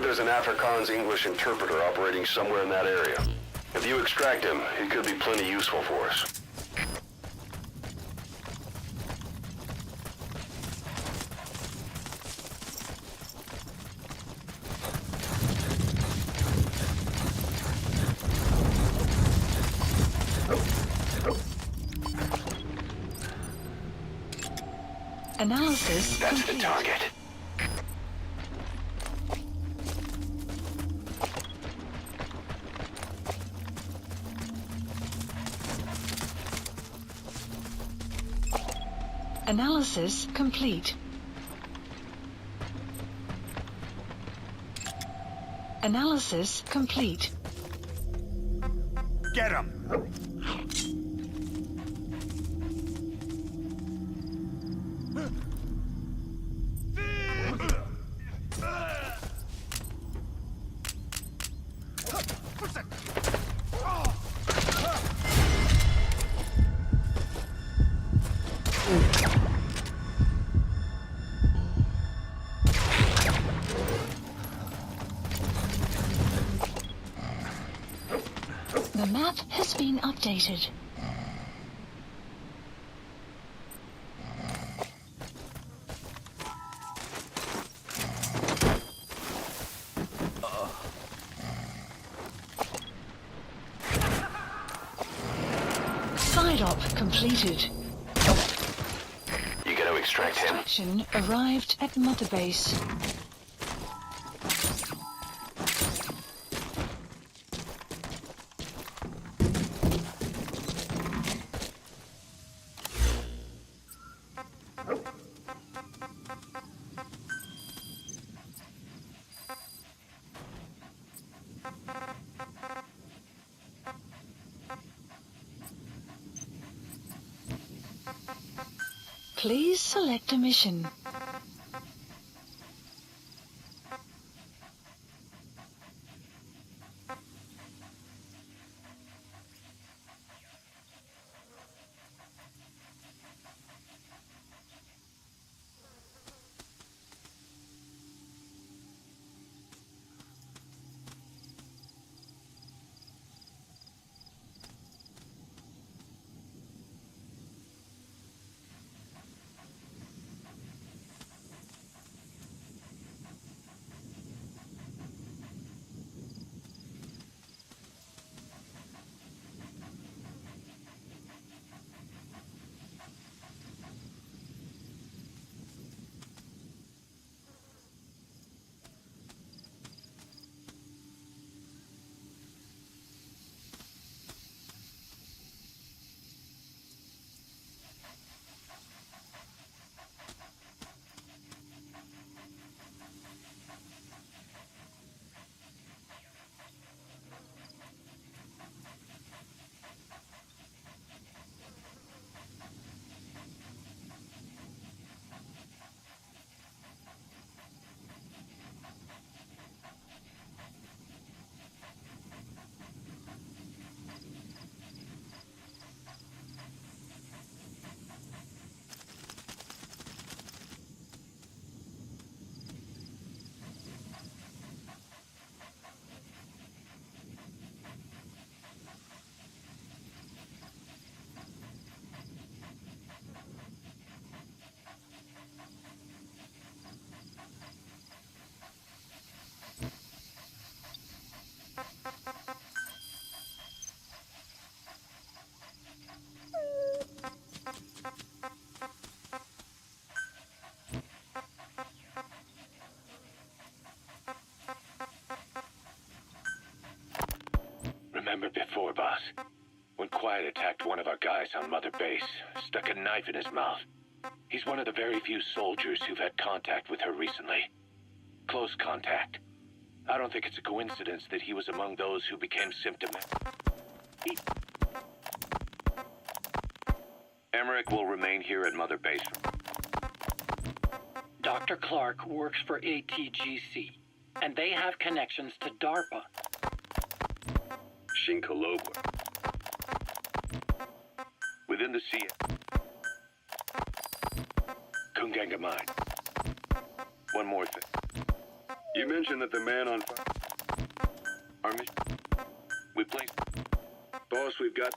There's an Afrikaans English interpreter operating somewhere in that area. If you extract him, he could be plenty useful for us. Analysis That's complete. the target. Analysis complete. Analysis complete. Get him! The map has been updated. Side op completed. You gotta extract him. Extraction arrived at Mother Base. Please select a mission. Remember before, boss? When Quiet attacked one of our guys on Mother Base, stuck a knife in his mouth. He's one of the very few soldiers who've had contact with her recently. Close contact. I don't think it's a coincidence that he was among those who became symptomatic. Emmerich will remain here at Mother Base. Dr. Clark works for ATGC, and they have connections to DARPA. Shinkologwa. Within the sea. Kunganga Mine. One more thing. You mentioned that the man on fire... Our mission. We placed... Boss, we've got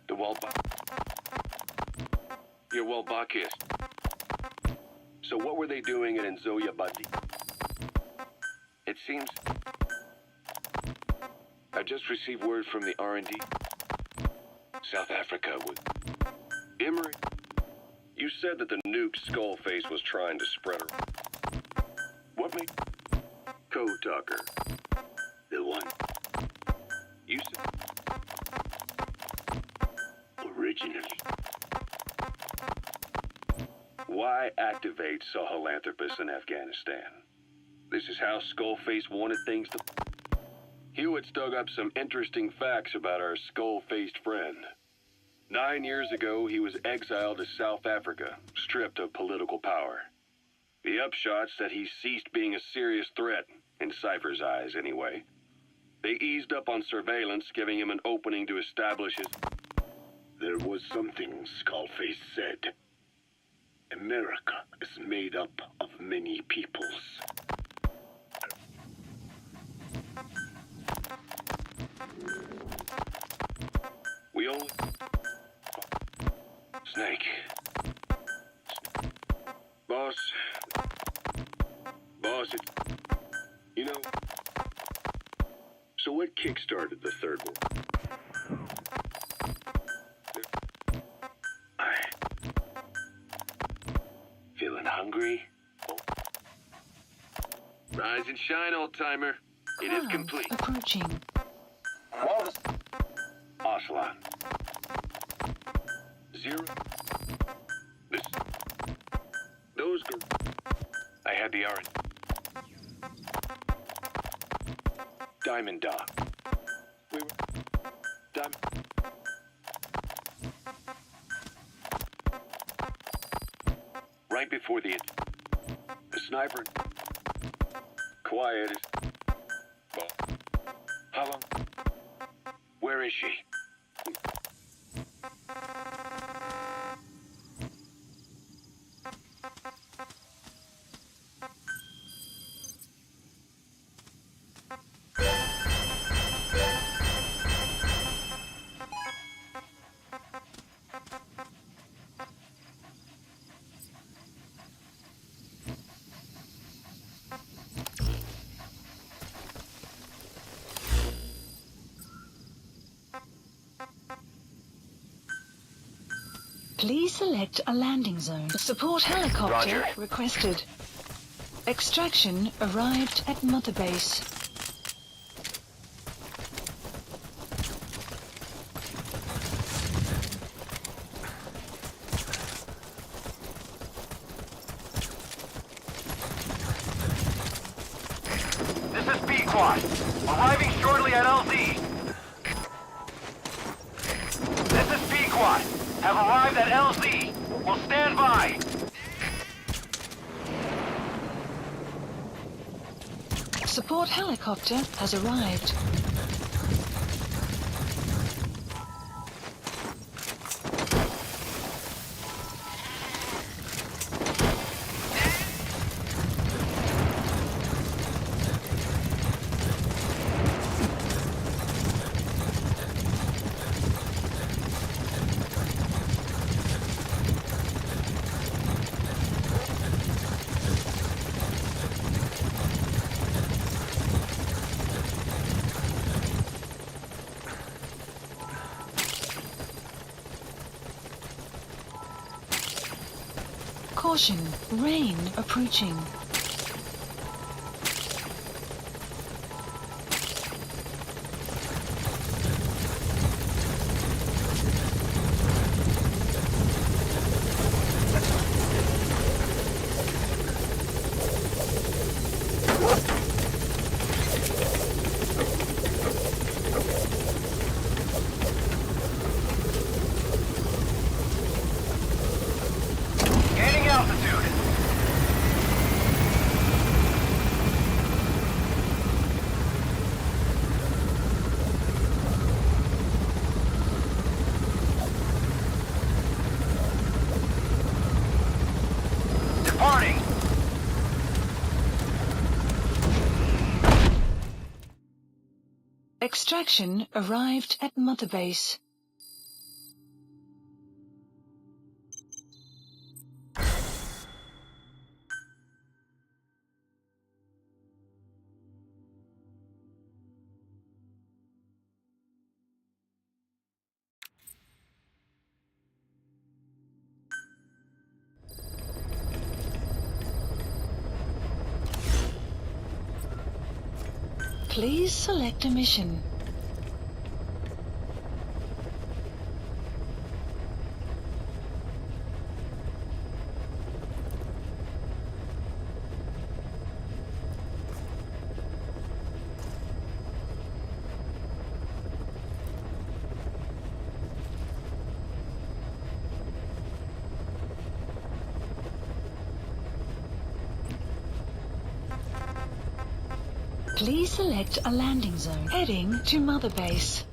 the Walbach. Your Walbachist. So what were they doing at Nzoya Badi? It seems... I just received word from the R&D. South Africa would... Emery, you said that the nuke Skullface was trying to spread around. What made... Code Tucker. The one. You said... Originally. Why activate Sahelanthropus in Afghanistan? This is how Skullface wanted things to... Hewitt's dug up some interesting facts about our skull-faced friend. 9 years ago, he was exiled to South Africa, stripped of political power. The upshot's that he ceased being a serious threat, in Cypher's eyes anyway. They eased up on surveillance, giving him an opening to establish his... There was something Skullface said. America is made up of many peoples. We only... Snake. Boss, it's... You know... So what kick-started the Third War? Feeling hungry? Rise and shine, old-timer. It is complete. Approaching. Aslan. 0. This... Those... I had the orange. Diamond Dog. We were... Diamond... Right before the sniper... Quiet as... Well, how long? Where is she? Please select a landing zone. Support helicopter Roger. requested. Extraction arrived at Mother Base. This is Pequod. Arriving shortly at LZ. This is Pequod. Have arrived at LZ. Will stand by. Support helicopter has arrived. Caution, rain approaching. Gaining altitude. Departing. Extraction arrived at Mother Base. Please select a mission. Please select a landing zone. Heading to Mother Base.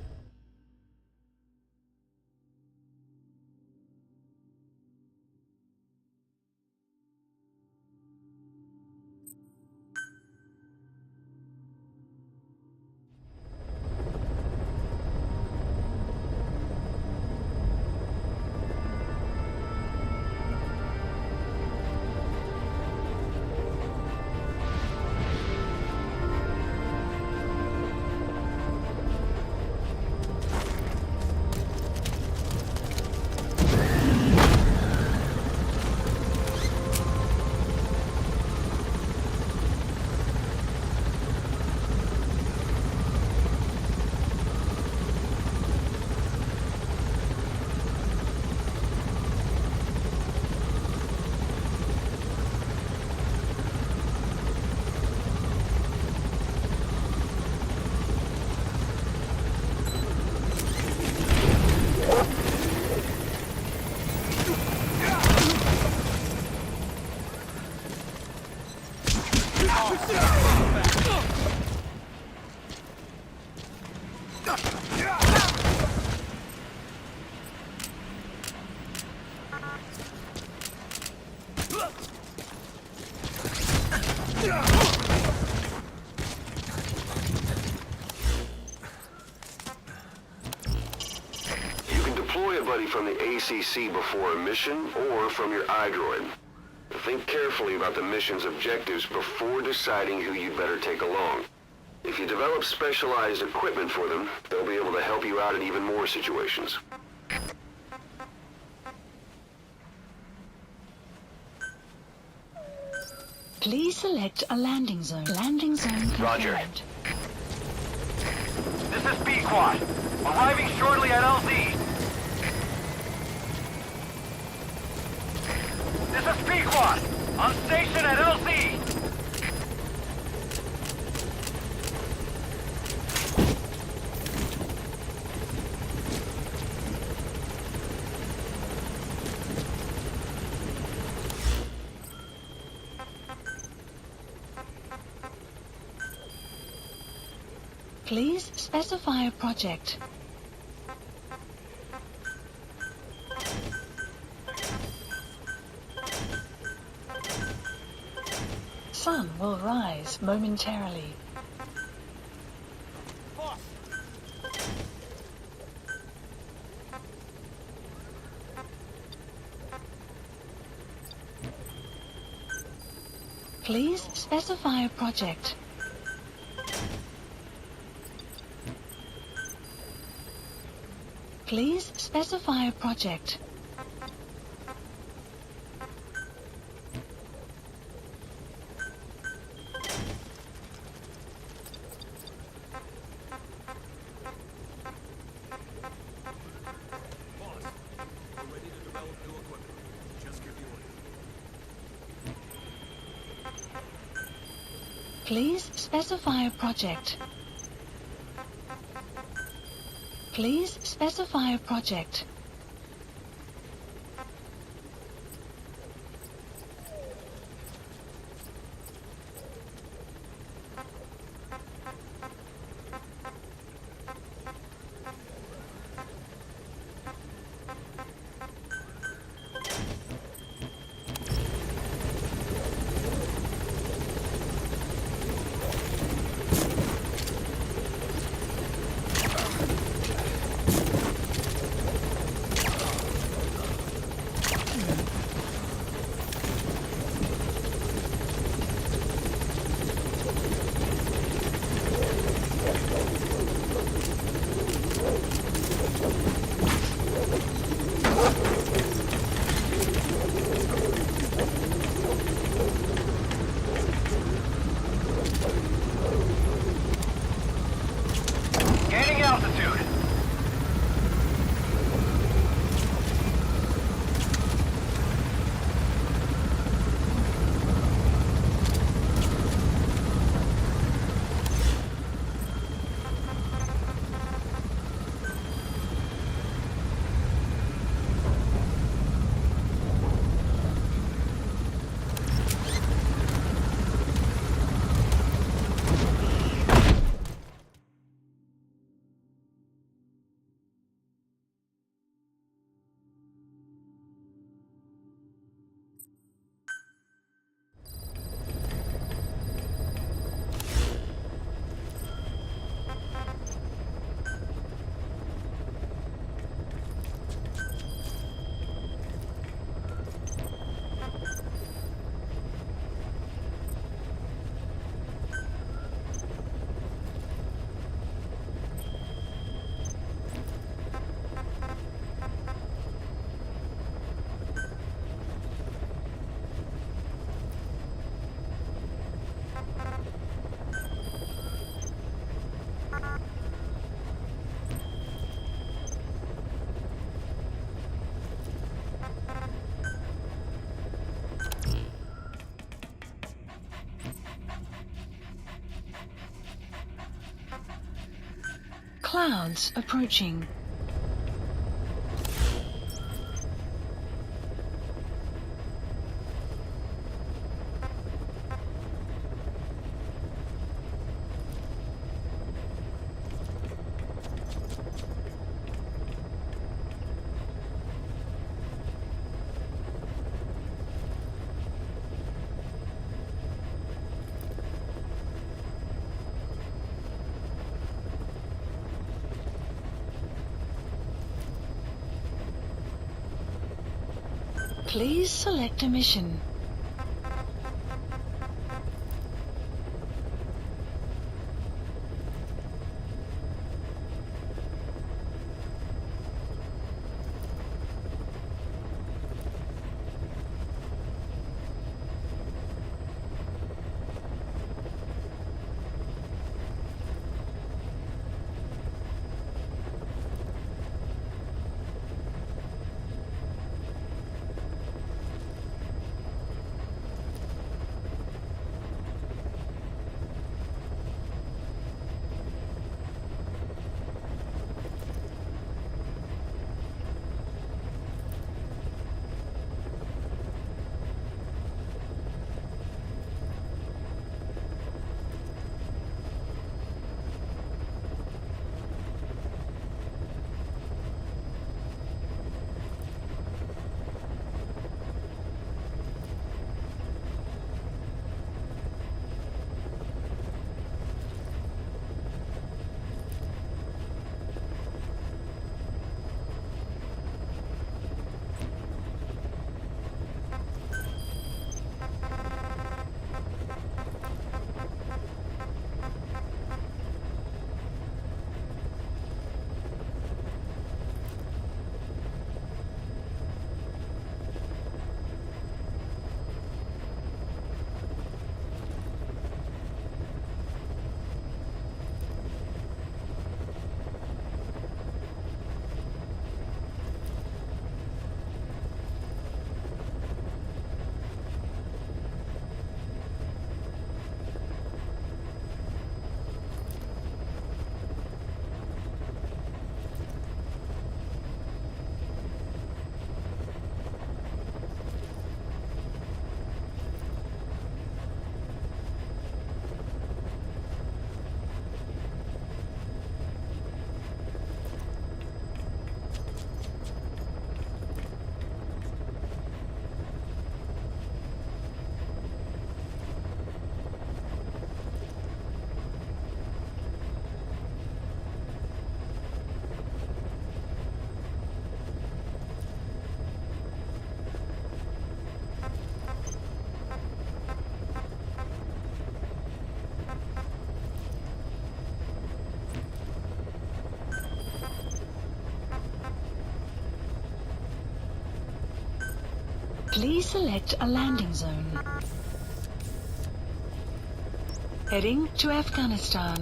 From the ACC before a mission or from your iDroid. Think carefully about the mission's objectives before deciding who you'd better take along. If you develop specialized equipment for them, they'll be able to help you out in even more situations. Please select a landing zone. Landing zone confirmed. Roger. This is B-Quad. Arriving shortly at LZ. This is P-Quad, on station at LZ. Please specify a project. Sun will rise momentarily. Please specify a project. Please specify a project. Please specify a project. Please specify a project. Crowds approaching. Please select a mission. Please select a landing zone. Heading to Afghanistan.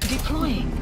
Deploying.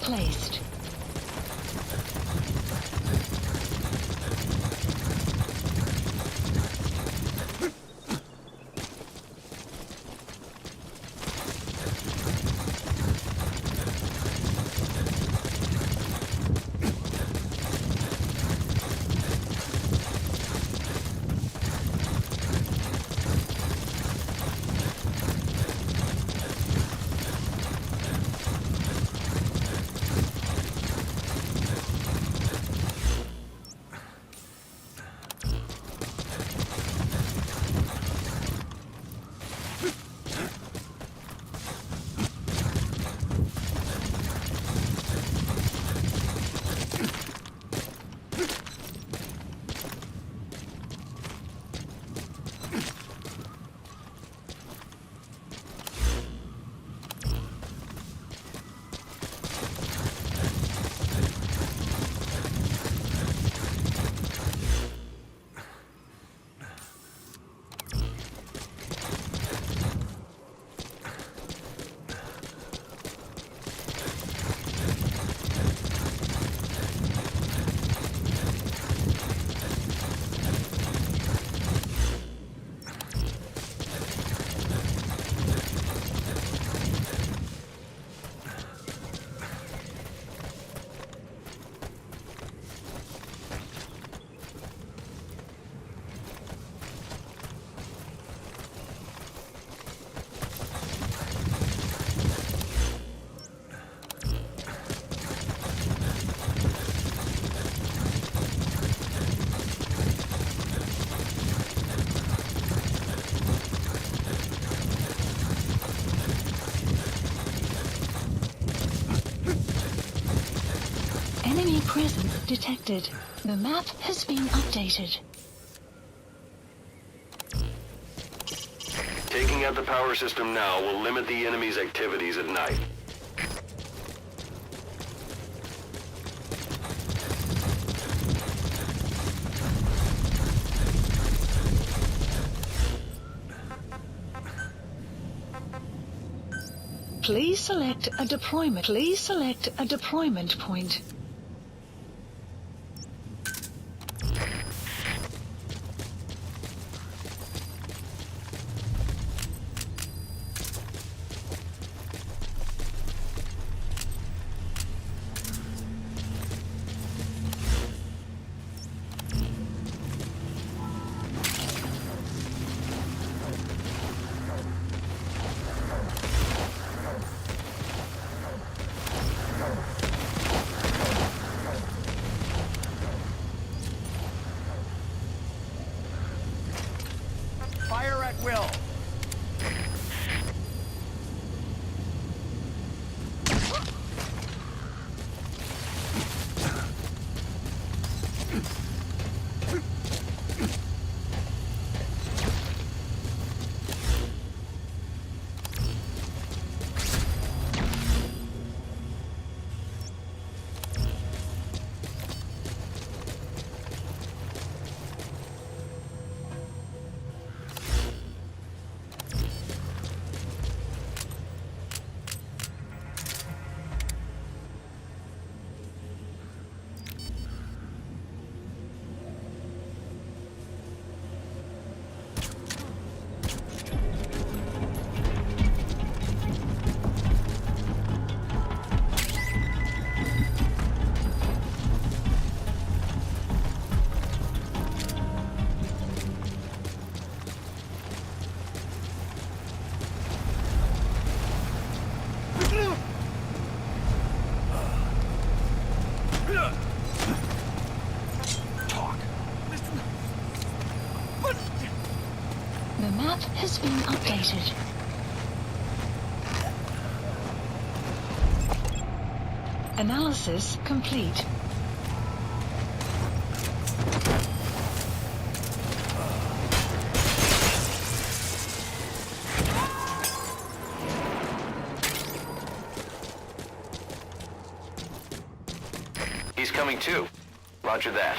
placed. Enemy presence detected. The map has been updated. Taking out the power system now will limit the enemy's activities at night. Please select a deployment. Please select a deployment point. Fire at will. The map has been updated. Analysis complete. He's coming too. Roger that.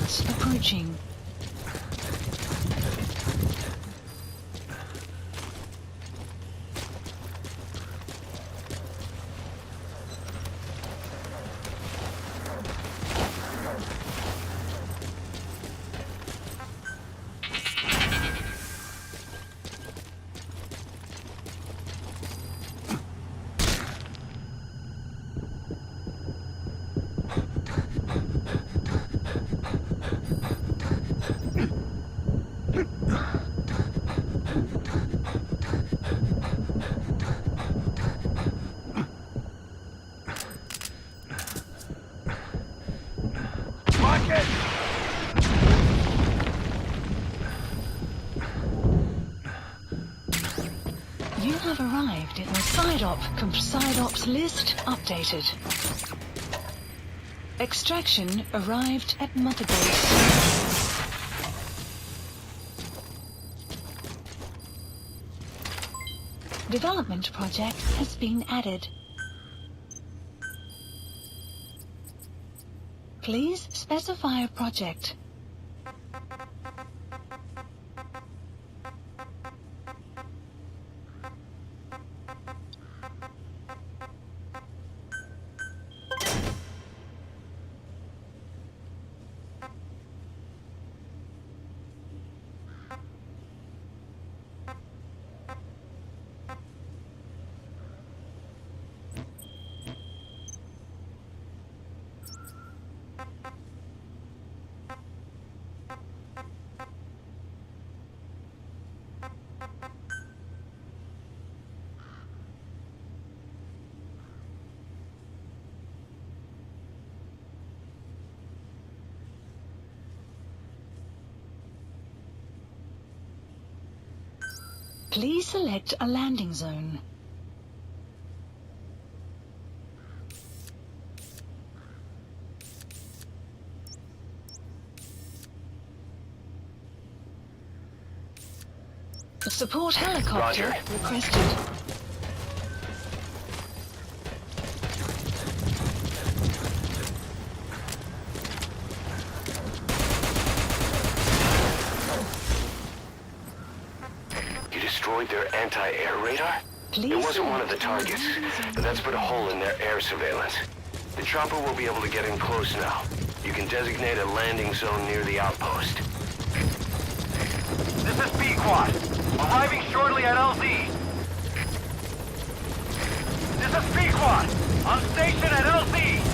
Resistance approaching. You have arrived in the PsyOps list updated. Extraction arrived at Mother Base. Development project has been added. Please specify a project. Please select a landing zone. Support helicopter requested. Destroyed their anti-air radar? It wasn't one of the targets, but that's put a hole in their air surveillance. The chopper will be able to get in close now. You can designate a landing zone near the outpost. This is B-Quad. Arriving shortly at LZ. This is B-Quad. On station at LZ.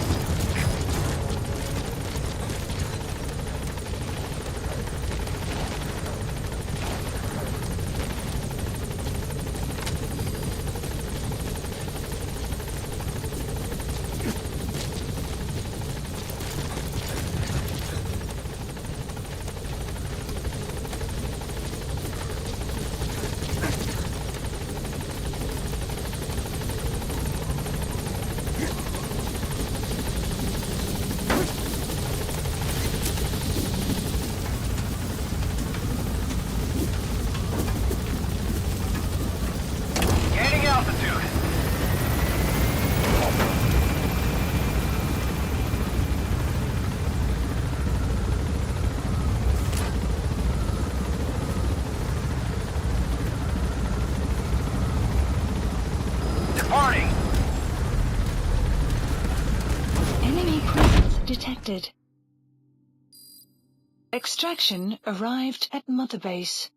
Enemy presence detected. Extraction arrived at Mother Base.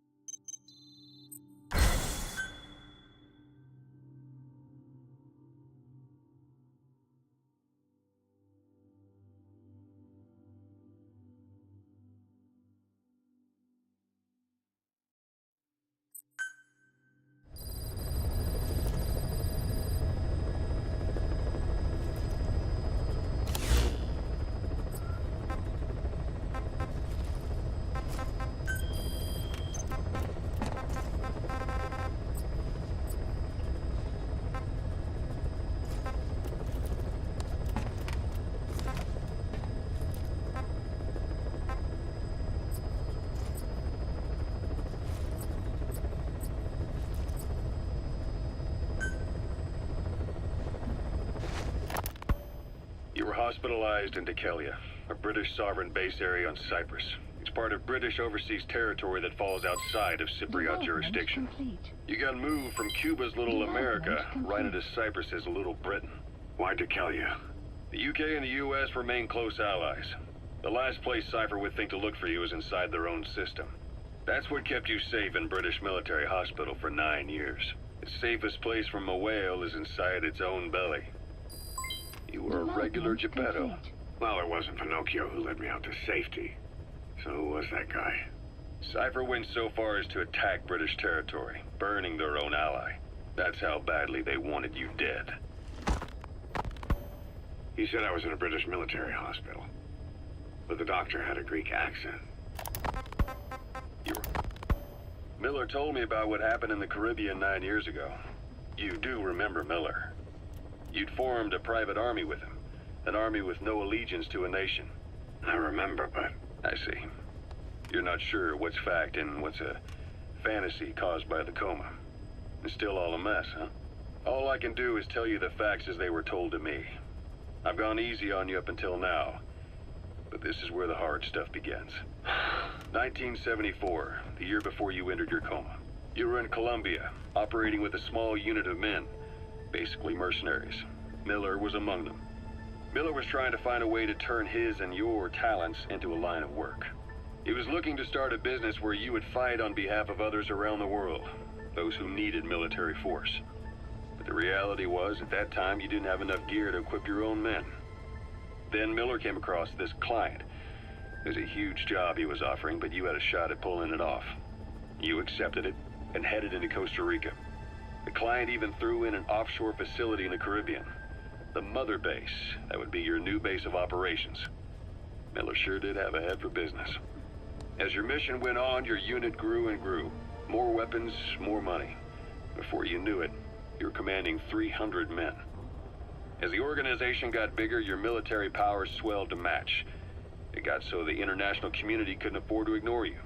hospitalized in Dekelia, a British sovereign base area on Cyprus. It's part of British overseas territory that falls outside of Cypriot jurisdiction. You got moved from Cuba's Little America right into Cyprus's Little Britain. Why Dekelia? The UK and the US remain close allies. The last place Cypher would think to look for you is inside their own system. That's what kept you safe in British military hospital for 9 years. The safest place from a whale is inside its own belly. You were a regular Geppetto. Well, it wasn't Pinocchio who led me out to safety. So who was that guy? Cypher went so far as to attack British territory, burning their own ally. That's how badly they wanted you dead. He said I was in a British military hospital. But the doctor had a Greek accent. Miller told me about what happened in the Caribbean 9 years ago. You do remember Miller. You'd formed a private army with him. An army with no allegiance to a nation. I remember, but... I see. You're not sure what's fact and what's a fantasy caused by the coma. It's still all a mess, huh? All I can do is tell you the facts as they were told to me. I've gone easy on you up until now. But this is where the hard stuff begins. 1974, the year before you entered your coma. You were in Colombia, operating with a small unit of men. Basically mercenaries. Miller was among them. Miller was trying to find a way to turn his and your talents into a line of work. He was looking to start a business where you would fight on behalf of others around the world, those who needed military force. But the reality was, at that time, you didn't have enough gear to equip your own men. Then Miller came across this client. It was a huge job he was offering, but you had a shot at pulling it off. You accepted it and headed into Costa Rica. The client even threw in an offshore facility in the Caribbean. The mother base, that would be your new base of operations. Miller sure did have a head for business. As your mission went on, your unit grew and grew. More weapons, more money. Before you knew it, you were commanding 300 men. As the organization got bigger, your military powers swelled to match. It got so the international community couldn't afford to ignore you.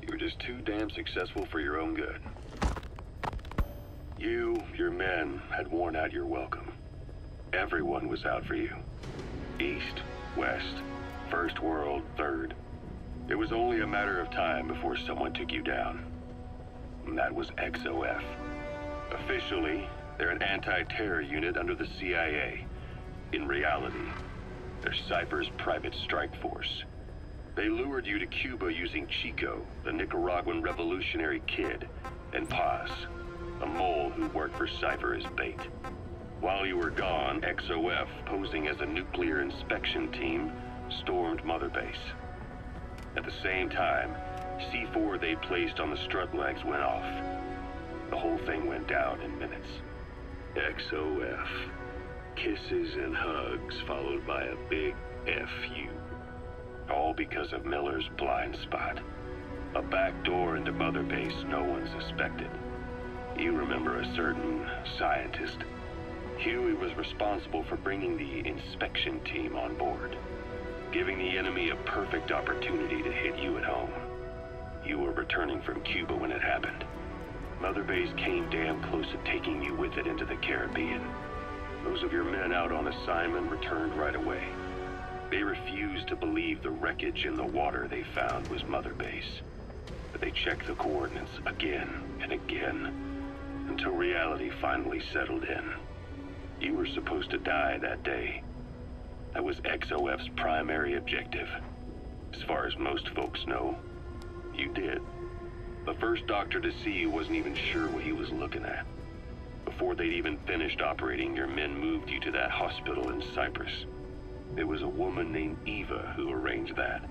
You were just too damn successful for your own good. You, your men, had worn out your welcome. Everyone was out for you. East, West, First World, Third. It was only a matter of time before someone took you down. And that was XOF. Officially, they're an anti-terror unit under the CIA. In reality, they're Cypher's private strike force. They lured you to Cuba using Chico, the Nicaraguan revolutionary kid, and Paz, a mole who worked for Cypher as bait. While you were gone, XOF, posing as a nuclear inspection team, stormed Mother Base. At the same time, C4 they placed on the strut legs went off. The whole thing went down in minutes. XOF. Kisses and hugs followed by a big FU. All because of Miller's blind spot. A back door into Mother Base no one suspected. You remember a certain scientist. Huey was responsible for bringing the inspection team on board, giving the enemy a perfect opportunity to hit you at home. You were returning from Cuba when it happened. Mother Base came damn close to taking you with it into the Caribbean. Those of your men out on assignment returned right away. They refused to believe the wreckage in the water they found was Mother Base. But they checked the coordinates again and again, until reality finally settled in. You were supposed to die that day. That was XOF's primary objective. As far as most folks know, you did. The first doctor to see you wasn't even sure what he was looking at. Before they'd even finished operating, your men moved you to that hospital in Cyprus. It was a woman named Eva who arranged that.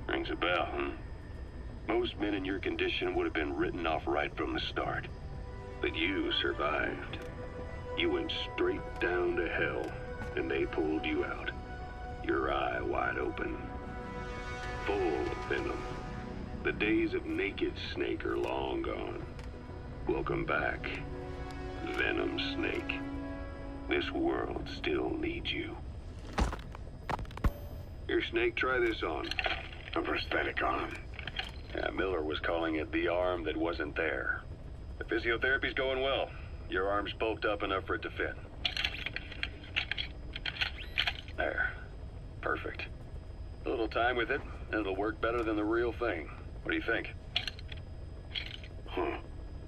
Rings a bell, huh? Most men in your condition would have been written off right from the start. But you survived. You went straight down to hell, and they pulled you out. Your eye wide open. Full of venom. The days of naked Snake are long gone. Welcome back, Venom Snake. This world still needs you. Here, Snake, try this on. A prosthetic arm. Yeah, Miller was calling it the arm that wasn't there. The physiotherapy's going well. Your arm's bulked up enough for it to fit. little time with it, and it'll work better than the real thing. What do you think? Huh.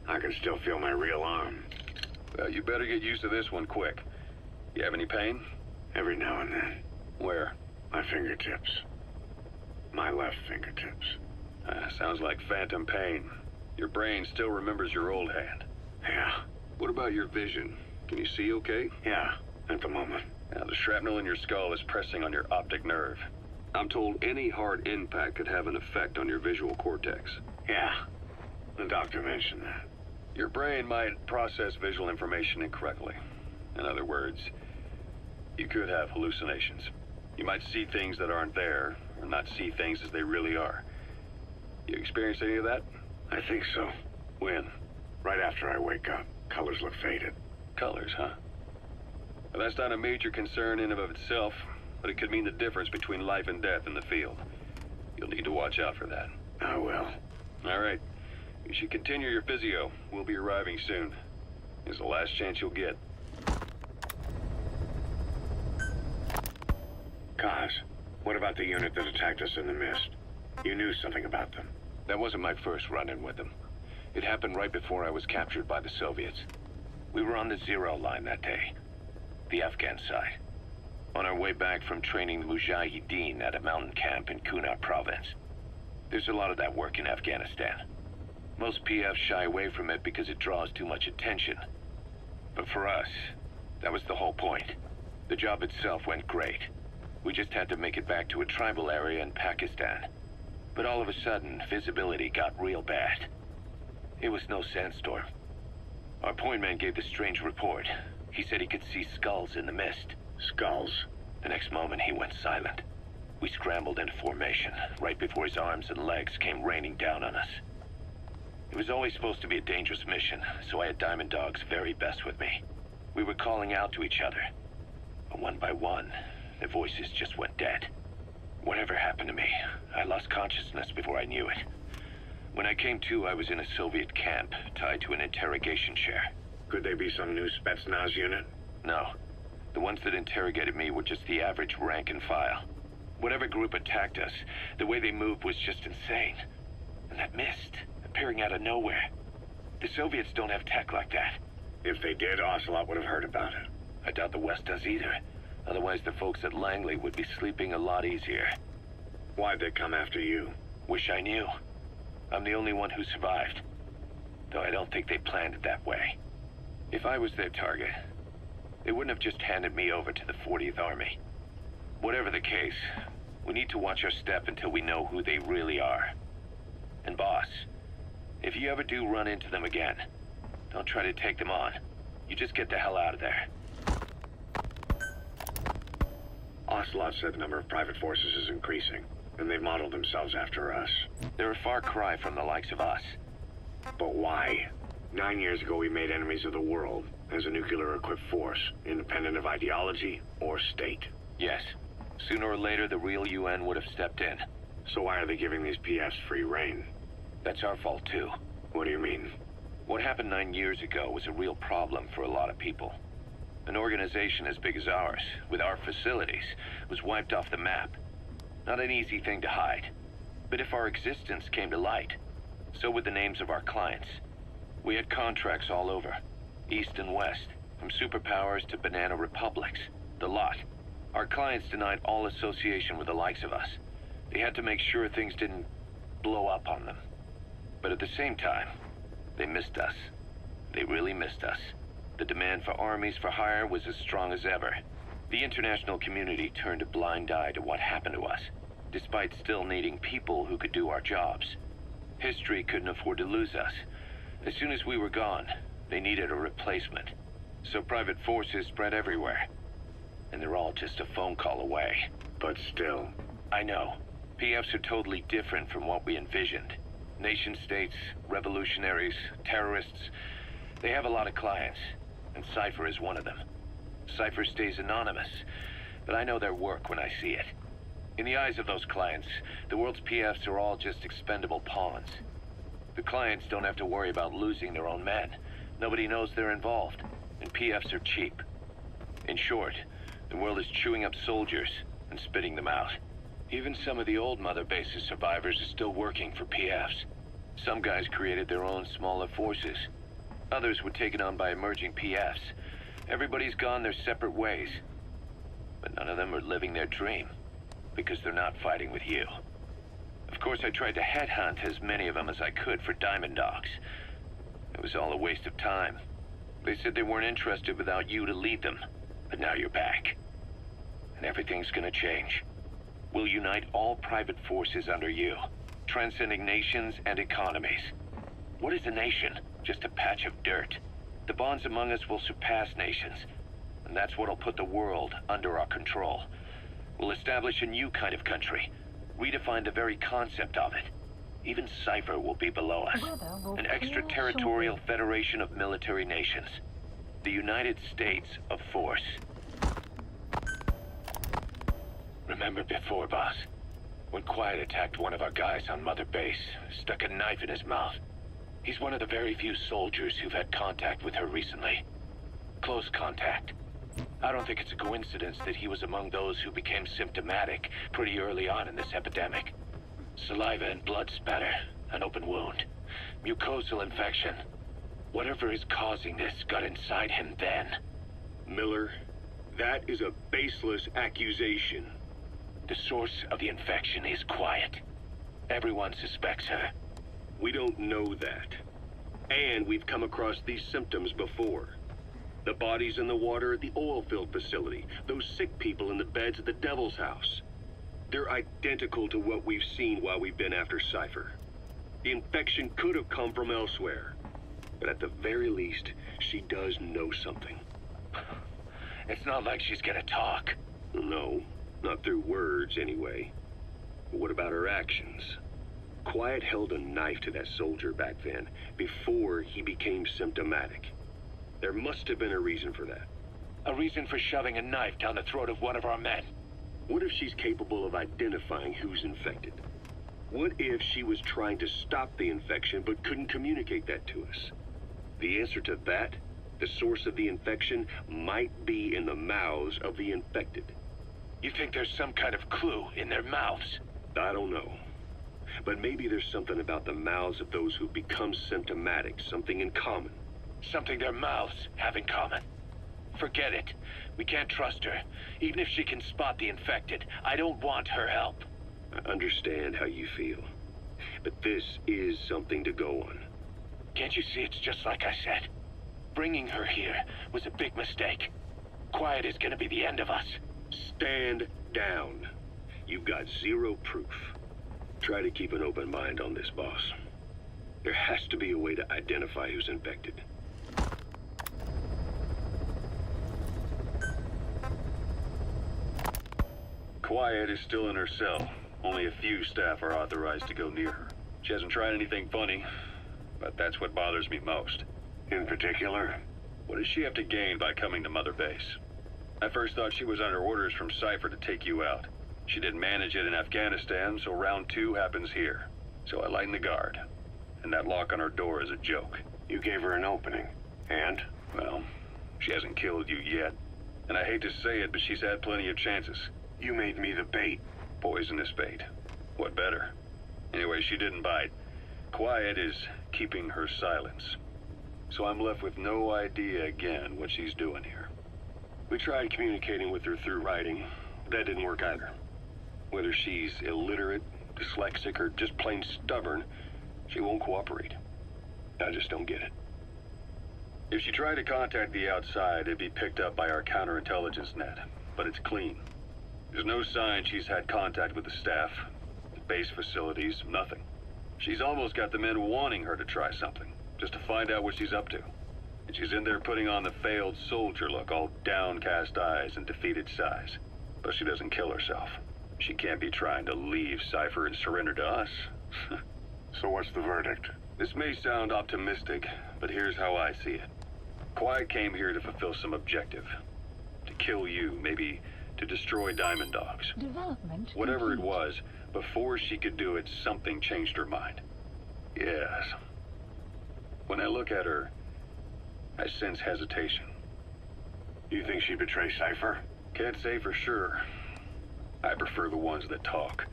I can still feel my real arm. Well, you better get used to this one quick. You have any pain? Every now and then. Where? My fingertips. My left fingertips. Sounds like phantom pain. Your brain still remembers your old hand. Yeah. What about your vision? Can you see okay? Yeah, at the moment. Now, the shrapnel in your skull is pressing on your optic nerve. I'm told any hard impact could have an effect on your visual cortex. Yeah, the doctor mentioned that. Your brain might process visual information incorrectly. In other words, you could have hallucinations. You might see things that aren't there, or not see things as they really are. You experience any of that? I think so. When? Right after I wake up. Colors look faded. Colors, huh? Well, that's not a major concern in and of itself, but it could mean the difference between life and death in the field. You'll need to watch out for that. I will. All right. You should continue your physio. We'll be arriving soon. It's the last chance you'll get. Kaz, what about the unit that attacked us in the mist? You knew something about them. That wasn't my first run-in with them. It happened right before I was captured by the Soviets. We were on the Zero line that day, the Afghan side, on our way back from training the Mujahideen at a mountain camp in Kunar province. There's a lot of that work in Afghanistan. Most PFs shy away from it because it draws too much attention. But for us, that was the whole point. The job itself went great. We just had to make it back to a tribal area in Pakistan. But all of a sudden, visibility got real bad. It was no sandstorm. Our point man gave this strange report. He said he could see skulls in the mist. Skulls? The next moment, he went silent. We scrambled into formation, right before his arms and legs came raining down on us. It was always supposed to be a dangerous mission, so I had Diamond Dog's very best with me. We were calling out to each other. But one by one, their voices just went dead. Whatever happened to me, I lost consciousness before I knew it. When I came to, I was in a Soviet camp, tied to an interrogation chair. Could they be some new Spetsnaz unit? No. The ones that interrogated me were just the average rank and file. Whatever group attacked us, the way they moved was just insane. And that mist, appearing out of nowhere. The Soviets don't have tech like that. If they did, Ocelot would have heard about it. I doubt the West does either. Otherwise, the folks at Langley would be sleeping a lot easier. Why'd they come after you? Wish I knew. I'm the only one who survived. Though I don't think they planned it that way. If I was their target, they wouldn't have just handed me over to the 40th Army. Whatever the case, we need to watch our step until we know who they really are. And boss, if you ever do run into them again, don't try to take them on. You just get the hell out of there. Ocelot said the number of private forces is increasing, and they've modeled themselves after us. They're a far cry from the likes of us. But why? 9 years ago, we made enemies of the world as a nuclear-equipped force, independent of ideology or state. Yes. Sooner or later, the real UN would have stepped in. So why are they giving these PFs free rein? That's our fault, too. What do you mean? What happened 9 years ago was a real problem for a lot of people. An organization as big as ours, with our facilities, was wiped off the map. Not an easy thing to hide. But if our existence came to light, so would the names of our clients. We had contracts all over, east and west, from superpowers to banana republics, the lot. Our clients denied all association with the likes of us. They had to make sure things didn't blow up on them. But at the same time, they missed us. They really missed us. The demand for armies for hire was as strong as ever. The international community turned a blind eye to what happened to us, despite still needing people who could do our jobs. History couldn't afford to lose us. As soon as we were gone, they needed a replacement. So private forces spread everywhere. And they're all just a phone call away. But still. I know. PFs are totally different from what we envisioned. Nation-states, revolutionaries, terrorists. They have a lot of clients, and Cypher is one of them. Cypher stays anonymous, but I know their work when I see it. In the eyes of those clients, the world's PFs are all just expendable pawns. The clients don't have to worry about losing their own men. Nobody knows they're involved, and PFs are cheap. In short, the world is chewing up soldiers and spitting them out. Even some of the old Mother Base's survivors are still working for PFs. Some guys created their own smaller forces. Others were taken on by emerging PFs. Everybody's gone their separate ways. But none of them are living their dream, because they're not fighting with you. Of course, I tried to headhunt as many of them as I could for Diamond Dogs. It was all a waste of time. They said they weren't interested without you to lead them. But now you're back. And everything's gonna change. We'll unite all private forces under you, transcending nations and economies. What is a nation? Just a patch of dirt. The bonds among us will surpass nations, and that's what'll put the world under our control. We'll establish a new kind of country, redefine the very concept of it. Even Cypher will be below us. An extraterritorial federation of military nations. The United States of Force. Remember before, boss? When Quiet attacked one of our guys on Mother Base, stuck a knife in his mouth. He's one of the very few soldiers who've had contact with her recently. Close contact. I don't think it's a coincidence that he was among those who became symptomatic pretty early on in this epidemic. Saliva and blood spatter, an open wound, mucosal infection. Whatever is causing this got inside him then. Miller, that is a baseless accusation. The source of the infection is Quiet. Everyone suspects her. We don't know that. And we've come across these symptoms before. The bodies in the water at the oil field facility, those sick people in the beds at the Devil's House. They're identical to what we've seen while we've been after Cypher. The infection could have come from elsewhere. But at the very least, she does know something. It's not like she's gonna talk. No, not through words anyway. But what about her actions? Quiet held a knife to that soldier back then, before he became symptomatic. There must have been a reason for that. A reason for shoving a knife down the throat of one of our men. What if she's capable of identifying who's infected? What if she was trying to stop the infection but couldn't communicate that to us? The answer to that, the source of the infection, might be in the mouths of the infected. You think there's some kind of clue in their mouths? I don't know. But maybe there's something about the mouths of those who become symptomatic, something in common. Something their mouths have in common. Forget it. We can't trust her. Even if she can spot the infected, I don't want her help. I understand how you feel. But this is something to go on. Can't you see it's just like I said? Bringing her here was a big mistake. Quiet is gonna be the end of us. Stand down. You've got zero proof. Try to keep an open mind on this, boss. There has to be a way to identify who's infected. Quiet is still in her cell. Only a few staff are authorized to go near her. She hasn't tried anything funny, but that's what bothers me most. In particular? What does she have to gain by coming to Mother Base? I first thought she was under orders from Cypher to take you out. She didn't manage it in Afghanistan, so round 2 happens here. So I lighten the guard. And that lock on her door is a joke. You gave her an opening. And? Well, she hasn't killed you yet. And I hate to say it, but she's had plenty of chances. You made me the bait. Poisonous bait. What better? Anyway, she didn't bite. Quiet is keeping her silence. So I'm left with no idea again what she's doing here. We tried communicating with her through writing. That didn't work either. Whether she's illiterate, dyslexic, or just plain stubborn, she won't cooperate. I just don't get it. If she tried to contact the outside, it'd be picked up by our counterintelligence net. But it's clean. There's no sign she's had contact with the staff, the base facilities, nothing. She's almost got the men wanting her to try something, just to find out what she's up to. And she's in there putting on the failed soldier look, all downcast eyes and defeated sighs. But she doesn't kill herself. She can't be trying to leave Cypher and surrender to us. So what's the verdict? This may sound optimistic, but here's how I see it. Quiet came here to fulfill some objective. To kill you, maybe to destroy Diamond Dogs. Development Whatever complete. it was, before she could do it, something changed her mind. Yes. When I look at her, I sense hesitation. You think she'd betray Cypher? Can't say for sure. I prefer the ones that talk.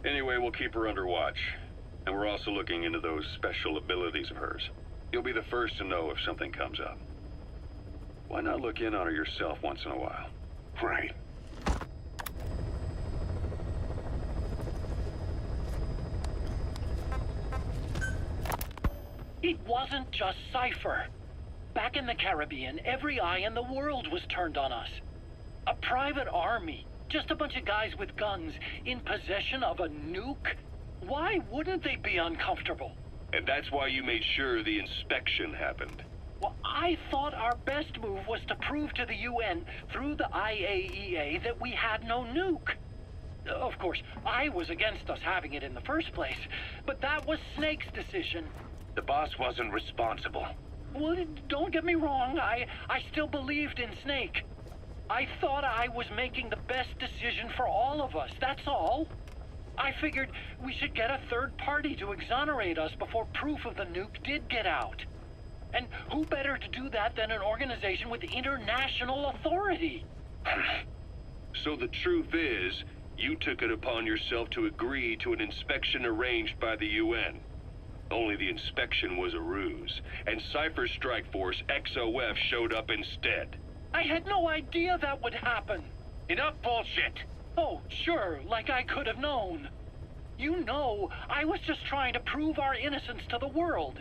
Anyway, we'll keep her under watch. And we're also looking into those special abilities of hers. You'll be the first to know if something comes up. Why not look in on her yourself once in a while? Right. It wasn't just Cypher. Back in the Caribbean, every eye in the world was turned on us. A private army, just a bunch of guys with guns, in possession of a nuke? Why wouldn't they be uncomfortable? And that's why you made sure the inspection happened. Well, I thought our best move was to prove to the UN through the IAEA that we had no nuke. Of course, I was against us having it in the first place, but that was Snake's decision. The boss wasn't responsible. Well, don't get me wrong, I still believed in Snake. I thought I was making the best decision for all of us, that's all. I figured we should get a third party to exonerate us before proof of the nuke did get out. And who better to do that than an organization with international authority? So the truth is, you took it upon yourself to agree to an inspection arranged by the UN. Only the inspection was a ruse, and Cypher's strike force, XOF, showed up instead. I had no idea that would happen. Enough bullshit! Oh, sure, like I could have known. You know, I was just trying to prove our innocence to the world.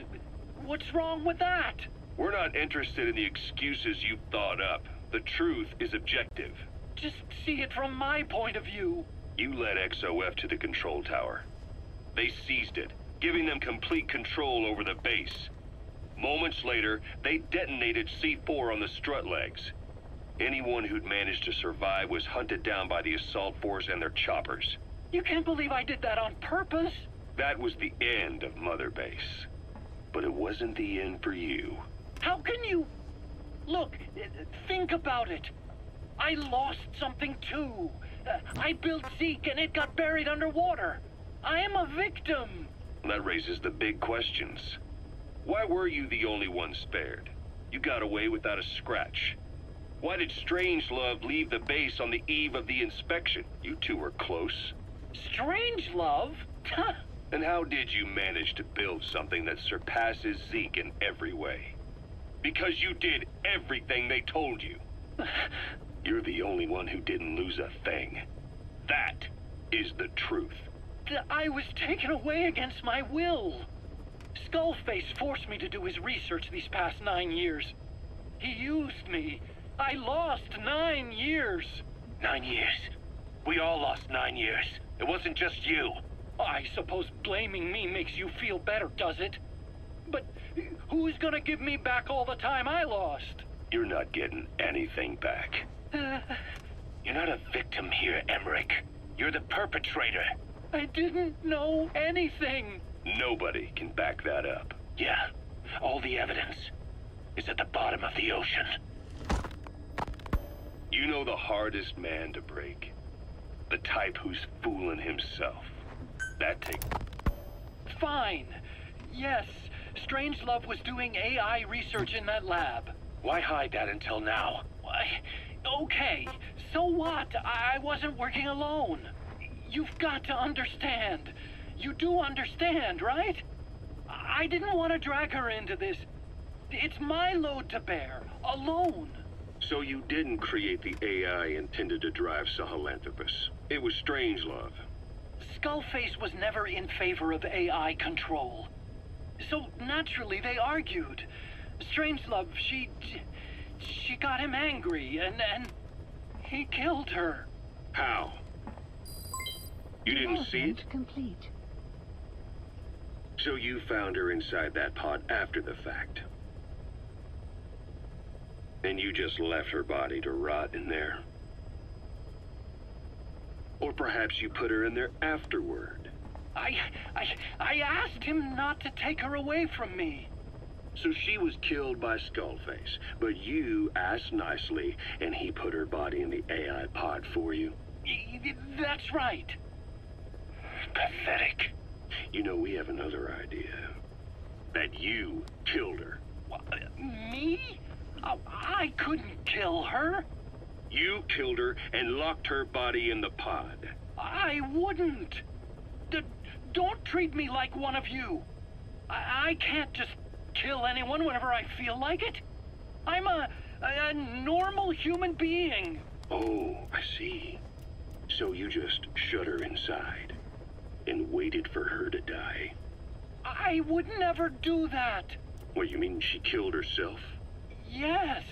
What's wrong with that? We're not interested in the excuses you've thought up. The truth is objective. Just see it from my point of view. You led XOF to the control tower. They seized it, giving them complete control over the base. Moments later, they detonated C4 on the strut legs. Anyone who'd managed to survive was hunted down by the assault force and their choppers. You can't believe I did that on purpose. That was the end of Mother Base. But it wasn't the end for you. How can you... Look, think about it. I lost something too. I built Zeke and it got buried underwater. I am a victim. That raises the big questions. Why were you the only one spared? You got away without a scratch. Why did Strangelove leave the base on the eve of the inspection? You two were close. Strangelove? And how did you manage to build something that surpasses Zeke in every way? Because you did everything they told you. You're the only one who didn't lose a thing. That is the truth. I was taken away against my will. Skullface forced me to do his research these past 9 years. He used me. I lost 9 years. 9 years. We all lost 9 years. It wasn't just you. I suppose blaming me makes you feel better, does it? But who's gonna give me back all the time I lost? You're not getting anything back. You're not a victim here, Emmerich. You're the perpetrator. I didn't know anything. Nobody can back that up. Yeah, all the evidence is at the bottom of the ocean. You know the hardest man to break. The type who's fooling himself. That takes... Fine. Yes, Strangelove was doing AI research in that lab. Why hide that until now? Why? Okay, so what? I wasn't working alone. You've got to understand. You do understand, right? I didn't want to drag her into this. It's my load to bear, alone. So you didn't create the AI intended to drive Sahelanthropus. It was Strangelove. Skullface was never in favor of AI control. So naturally they argued. Strangelove, she got him angry and he killed her. How? You didn't see it? Complete. So you found her inside that pod after the fact. And you just left her body to rot in there. Or perhaps you put her in there afterward. I asked him not to take her away from me. So she was killed by Skullface, but you asked nicely, and he put her body in the AI pod for you? That's right. Pathetic. You know, we have another idea. That you killed her. Me? I couldn't kill her. You killed her and locked her body in the pod. I wouldn't. Don't treat me like one of you. I can't just kill anyone whenever I feel like it. I'm a normal human being. Oh, I see. So you just shut her inside and waited for her to die? I would never do that. What, you mean she killed herself? Yes.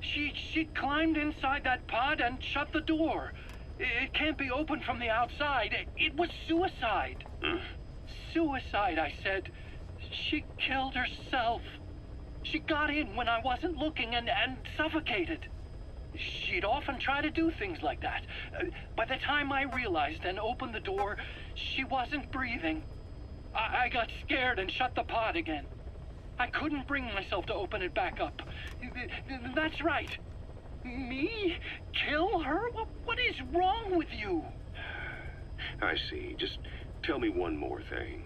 She climbed inside that pod and shut the door. It can't be opened from the outside. It was suicide. Suicide, I said. She killed herself. She got in when I wasn't looking and suffocated. She'd often try to do things like that. By the time I realized and opened the door, she wasn't breathing. I got scared and shut the pod again. I couldn't bring myself to open it back up. That's right. Me? Kill her? What is wrong with you? I see. Just tell me one more thing.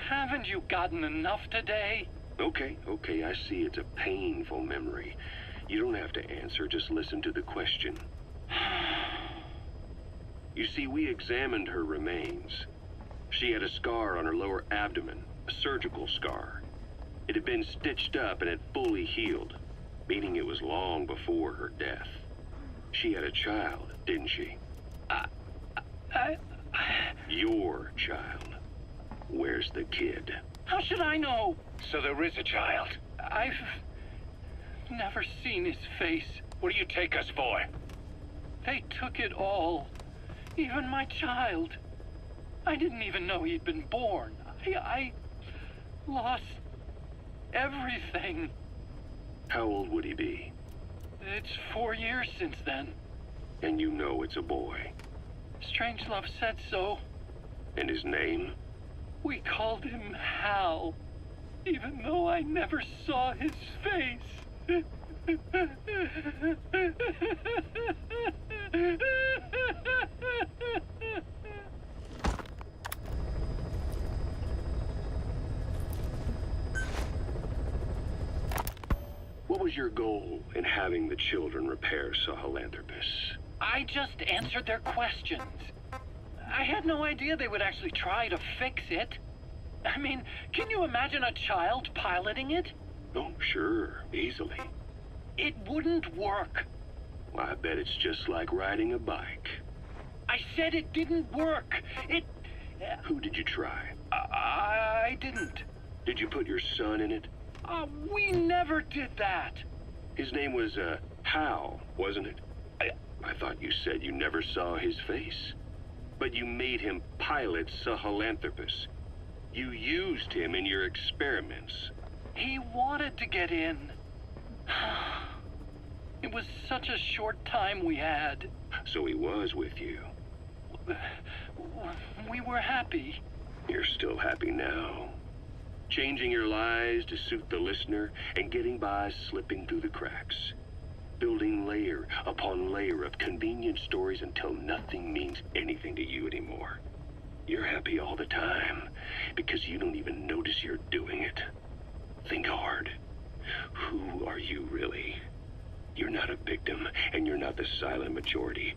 Haven't you gotten enough today? Okay, I see it's a painful memory. You don't have to answer, just listen to the question. You see, we examined her remains. She had a scar on her lower abdomen, a surgical scar. It had been stitched up and had fully healed, meaning it was long before her death. She had a child, didn't she? Your child. Where's the kid? How should I know? So there is a child. I've never seen his face. What do you take us for? They took it all. Even my child. I didn't even know he'd been born. I lost everything. How old would he be? It's 4 years since then. And you know it's a boy. Strangelove said so. And his name? We called him Hal, even though I never saw his face. What was your goal in having the children repair Sahelanthropus? I just answered their questions. I had no idea they would actually try to fix it. I mean, can you imagine a child piloting it? Oh, sure, easily. It wouldn't work. Well, I bet it's just like riding a bike. I said it didn't work. Who did you try? I didn't. Did you put your son in it? We never did that. His name was, Hal, wasn't it? I thought you said you never saw his face. But you made him pilot Sahelanthropus. You used him in your experiments. He wanted to get in. It was such a short time we had. So he was with you. We were happy. You're still happy now. Changing your lies to suit the listener and getting by slipping through the cracks. Building layer upon layer of convenient stories until nothing means anything to you anymore. You're happy all the time because you don't even notice you're doing it. Think hard. Who are you really? You're not a victim and you're not the silent majority.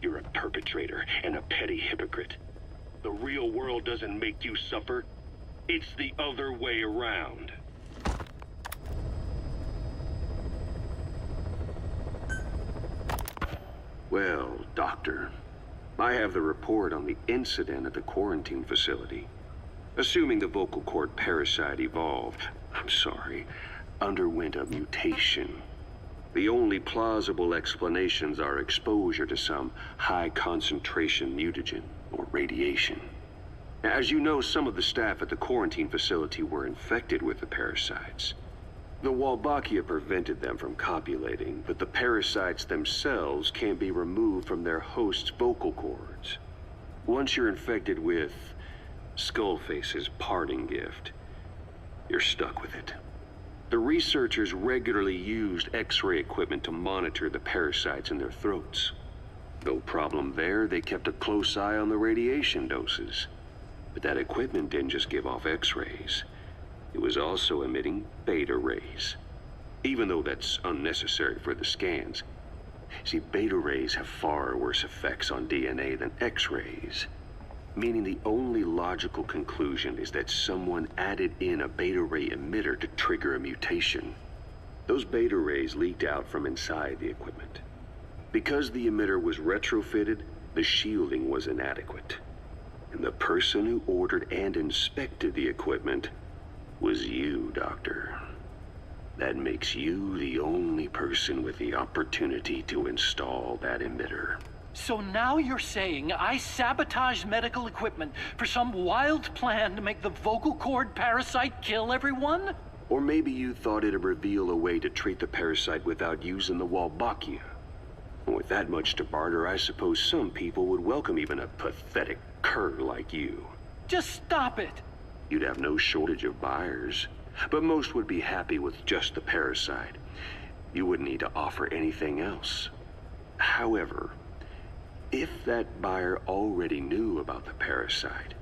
You're a perpetrator and a petty hypocrite. The real world doesn't make you suffer. It's the other way around. Well, Doctor, I have the report on the incident at the quarantine facility. Assuming the vocal cord parasite evolved, underwent a mutation. The only plausible explanations are exposure to some high-concentration mutagen or radiation. As you know, some of the staff at the quarantine facility were infected with the parasites. The Wolbachia prevented them from copulating, but the parasites themselves can't be removed from their host's vocal cords. Once you're infected with Skullface's parting gift, you're stuck with it. The researchers regularly used X-ray equipment to monitor the parasites in their throats. No problem there, they kept a close eye on the radiation doses. But that equipment didn't just give off X-rays. It was also emitting beta rays. Even though that's unnecessary for the scans, See, beta rays have far worse effects on DNA than X-rays. Meaning the only logical conclusion is that someone added in a beta ray emitter to trigger a mutation. Those beta rays leaked out from inside the equipment. Because the emitter was retrofitted, the shielding was inadequate. And the person who ordered and inspected the equipment was you, Doctor. That makes you the only person with the opportunity to install that emitter. So now you're saying I sabotaged medical equipment for some wild plan to make the vocal cord parasite kill everyone? Or maybe you thought it'd reveal a way to treat the parasite without using the Wolbachia. With that much to barter, I suppose some people would welcome even a pathetic cur like you. Just stop it! You'd have no shortage of buyers, but most would be happy with just the parasite. You wouldn't need to offer anything else. However, if that buyer already knew about the parasite,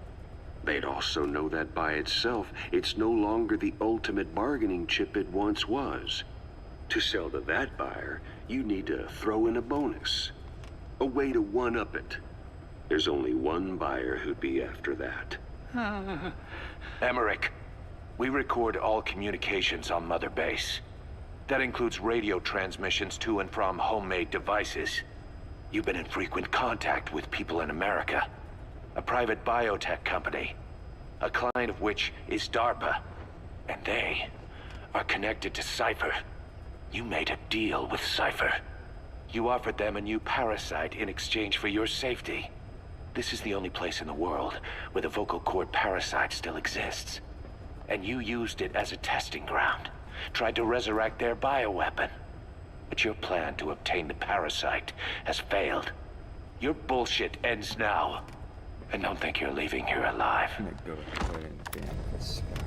they'd also know that by itself, it's no longer the ultimate bargaining chip it once was. To sell to that buyer, you need to throw in a bonus. A way to one-up it. There's only one buyer who'd be after that. Emmerich, we record all communications on Mother Base. That includes radio transmissions to and from homemade devices. You've been in frequent contact with people in America. A private biotech company. A client of which is DARPA. And they are connected to Cypher. You made a deal with Cypher. You offered them a new parasite in exchange for your safety. This is the only place in the world where the vocal cord parasite still exists. And you used it as a testing ground. Tried to resurrect their bioweapon. But your plan to obtain the parasite has failed. Your bullshit ends now. And don't think you're leaving here alive. I'm gonna go ahead and ban this guy.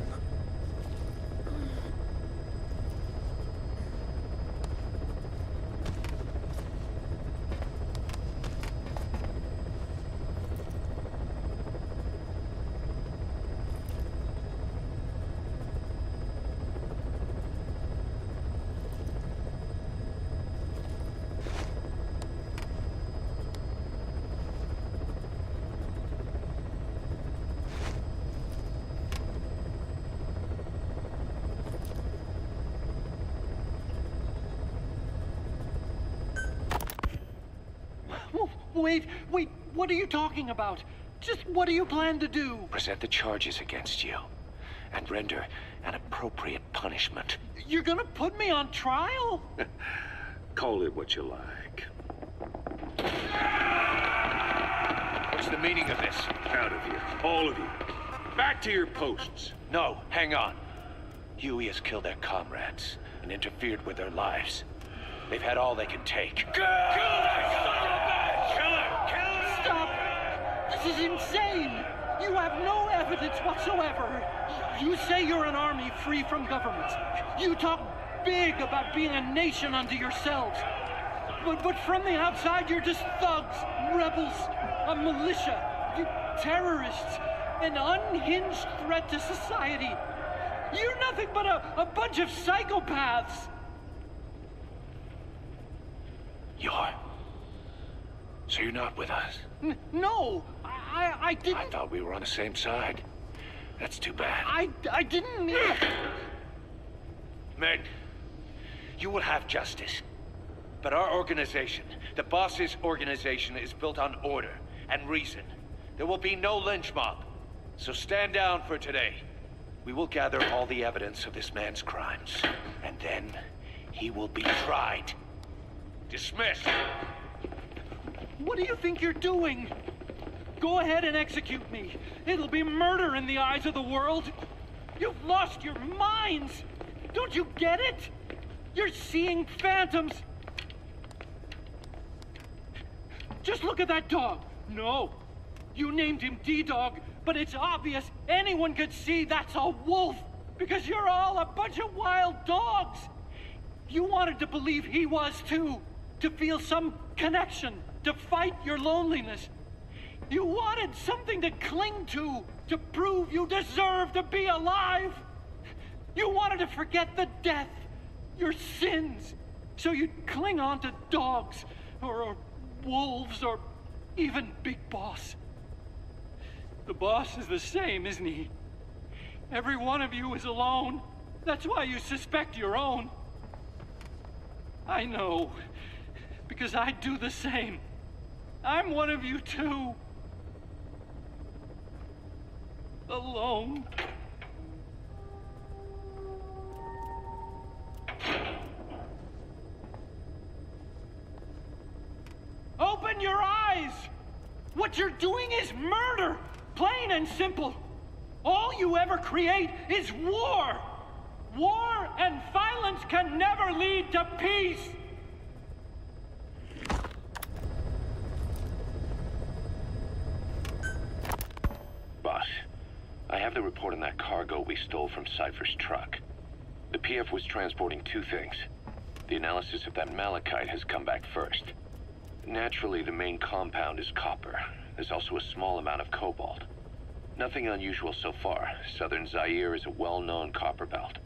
Wait, what are you talking about? Just what do you plan to do? Present the charges against you, and render an appropriate punishment. You're gonna put me on trial? Call it what you like. What's the meaning of this? Out of here, all of you. Back to your posts. No, hang on. Huey has killed their comrades and interfered with their lives. They've had all they can take. Kill that son of a bitch! Kill her! Stop! This is insane! You have no evidence whatsoever. You say you're an army free from government. You talk big about being a nation unto yourselves. But from the outside, you're just thugs, rebels, a militia, you terrorists, an unhinged threat to society. You're nothing but a bunch of psychopaths. So you're not with us? No, I didn't. I thought we were on the same side. That's too bad. I didn't mean... Men, you will have justice. But our organization, the boss's organization, is built on order and reason. There will be no lynch mob. So stand down for today. We will gather all the evidence of this man's crimes. And then he will be tried. Dismissed. What do you think you're doing? Go ahead and execute me. It'll be murder in the eyes of the world. You've lost your minds. Don't you get it? You're seeing phantoms. Just look at that dog. No, you named him D-Dog, but it's obvious anyone could see that's a wolf because you're all a bunch of wild dogs. You wanted to believe he was too, to feel some connection, to fight your loneliness. You wanted something to cling to prove you deserve to be alive. You wanted to forget the death, your sins, So you'd cling on to dogs, or wolves, or even Big Boss. The boss is the same, isn't he? Every one of you is alone. That's why you suspect your own. I know, because I do the same. I'm one of you too. Alone. Open your eyes! What you're doing is murder! Plain and simple. All you ever create is war! War and violence can never lead to peace! Boss, I have the report on that cargo we stole from Cypher's truck. The PF was transporting two things. The analysis of that malachite has come back first. Naturally, the main compound is copper. There's also a small amount of cobalt. Nothing unusual so far. Southern Zaire is a well-known copper belt.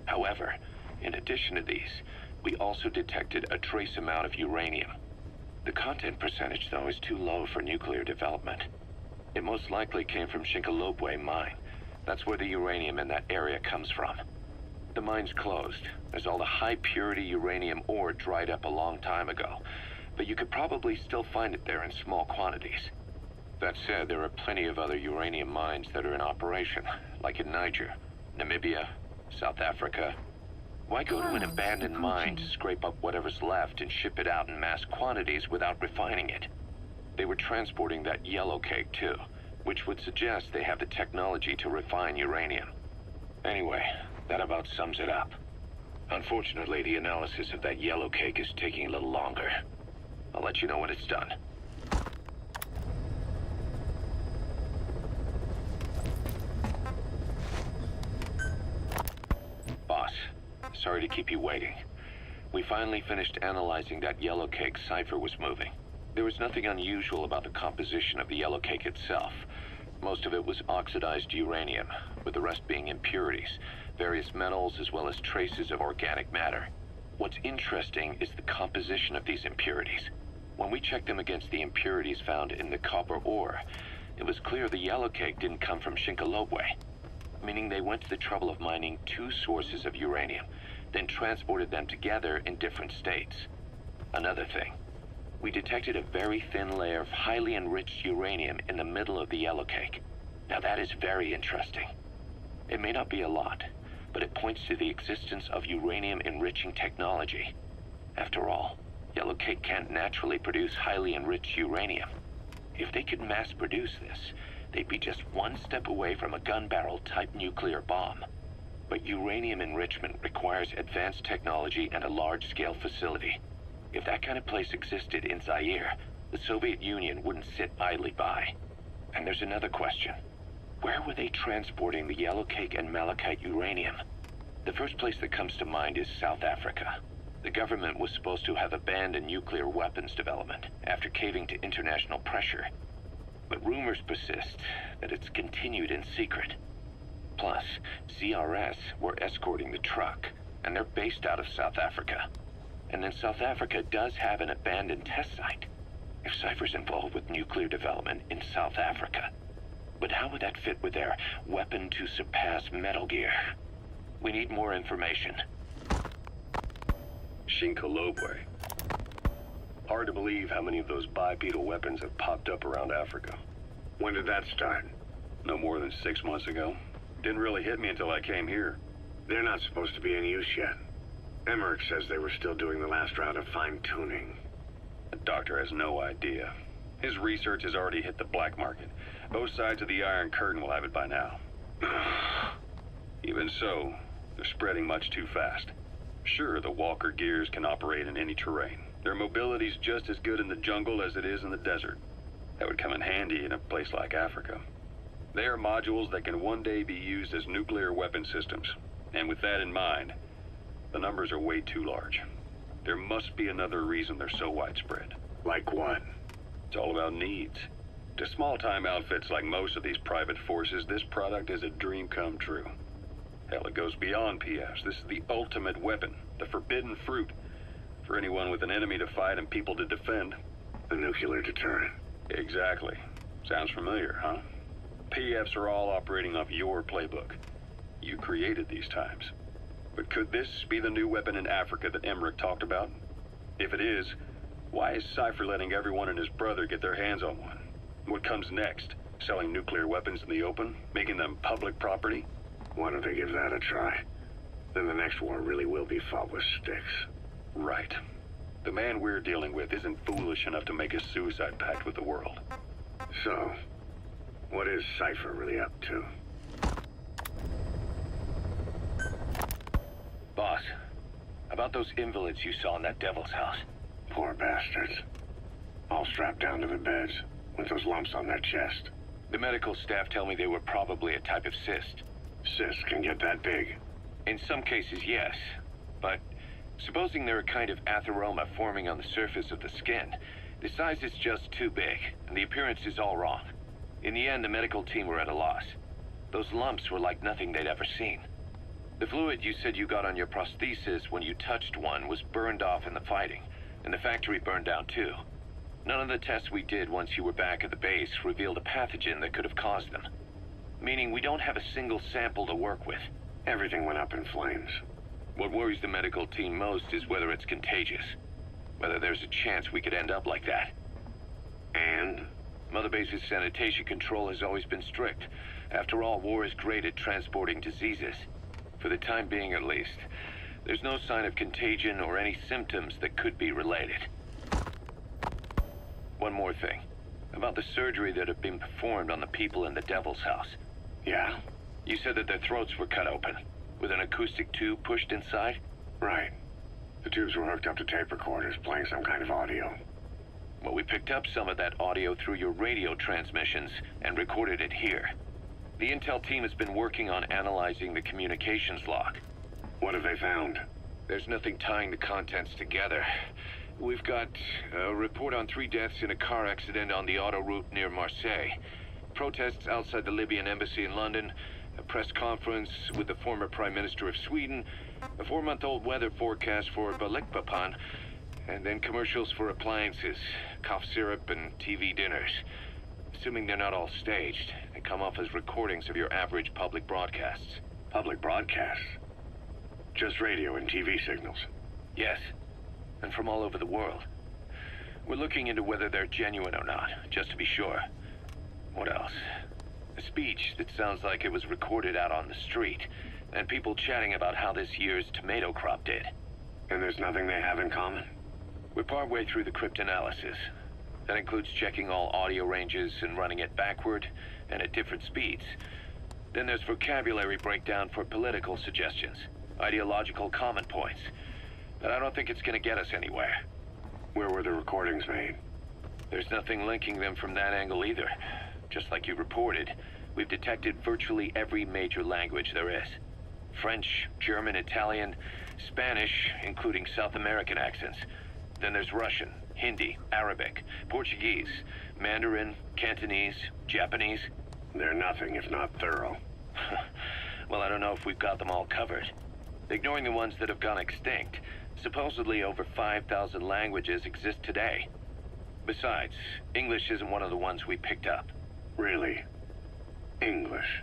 However, in addition to these, we also detected a trace amount of uranium. The content percentage, though, is too low for nuclear development. It most likely came from Shinkalobwe mine. That's where the uranium in that area comes from. The mine's closed, as all the high-purity uranium ore dried up a long time ago, but you could probably still find it there in small quantities. That said, there are plenty of other uranium mines that are in operation, like in Niger, Namibia, South Africa. Why go to an abandoned mine to scrape up whatever's left and ship it out in mass quantities without refining it? They were transporting that yellow cake too, which would suggest they have the technology to refine uranium. Anyway, that about sums it up. Unfortunately, the analysis of that yellow cake is taking a little longer. I'll let you know when it's done. Boss, sorry to keep you waiting. We finally finished analyzing that yellow cake Cypher was moving. There was nothing unusual about the composition of the yellow cake itself. Most of it was oxidized uranium, with the rest being impurities, various metals, as well as traces of organic matter. What's interesting is the composition of these impurities. When we checked them against the impurities found in the copper ore, it was clear the yellow cake didn't come from Shinkalobwe, meaning they went to the trouble of mining two sources of uranium, then transported them together in different states. Another thing, we detected a very thin layer of highly enriched uranium in the middle of the yellow cake. Now that is very interesting. It may not be a lot, but it points to the existence of uranium-enriching technology. After all, yellow cake can't naturally produce highly enriched uranium. If they could mass produce this, they'd be just one step away from a gun barrel type nuclear bomb. But uranium enrichment requires advanced technology and a large-scale facility. If that kind of place existed in Zaire, the Soviet Union wouldn't sit idly by. And there's another question. Where were they transporting the yellow cake and malachite uranium? The first place that comes to mind is South Africa. The government was supposed to have abandoned nuclear weapons development after caving to international pressure. But rumors persist that it's continued in secret. Plus, CRS were escorting the truck, and they're based out of South Africa. And then South Africa does have an abandoned test site. If Cypher's involved with nuclear development in South Africa. But how would that fit with their weapon to surpass Metal Gear? We need more information. Shinkalobwe. Hard to believe how many of those bipedal weapons have popped up around Africa. When did that start? No more than 6 months ago. Didn't really hit me until I came here. They're not supposed to be in use yet. Emmerich says they were still doing the last round of fine-tuning. The doctor has no idea. His research has already hit the black market. Both sides of the Iron Curtain will have it by now. Even so, they're spreading much too fast. Sure, the Walker gears can operate in any terrain. Their mobility's just as good in the jungle as it is in the desert. That would come in handy in a place like Africa. They are modules that can one day be used as nuclear weapon systems. And with that in mind, the numbers are way too large. There must be another reason they're so widespread. Like what? It's all about needs. To small-time outfits like most of these private forces, this product is a dream come true. Hell, it goes beyond PFs. This is the ultimate weapon, the forbidden fruit. For anyone with an enemy to fight and people to defend. A nuclear deterrent. Exactly. Sounds familiar, huh? PFs are all operating off your playbook. You created these times. But could this be the new weapon in Africa that Emmerich talked about? If it is, why is Cypher letting everyone and his brother get their hands on one? What comes next? Selling nuclear weapons in the open? Making them public property? Why don't they give that a try? Then the next war really will be fought with sticks. Right. The man we're dealing with isn't foolish enough to make a suicide pact with the world. So, what is Cypher really up to? Boss, about those invalids you saw in that devil's house. Poor bastards. All strapped down to the beds, with those lumps on their chest. The medical staff tell me they were probably a type of cyst. Cysts can get that big? In some cases, yes. But supposing they're a kind of atheroma forming on the surface of the skin, the size is just too big, and the appearance is all wrong. In the end, the medical team were at a loss. Those lumps were like nothing they'd ever seen. The fluid you said you got on your prosthesis when you touched one was burned off in the fighting, and the factory burned down too. None of the tests we did once you were back at the base revealed a pathogen that could have caused them. Meaning we don't have a single sample to work with. Everything went up in flames. What worries the medical team most is whether it's contagious. Whether there's a chance we could end up like that. And? Mother Base's sanitation control has always been strict. After all, war is great at transporting diseases. For the time being, at least. There's no sign of contagion or any symptoms that could be related. One more thing. About the surgery that had been performed on the people in the Devil's House. Yeah? You said that their throats were cut open, with an acoustic tube pushed inside? Right. The tubes were hooked up to tape recorders, playing some kind of audio. Well, we picked up some of that audio through your radio transmissions and recorded it here. The intel team has been working on analyzing the communications log. What have they found? There's nothing tying the contents together. We've got a report on 3 deaths in a car accident on the autoroute near Marseille. Protests outside the Libyan embassy in London, a press conference with the former Prime Minister of Sweden, a 4-month-old weather forecast for Balikpapan, and then commercials for appliances, cough syrup, and TV dinners. Assuming they're not all staged, they come off as recordings of your average public broadcasts. Public broadcasts? Just radio and TV signals? Yes, and from all over the world. We're looking into whether they're genuine or not, just to be sure. What else? A speech that sounds like it was recorded out on the street, and people chatting about how this year's tomato crop did. And there's nothing they have in common? We're partway through the cryptanalysis. That includes checking all audio ranges and running it backward and at different speeds. Then there's vocabulary breakdown for political suggestions, ideological common points. But I don't think it's going to get us anywhere. Where were the recordings made? There's nothing linking them from that angle either. Just like you reported, we've detected virtually every major language there is. French, German, Italian, Spanish, including South American accents. Then there's Russian, Hindi, Arabic, Portuguese, Mandarin, Cantonese, Japanese. They're nothing if not thorough. Well, I don't know if we've got them all covered. Ignoring the ones that have gone extinct, supposedly over 5,000 languages exist today. Besides, English isn't one of the ones we picked up. Really? English?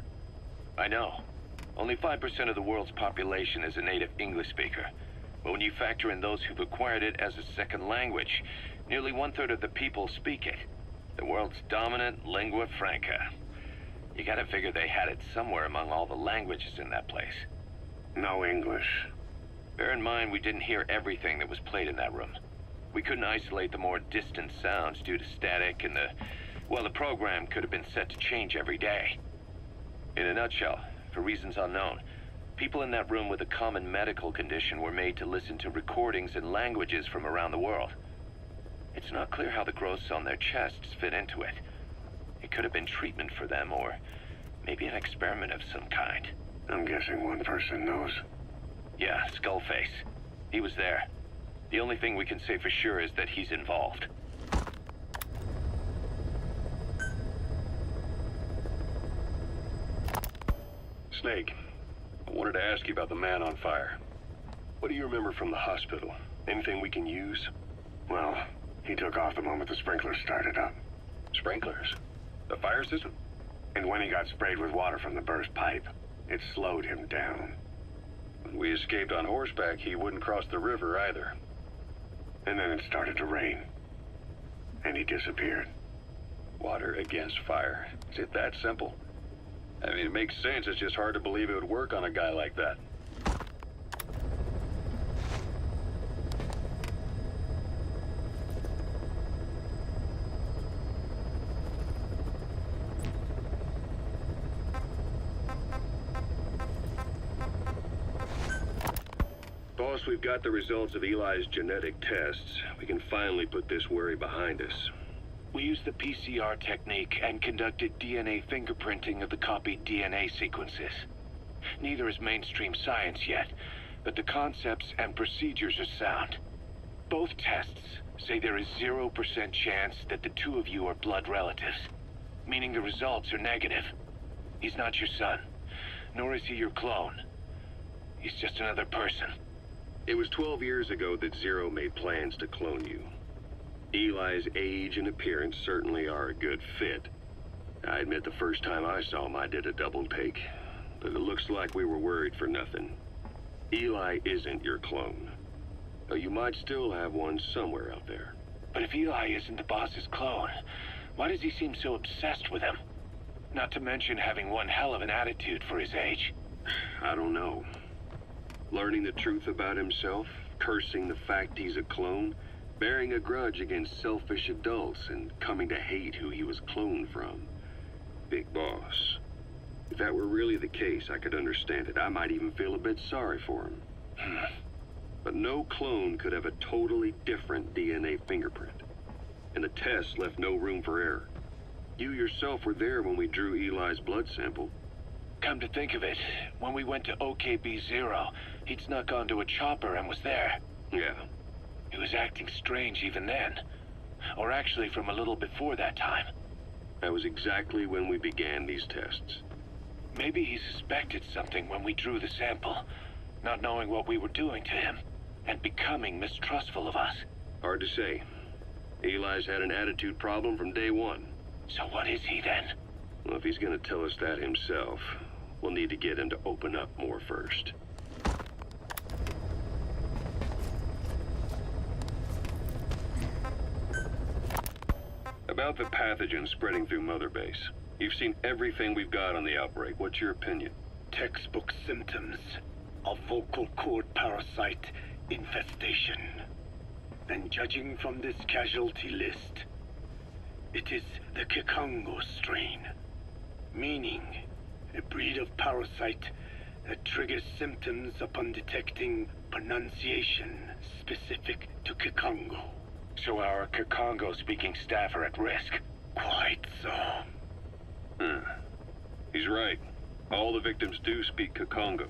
I know. Only 5% of the world's population is a native English speaker. But when you factor in those who've acquired it as a second language, nearly 1/3 of the people speak it. The world's dominant lingua franca. You gotta figure they had it somewhere among all the languages in that place. No English. Bear in mind, we didn't hear everything that was played in that room. We couldn't isolate the more distant sounds due to static, and the program could have been set to change every day. In a nutshell, for reasons unknown, people in that room with a common medical condition were made to listen to recordings in languages from around the world. It's not clear how the growths on their chests fit into it. It could have been treatment for them, or maybe an experiment of some kind. I'm guessing one person knows. Yeah, Skullface. He was there. The only thing we can say for sure is that he's involved. Snake, I wanted to ask you about the man on fire. What do you remember from the hospital? Anything we can use? Well, he took off the moment the sprinklers started up. Sprinklers? The fire system? And when he got sprayed with water from the burst pipe, it slowed him down. When we escaped on horseback, he wouldn't cross the river either. And then it started to rain. And he disappeared. Water against fire. Is it that simple? I mean, it makes sense. It's just hard to believe it would work on a guy like that. Boss, we've got the results of Eli's genetic tests. We can finally put this worry behind us. We used the PCR technique and conducted DNA fingerprinting of the copied DNA sequences. Neither is mainstream science yet, but the concepts and procedures are sound. Both tests say there is 0% chance that the two of you are blood relatives, meaning the results are negative. He's not your son, nor is he your clone. He's just another person. It was 12 years ago that Zero made plans to clone you. Eli's age and appearance certainly are a good fit. I admit the first time I saw him, I did a double take. But it looks like we were worried for nothing. Eli isn't your clone. Though you might still have one somewhere out there. But if Eli isn't the boss's clone, why does he seem so obsessed with him? Not to mention having one hell of an attitude for his age. I don't know. Learning the truth about himself, cursing the fact he's a clone, bearing a grudge against selfish adults, and coming to hate who he was cloned from. Big boss. If that were really the case, I could understand it. I might even feel a bit sorry for him. But no clone could have a totally different DNA fingerprint. And the test left no room for error. You yourself were there when we drew Eli's blood sample. Come to think of it, when we went to OKB-0, he'd snuck onto a chopper and was there. Yeah. He was acting strange even then. Or actually from a little before that time. That was exactly when we began these tests. Maybe he suspected something when we drew the sample, not knowing what we were doing to him, and becoming mistrustful of us. Hard to say. Eli's had an attitude problem from day one. So what is he then? Well, if he's gonna tell us that himself, we'll need to get him to open up more first. About the pathogen spreading through Mother Base. You've seen everything we've got on the outbreak. What's your opinion? Textbook symptoms of vocal cord parasite infestation. And judging from this casualty list, it is the Kikongo strain, meaning a breed of parasite that triggers symptoms upon detecting pronunciation specific to Kikongo. So our Kikongo-speaking staff are at risk? Quite so. He's right. All the victims do speak Kikongo.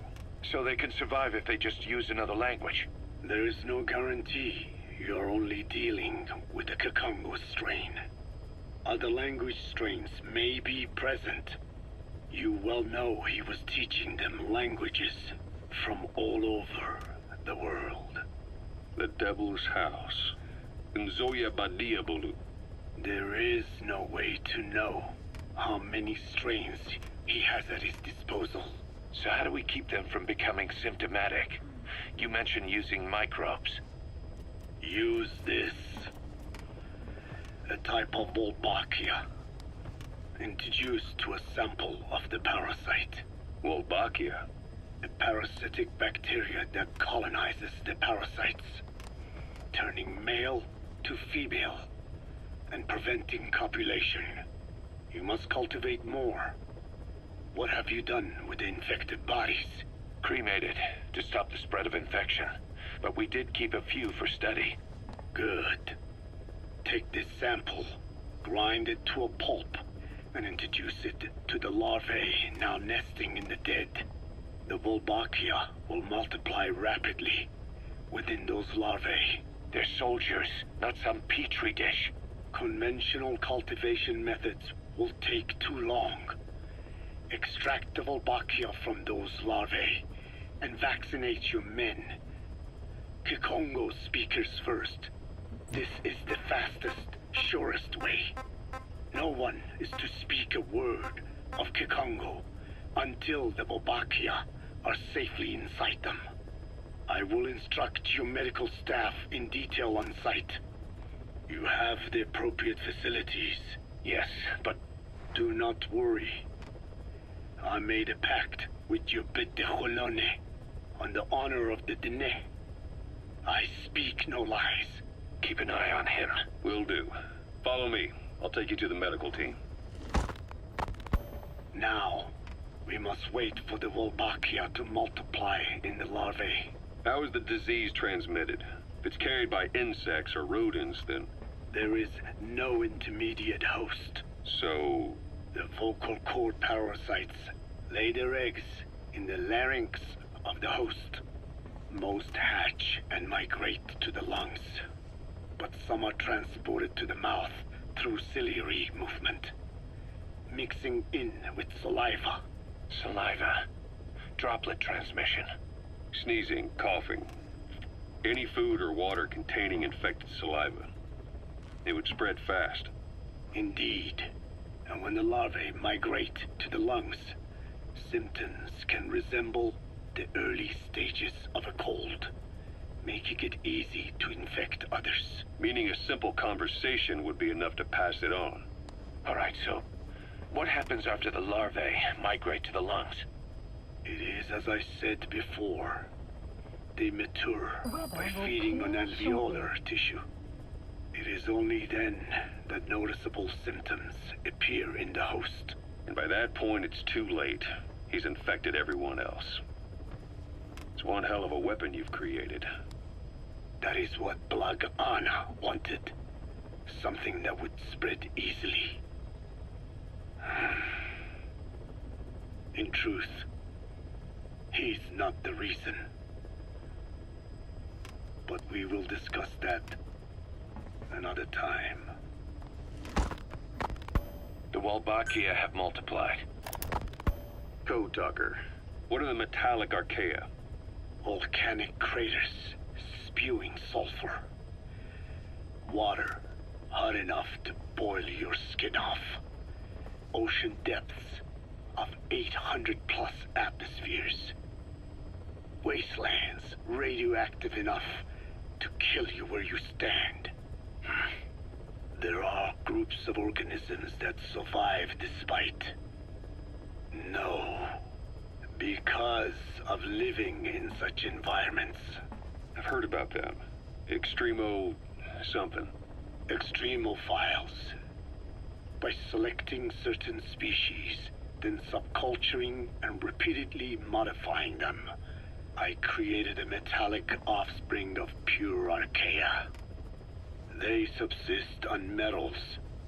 So they can survive if they just use another language? There is no guarantee. You're only dealing with the Kikongo strain. Other language strains may be present. You well know he was teaching them languages from all over the world. The Devil's House. Nzoya Badia Bulu. There is no way to know how many strains he has at his disposal. So how do we keep them from becoming symptomatic? You mentioned using microbes. Use this. A type of Wolbachia, introduced to a sample of the parasite. Wolbachia? A parasitic bacteria that colonizes the parasites, turning male to female and preventing copulation. You must cultivate more. What have you done with the infected bodies? Cremated to stop the spread of infection, but we did keep a few for study. Good. Take this sample, grind it to a pulp, and introduce it to the larvae now nesting in the dead. The Wolbachia will multiply rapidly within those larvae. They're soldiers, not some petri dish. Conventional cultivation methods will take too long. Extract the Wolbachia from those larvae and vaccinate your men. Kikongo speakers first. This is the fastest, surest way. No one is to speak a word of Kikongo until the Wolbachia are safely inside them. I will instruct your medical staff in detail on site. You have the appropriate facilities. Yes, but do not worry. I made a pact with your Bit de Cholone on the honor of the Dene. I speak no lies. Keep an eye on him. Will do. Follow me. I'll take you to the medical team. Now, we must wait for the Wolbachia to multiply in the larvae. How is the disease transmitted? If it's carried by insects or rodents, then... There is no intermediate host. So... The vocal cord parasites lay their eggs in the larynx of the host. Most hatch and migrate to the lungs, but some are transported to the mouth through ciliary movement, mixing in with saliva. Saliva. Droplet transmission. Sneezing, coughing. Any food or water containing infected saliva. It would spread fast. Indeed. And when the larvae migrate to the lungs, symptoms can resemble the early stages of a cold, making it easy to infect others. Meaning a simple conversation would be enough to pass it on. All right, so what happens after the larvae migrate to the lungs? It is as I said before. They mature by feeding on alveolar tissue. It is only then that noticeable symptoms appear in the host. And by that point, it's too late. He's infected everyone else. It's one hell of a weapon you've created. That is what Blag Anna wanted. Something that would spread easily. In truth, he's not the reason. But we will discuss that another time. The Wolbachia have multiplied. Go, Tucker. What are the metallic archaea? Volcanic craters spewing sulfur. Water hot enough to boil your skin off. Ocean depths of 800 plus atmospheres. Wastelands radioactive enough to kill you where you stand. There are groups of organisms that survive despite. No. Because of living in such environments. I've heard about them. Extremo... something. Extremophiles. By selecting certain species, then subculturing and repeatedly modifying them, I created a metallic offspring of pure archaea. They subsist on metals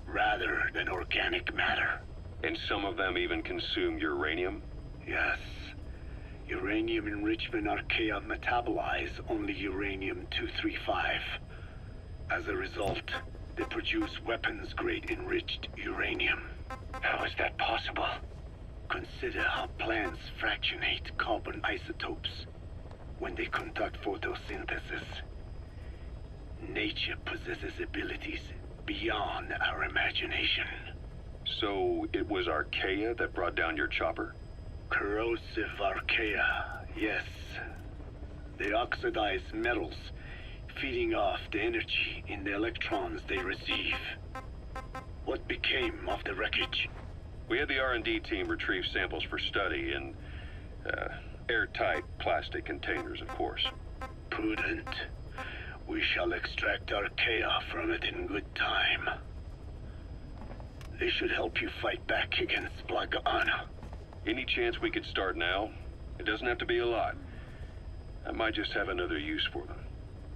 rather than organic matter. And some of them even consume uranium? Yes. Uranium enrichment archaea metabolize only uranium-235. As a result, they produce weapons-grade enriched uranium. How is that possible? Consider how plants fractionate carbon isotopes when they conduct photosynthesis. Nature possesses abilities beyond our imagination. So it was archaea that brought down your chopper? Corrosive archaea, yes. They oxidize metals, feeding off the energy in the electrons they receive. What became of the wreckage? We had the R&D team retrieve samples for study in airtight plastic containers, of course. Prudent. We shall extract archaea from it in good time. They should help you fight back against Blag Anna. Any chance we could start now? It doesn't have to be a lot. I might just have another use for them.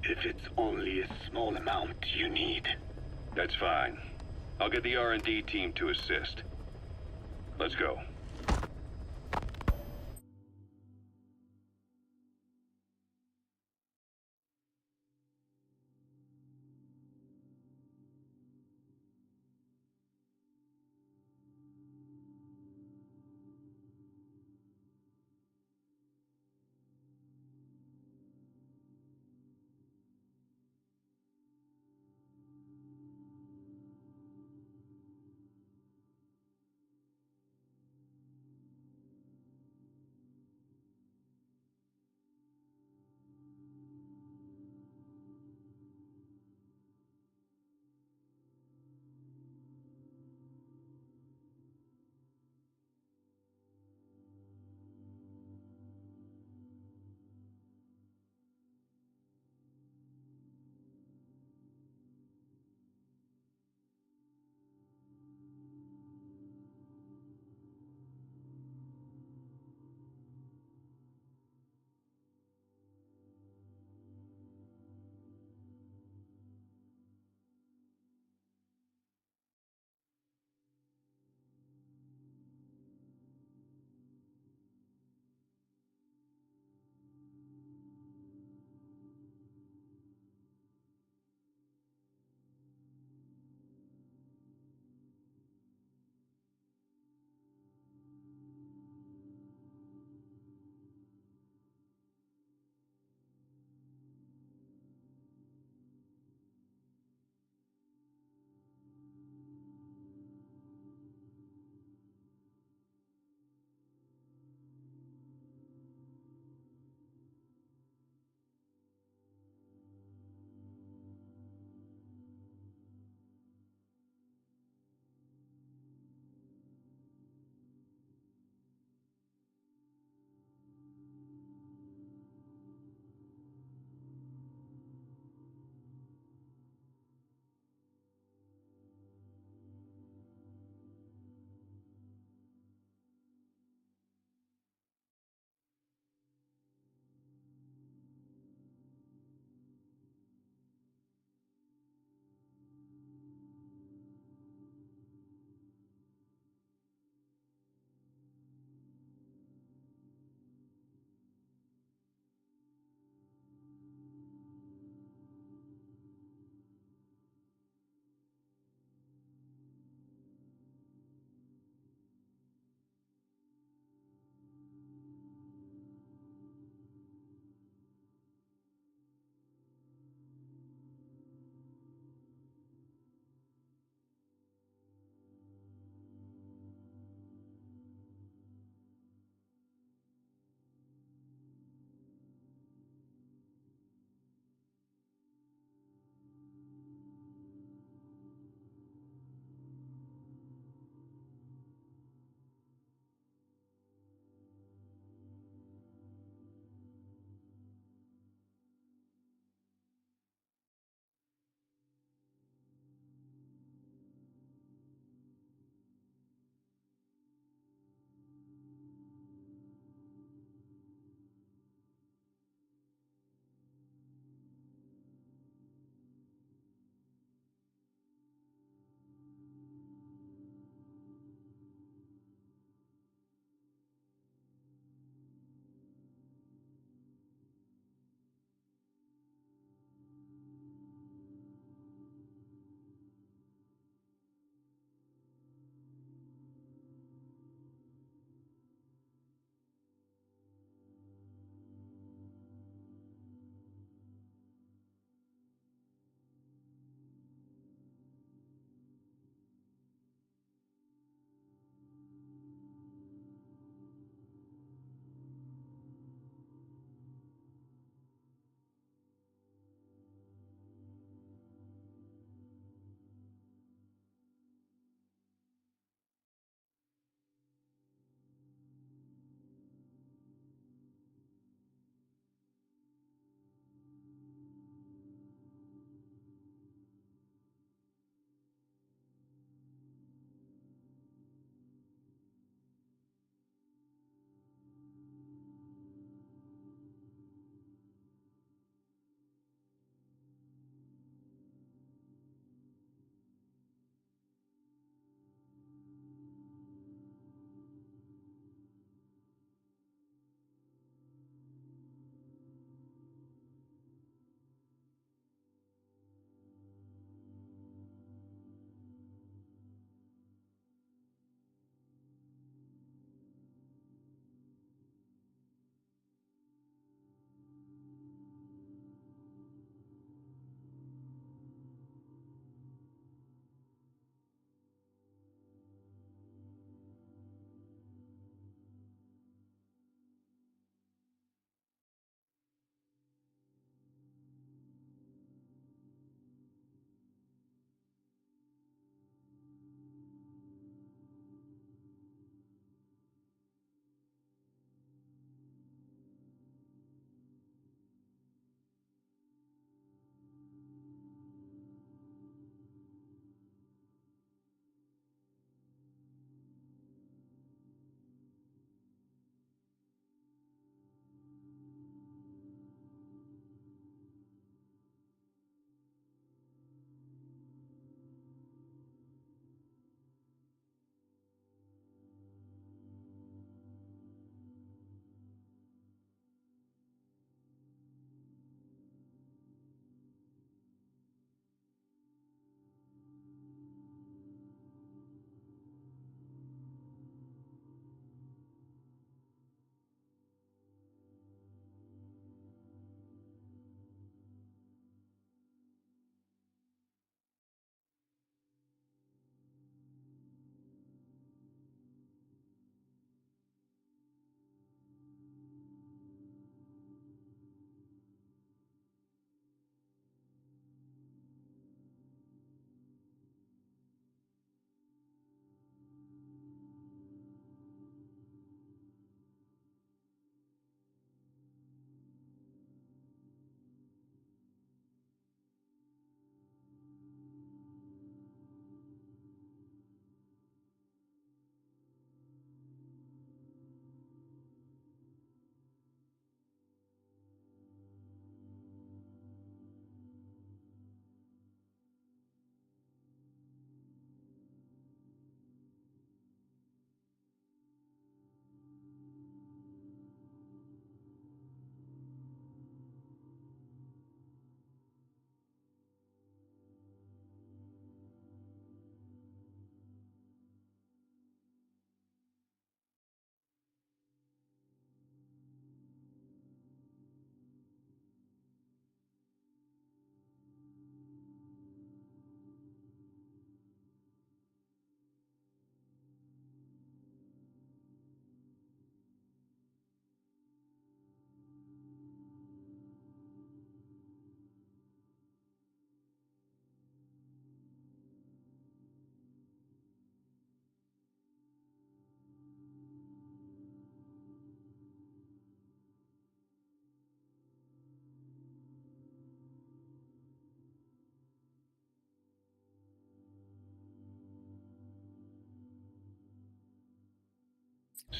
If it's only a small amount you need. That's fine. I'll get the R&D team to assist. Let's go.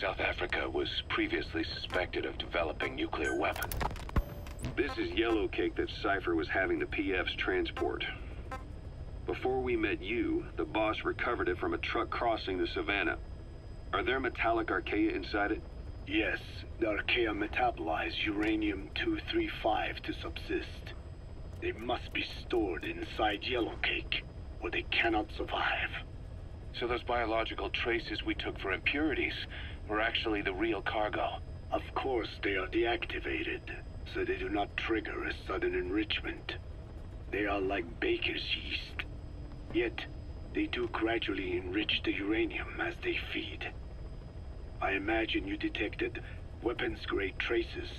South Africa was previously suspected of developing nuclear weapons. This is yellow cake that Cypher was having the PFs transport. Before we met you, the boss recovered it from a truck crossing the savannah. Are there metallic archaea inside it? Yes, the archaea metabolize uranium-235 to subsist. They must be stored inside yellow cake, or they cannot survive. So those biological traces we took for impurities were actually the real cargo? Of course they are deactivated, so they do not trigger a sudden enrichment. They are like baker's yeast. Yet, they do gradually enrich the uranium as they feed. I imagine you detected weapons-grade traces.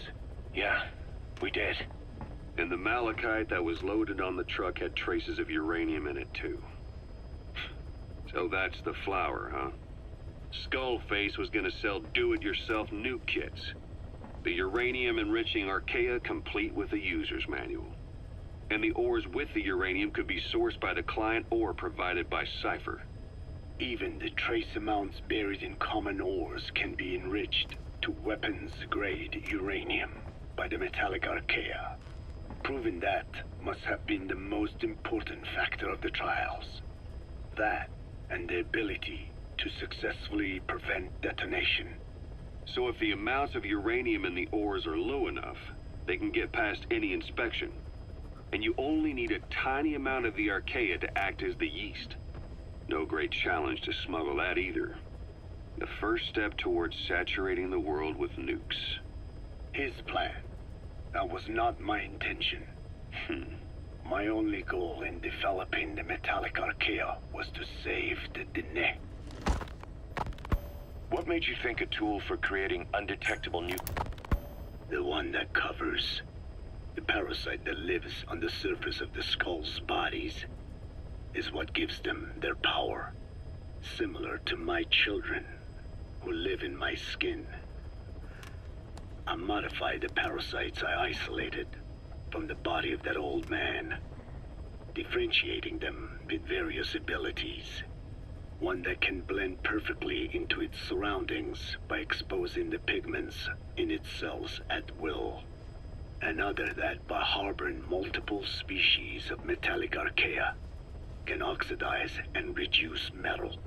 Yeah, we did. And the malachite that was loaded on the truck had traces of uranium in it, too. So that's the flower, huh? Skullface was gonna sell do-it-yourself nuke kits. The uranium-enriching archaea complete with a user's manual. And the ores with the uranium could be sourced by the client or provided by Cypher. Even the trace amounts buried in common ores can be enriched to weapons-grade uranium by the metallic archaea. Proving that must have been the most important factor of the trials. That and the ability to successfully prevent detonation. So if the amounts of uranium in the ores are low enough, they can get past any inspection. And you only need a tiny amount of the archaea to act as the yeast. No great challenge to smuggle that either. The first step towards saturating the world with nukes. His plan. That was not my intention. My only goal in developing the metallic archaea was to save the Dene. What made you think a tool for creating undetectable The one that covers. The parasite that lives on the surface of the skull's bodies is what gives them their power. Similar to my children, who live in my skin. I modified the parasites I isolated from the body of that old man, differentiating them with various abilities. One that can blend perfectly into its surroundings by exposing the pigments in its cells at will. Another that, by harboring multiple species of metallic archaea, can oxidize and reduce metal.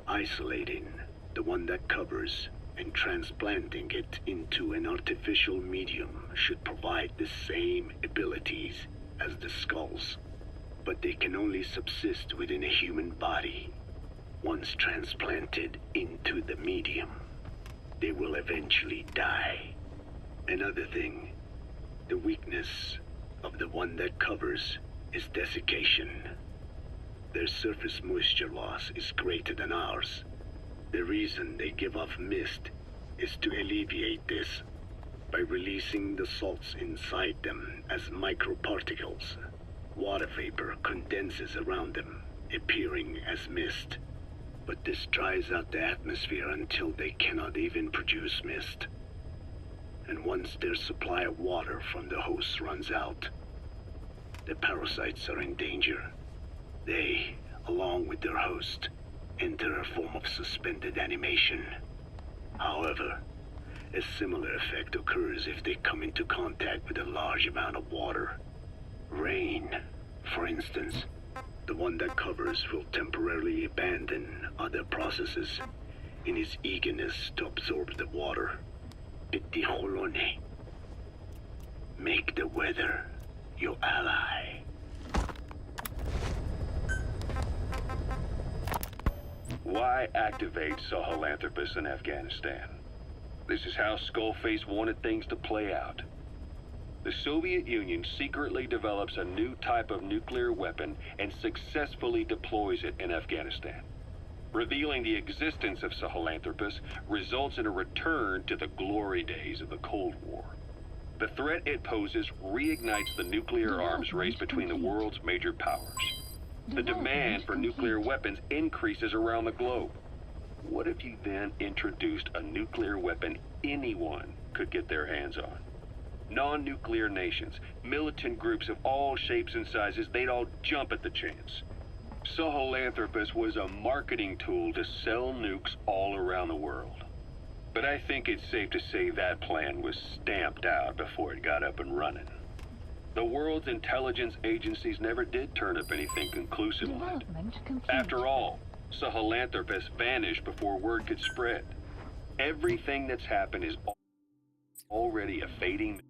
Isolating the one that covers and transplanting it into an artificial medium should provide the same abilities as the skulls, but they can only subsist within a human body. Once transplanted into the medium, they will eventually die. Another thing, the weakness of the one that covers is desiccation. Their surface moisture loss is greater than ours. The reason they give off mist is to alleviate this by releasing the salts inside them as microparticles. Water vapor condenses around them, appearing as mist. But this dries out the atmosphere until they cannot even produce mist. And once their supply of water from the host runs out, the parasites are in danger. They, along with their host, enter a form of suspended animation. However, a similar effect occurs if they come into contact with a large amount of water. Rain, for instance. The one that covers will temporarily abandon other processes in his eagerness to absorb the water. Pitijolone. Make the weather your ally. Why activate Sahelanthropus in Afghanistan? This is how Skullface wanted things to play out. The Soviet Union secretly develops a new type of nuclear weapon and successfully deploys it in Afghanistan. Revealing the existence of Sahelanthropus results in a return to the glory days of the Cold War. The threat it poses reignites the nuclear arms race between the world's major powers. The demand for nuclear weapons increases around the globe. What if you then introduced a nuclear weapon anyone could get their hands on? Non-nuclear nations, militant groups of all shapes and sizes, they'd all jump at the chance. Sahelanthropus was a marketing tool to sell nukes all around the world. But I think it's safe to say that plan was stamped out before it got up and running. The world's intelligence agencies never did turn up anything conclusive on it. Development complete. After all, Sahelanthropus vanished before word could spread. Everything that's happened is already a fading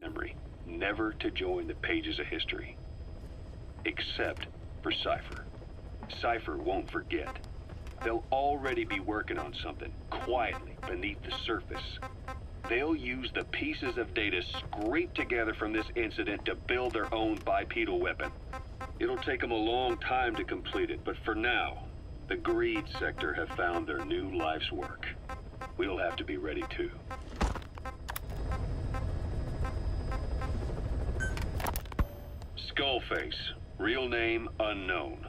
memory, never to join the pages of history. Except for Cypher. Cypher won't forget. They'll already be working on something, quietly, beneath the surface. They'll use the pieces of data scraped together from this incident to build their own bipedal weapon. It'll take them a long time to complete it, but for now, the Greed sector have found their new life's work. We'll have to be ready too. Skullface, real name unknown.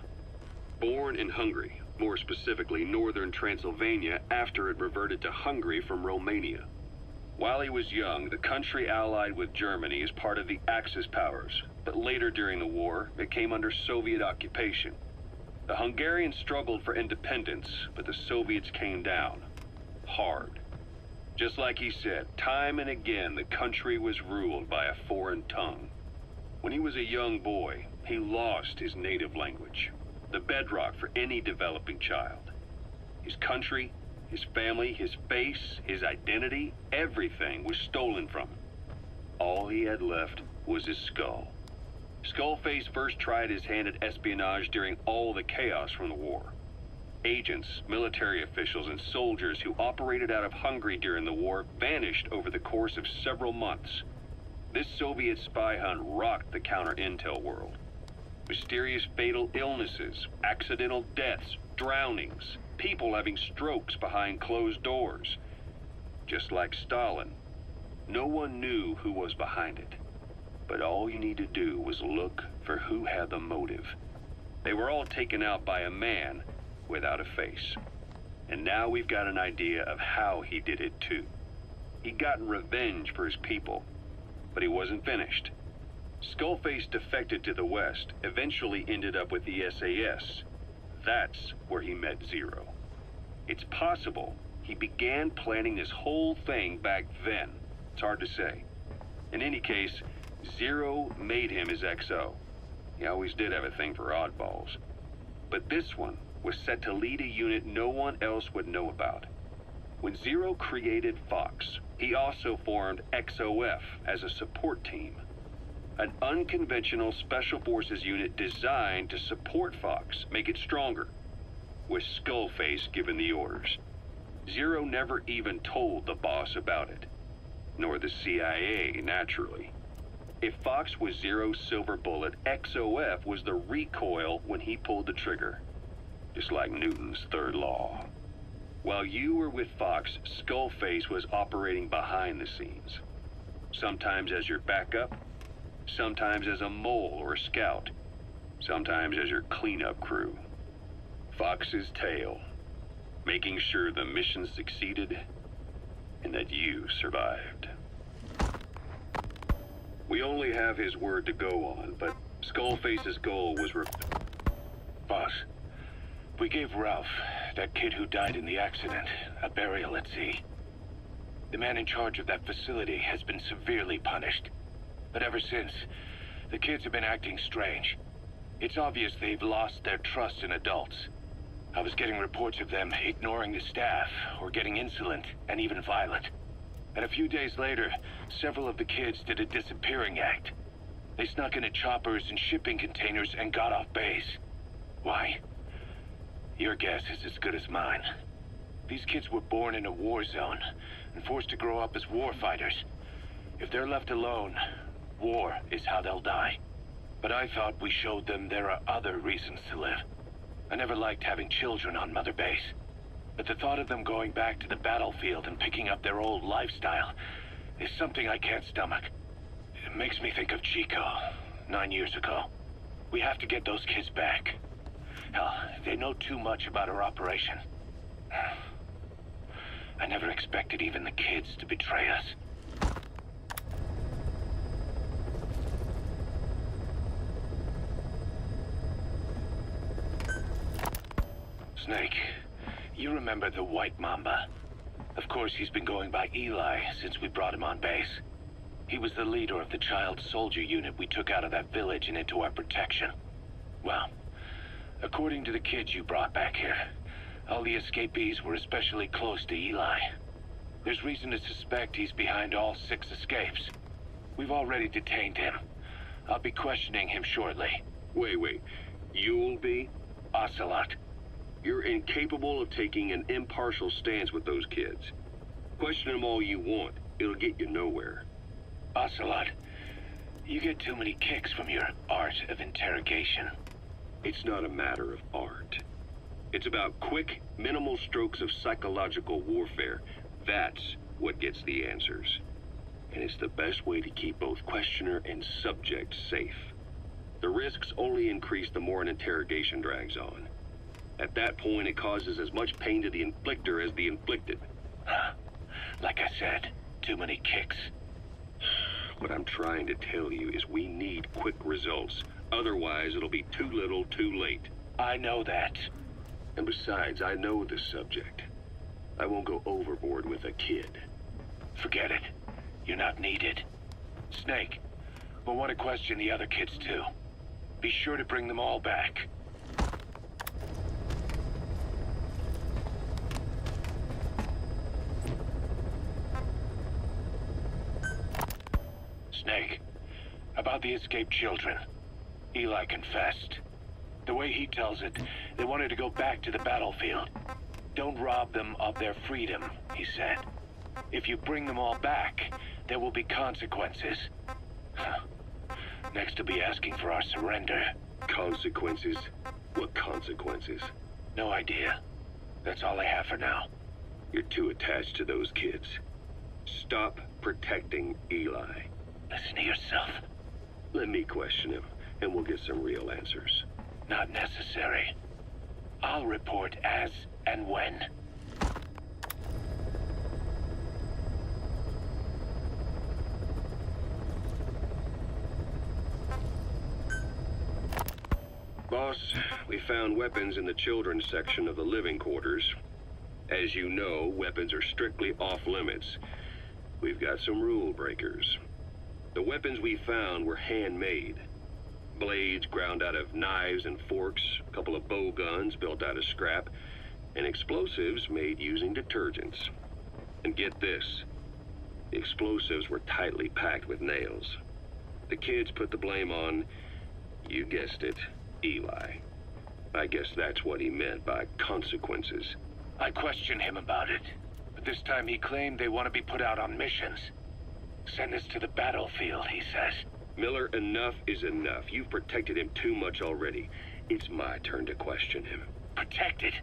Born in Hungary, more specifically northern Transylvania after it reverted to Hungary from Romania. While he was young, the country allied with Germany as part of the Axis powers, but later during the war, it came under Soviet occupation. The Hungarians struggled for independence, but the Soviets came down. Hard. Just like he said, time and again the country was ruled by a foreign tongue. When he was a young boy, he lost his native language, the bedrock for any developing child. His country, his family, his face, his identity, everything was stolen from him. All he had left was his skull. Skullface first tried his hand at espionage during all the chaos from the war. Agents, military officials, and soldiers who operated out of Hungary during the war vanished over the course of several months. This Soviet spy hunt rocked the counter-intel world. Mysterious fatal illnesses, accidental deaths, drownings, people having strokes behind closed doors. Just like Stalin, no one knew who was behind it. But all you need to do was look for who had the motive. They were all taken out by a man without a face. And now we've got an idea of how he did it too. He'd gotten revenge for his people, but he wasn't finished. Skullface defected to the West, eventually ended up with the SAS. That's where he met Zero. It's possible he began planning this whole thing back then. It's hard to say. In any case, Zero made him his XO. He always did have a thing for oddballs. But this one was set to lead a unit no one else would know about. When Zero created Fox, he also formed XOF as a support team. An unconventional special forces unit designed to support Fox, make it stronger, with Skullface giving the orders. Zero never even told the boss about it, nor the CIA, naturally. If Fox was Zero's silver bullet, XOF was the recoil when he pulled the trigger, just like Newton's third law. While you were with Fox, Skullface was operating behind the scenes, sometimes as your backup, sometimes as a mole or a scout, sometimes as your cleanup crew. Fox's tail, making sure the mission succeeded and that you survived. We only have his word to go on, but Skullface's goal was Boss, we gave Ralph, that kid who died in the accident, a burial at sea. The man in charge of that facility has been severely punished. But ever since, the kids have been acting strange. It's obvious they've lost their trust in adults. I was getting reports of them ignoring the staff, or getting insolent, and even violent. And a few days later, several of the kids did a disappearing act. They snuck into choppers and shipping containers and got off base. Why? Your guess is as good as mine. These kids were born in a war zone and forced to grow up as war fighters. If they're left alone, war is how they'll die. But I thought we showed them there are other reasons to live. I never liked having children on Mother Base. But the thought of them going back to the battlefield and picking up their old lifestyle is something I can't stomach. It makes me think of Chico, 9 years ago. We have to get those kids back. Hell, they know too much about our operation. I never expected even the kids to betray us. Snake, you remember the White Mamba? Of course, he's been going by Eli since we brought him on base. He was the leader of the child soldier unit we took out of that village and into our protection. Well, according to the kids you brought back here, all the escapees were especially close to Eli. There's reason to suspect he's behind all 6 escapes. We've already detained him. I'll be questioning him shortly. Wait. You'll be? Ocelot. You're incapable of taking an impartial stance with those kids. Question them all you want. It'll get you nowhere. Ocelot, you get too many kicks from your art of interrogation. It's not a matter of art. It's about quick, minimal strokes of psychological warfare. That's what gets the answers. And it's the best way to keep both questioner and subject safe. The risks only increase the more an interrogation drags on. At that point, it causes as much pain to the inflictor as the inflicted. Like I said, too many kicks. What I'm trying to tell you is we need quick results. Otherwise, it'll be too little, too late. I know that. And besides, I know the subject. I won't go overboard with a kid. Forget it. You're not needed. Snake, we'll want to question the other kids too. Be sure to bring them all back. Snake, about the escaped children. Eli confessed. The way he tells it, they wanted to go back to the battlefield. Don't rob them of their freedom, he said. If you bring them all back, there will be consequences. Next to be asking for our surrender. Consequences? What consequences? No idea. That's all I have for now. You're too attached to those kids. Stop protecting Eli. Listen to yourself. Let me question him, and we'll get some real answers. Not necessary. I'll report as and when. Boss, we found weapons in the children's section of the living quarters. As you know, weapons are strictly off limits. We've got some rule breakers. The weapons we found were handmade. Blades ground out of knives and forks, a couple of bow guns built out of scrap, and explosives made using detergents. And get this, the explosives were tightly packed with nails. The kids put the blame on, you guessed it, Eli. I guess that's what he meant by consequences. I questioned him about it, but this time he claimed they want to be put out on missions. Send us to the battlefield, he says. Miller, enough is enough. You've protected him too much already. It's my turn to question him. Protected?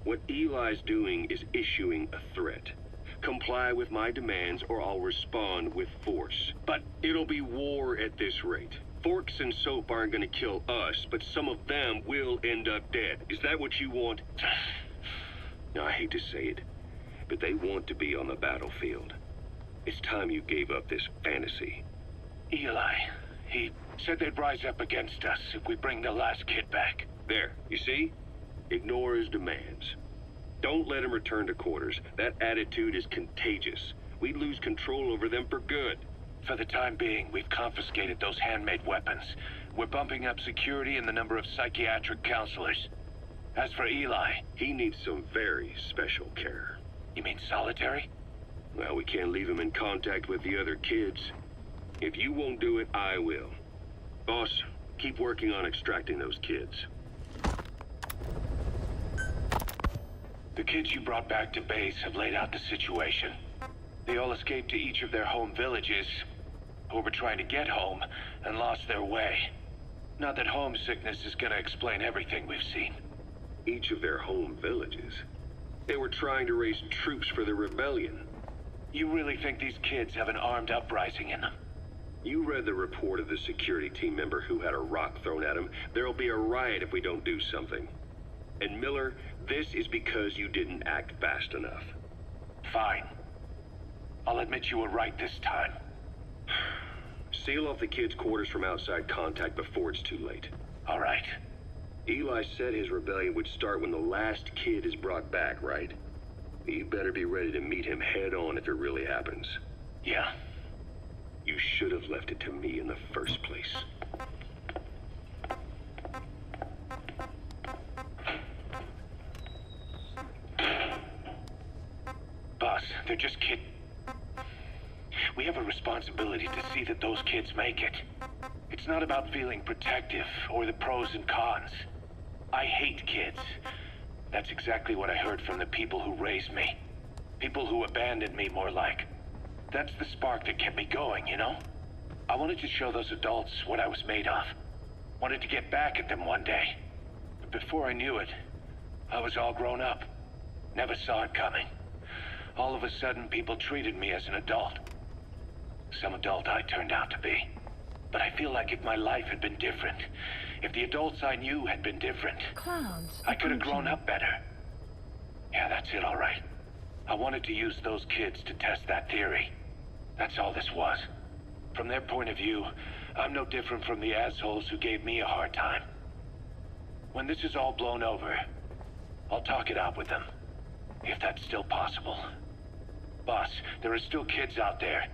What Eli's doing is issuing a threat. Comply with my demands or I'll respond with force. But it'll be war at this rate. Forks and soap aren't gonna kill us, but some of them will end up dead. Is that what you want? Now, I hate to say it, but they want to be on the battlefield. It's time you gave up this fantasy. Eli, he said they'd rise up against us if we bring the last kid back. There, you see? Ignore his demands. Don't let him return to quarters. That attitude is contagious. We'd lose control over them for good. For the time being, we've confiscated those handmade weapons. We're bumping up security and the number of psychiatric counselors. As for Eli... He needs some very special care. You mean solitary? Well, we can't leave him in contact with the other kids. If you won't do it, I will. Boss, keep working on extracting those kids. The kids you brought back to base have laid out the situation. They all escaped to each of their home villages, or were trying to get home, and lost their way. Not that homesickness is gonna explain everything we've seen. Each of their home villages? They were trying to raise troops for the rebellion. You really think these kids have an armed uprising in them? You read the report of the security team member who had a rock thrown at him. There'll be a riot if we don't do something. And Miller, this is because you didn't act fast enough. Fine. I'll admit you were right this time. Seal off the kids' quarters from outside contact before it's too late. All right. Eli said his rebellion would start when the last kid is brought back, right? You better be ready to meet him head-on if it really happens. Yeah. You should have left it to me in the first place. Boss, they're just kidding. We have a responsibility to see that those kids make it. It's not about feeling protective or the pros and cons. I hate kids. That's exactly what I heard from the people who raised me. People who abandoned me, more like. That's the spark that kept me going, you know? I wanted to show those adults what I was made of. Wanted to get back at them one day. But before I knew it, I was all grown up. Never saw it coming. All of a sudden, people treated me as an adult. Some adult I turned out to be. But I feel like if my life had been different, if the adults I knew had been different, I could have grown up better. Yeah, that's it, all right. I wanted to use those kids to test that theory. That's all this was. From their point of view, I'm no different from the assholes who gave me a hard time. When this is all blown over, I'll talk it out with them. If that's still possible. Boss, there are still kids out there.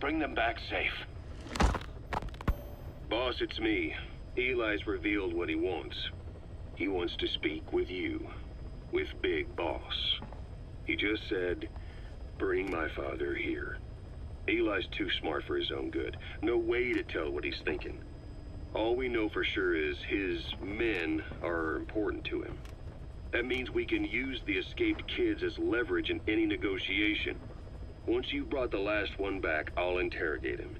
Bring them back safe. Boss, it's me. Eli's revealed what he wants. He wants to speak with you. With Big Boss. He just said, bring my father here. Eli's too smart for his own good. No way to tell what he's thinking. All we know for sure is his men are important to him. That means we can use the escaped kids as leverage in any negotiation. Once you've brought the last one back, I'll interrogate him.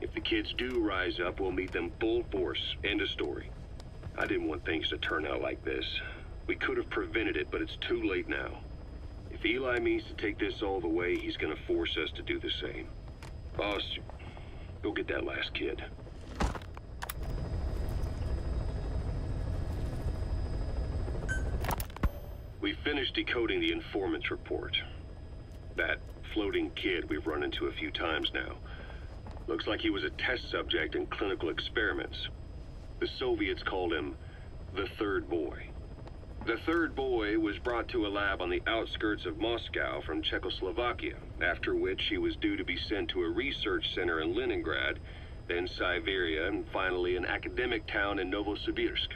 If the kids do rise up, we'll meet them full force. End of story. I didn't want things to turn out like this. We could have prevented it, but it's too late now. If Eli means to take this all the way, he's gonna force us to do the same. Boss, go get that last kid. We finished decoding the informant's report. That floating kid we've run into a few times now. Looks like he was a test subject in clinical experiments. The Soviets called him the Third Boy. The Third Boy was brought to a lab on the outskirts of Moscow from Czechoslovakia, after which he was due to be sent to a research center in Leningrad, then Siberia, and finally an academic town in Novosibirsk.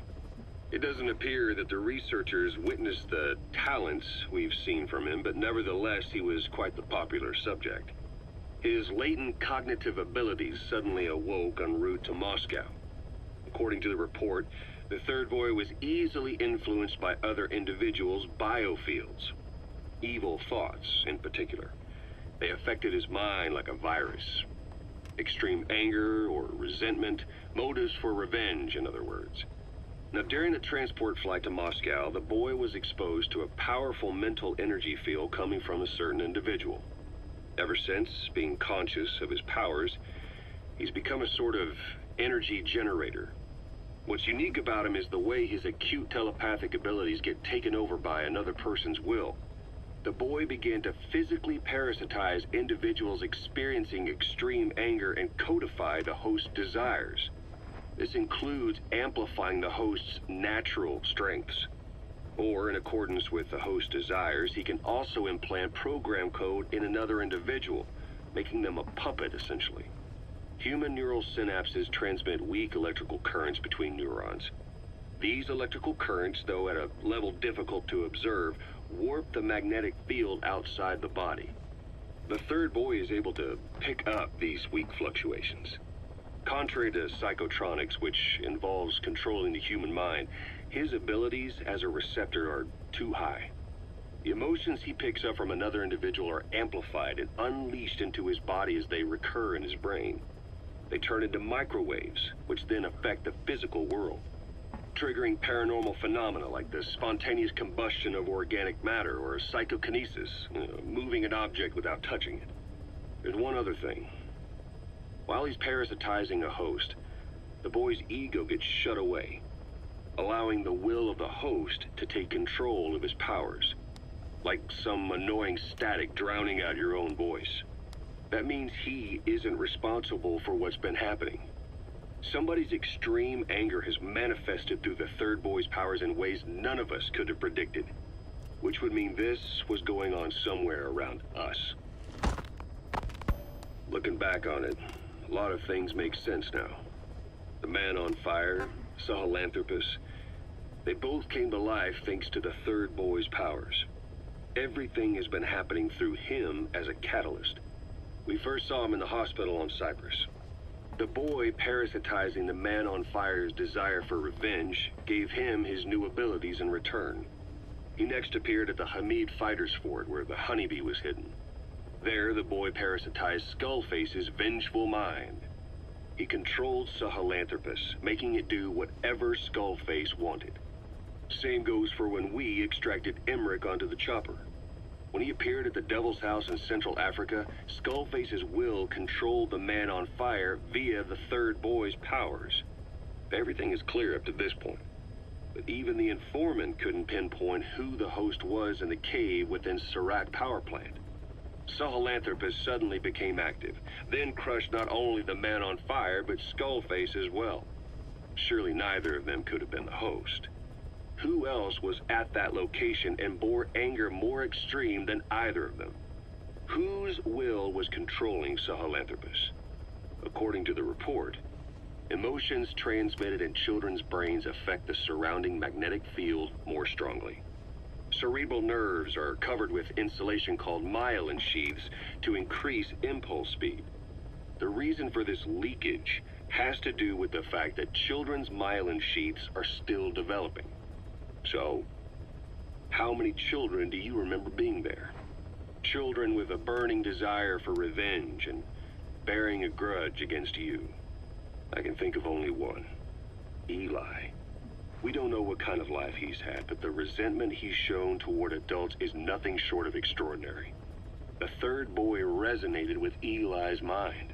It doesn't appear that the researchers witnessed the talents we've seen from him, but nevertheless he was quite the popular subject. His latent cognitive abilities suddenly awoke en route to Moscow. According to the report, the Third Boy was easily influenced by other individuals' biofields. Evil thoughts, in particular. They affected his mind like a virus. Extreme anger or resentment, motives for revenge, in other words. Now, during the transport flight to Moscow, the boy was exposed to a powerful mental energy field coming from a certain individual. Ever since, being conscious of his powers, he's become a sort of energy generator. What's unique about him is the way his acute telepathic abilities get taken over by another person's will. The boy began to physically parasitize individuals experiencing extreme anger and codify the host's desires. This includes amplifying the host's natural strengths. Or, in accordance with the host's desires, he can also implant program code in another individual, making them a puppet, essentially. Human neural synapses transmit weak electrical currents between neurons. These electrical currents, though at a level difficult to observe, warp the magnetic field outside the body. The Third Boy is able to pick up these weak fluctuations. Contrary to psychotronics, which involves controlling the human mind, his abilities as a receptor are too high. The emotions he picks up from another individual are amplified and unleashed into his body as they recur in his brain. They turn into microwaves, which then affect the physical world, triggering paranormal phenomena like the spontaneous combustion of organic matter or psychokinesis, moving an object without touching it. There's one other thing. While he's parasitizing a host, the boy's ego gets shut away, allowing the will of the host to take control of his powers, like some annoying static drowning out your own voice. That means he isn't responsible for what's been happening. Somebody's extreme anger has manifested through the Third Boy's powers in ways none of us could have predicted, which would mean this was going on somewhere around us. Looking back on it, a lot of things make sense now. The man on fire, Sahelanthropus, they both came to life thanks to the Third Boy's powers. Everything has been happening through him as a catalyst. We first saw him in the hospital on Cyprus. The boy parasitizing the man on fire's desire for revenge gave him his new abilities in return. He next appeared at the Hamid Fighters Fort where the honeybee was hidden. There, the boy parasitized Skullface's vengeful mind. He controlled Sahelanthropus, making it do whatever Skullface wanted. Same goes for when we extracted Emmerich onto the chopper. When he appeared at the Devil's House in Central Africa, Skullface's will controlled the man on fire via the third boy's powers. Everything is clear up to this point. But even the informant couldn't pinpoint who the host was in the cave within Serac power plant. Sahelanthropus suddenly became active, then crushed not only the man on fire, but Skullface as well. Surely neither of them could have been the host. Who else was at that location and bore anger more extreme than either of them? Whose will was controlling Sahelanthropus? According to the report, emotions transmitted in children's brains affect the surrounding magnetic field more strongly. Cerebral nerves are covered with insulation called myelin sheaths to increase impulse speed. The reason for this leakage has to do with the fact that children's myelin sheaths are still developing. So, how many children do you remember being there? Children with a burning desire for revenge and bearing a grudge against you. I can think of only one. Eli. We don't know what kind of life he's had, but the resentment he's shown toward adults is nothing short of extraordinary. The third boy resonated with Eli's mind.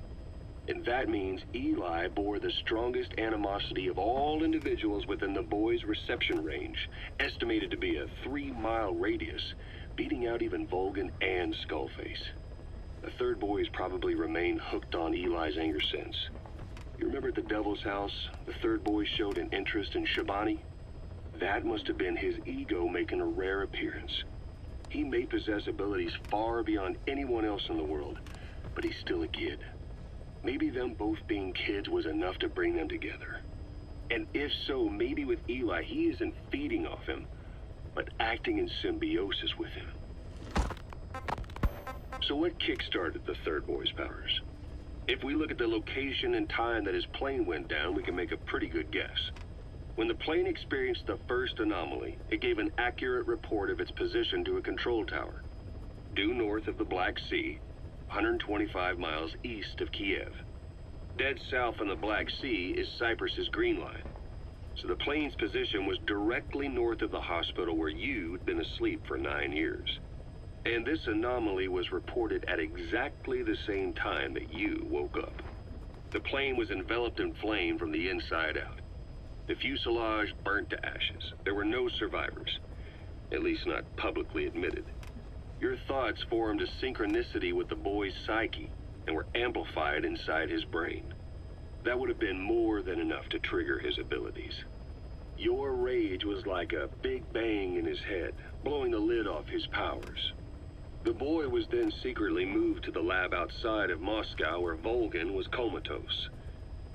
And that means Eli bore the strongest animosity of all individuals within the boy's reception range, estimated to be a 3-mile radius, beating out even Volgan and Skullface. The third boy has probably remained hooked on Eli's anger since. You remember at the Devil's House, the third boy showed an interest in Shabani? That must have been his ego making a rare appearance. He may possess abilities far beyond anyone else in the world, but he's still a kid. Maybe them both being kids was enough to bring them together. And if so, maybe with Eli, he isn't feeding off him, but acting in symbiosis with him. So what kick-started the third boy's powers? If we look at the location and time that his plane went down, we can make a pretty good guess. When the plane experienced the first anomaly, it gave an accurate report of its position to a control tower, due north of the Black Sea, 125 miles east of Kiev. Dead south on the Black Sea is Cyprus's Green Line. So the plane's position was directly north of the hospital where you'd been asleep for 9 years. And this anomaly was reported at exactly the same time that you woke up. The plane was enveloped in flame from the inside out. The fuselage burnt to ashes. There were no survivors, at least not publicly admitted. Your thoughts formed a synchronicity with the boy's psyche and were amplified inside his brain. That would have been more than enough to trigger his abilities. Your rage was like a big bang in his head, blowing the lid off his powers. The boy was then secretly moved to the lab outside of Moscow where Volgan was comatose.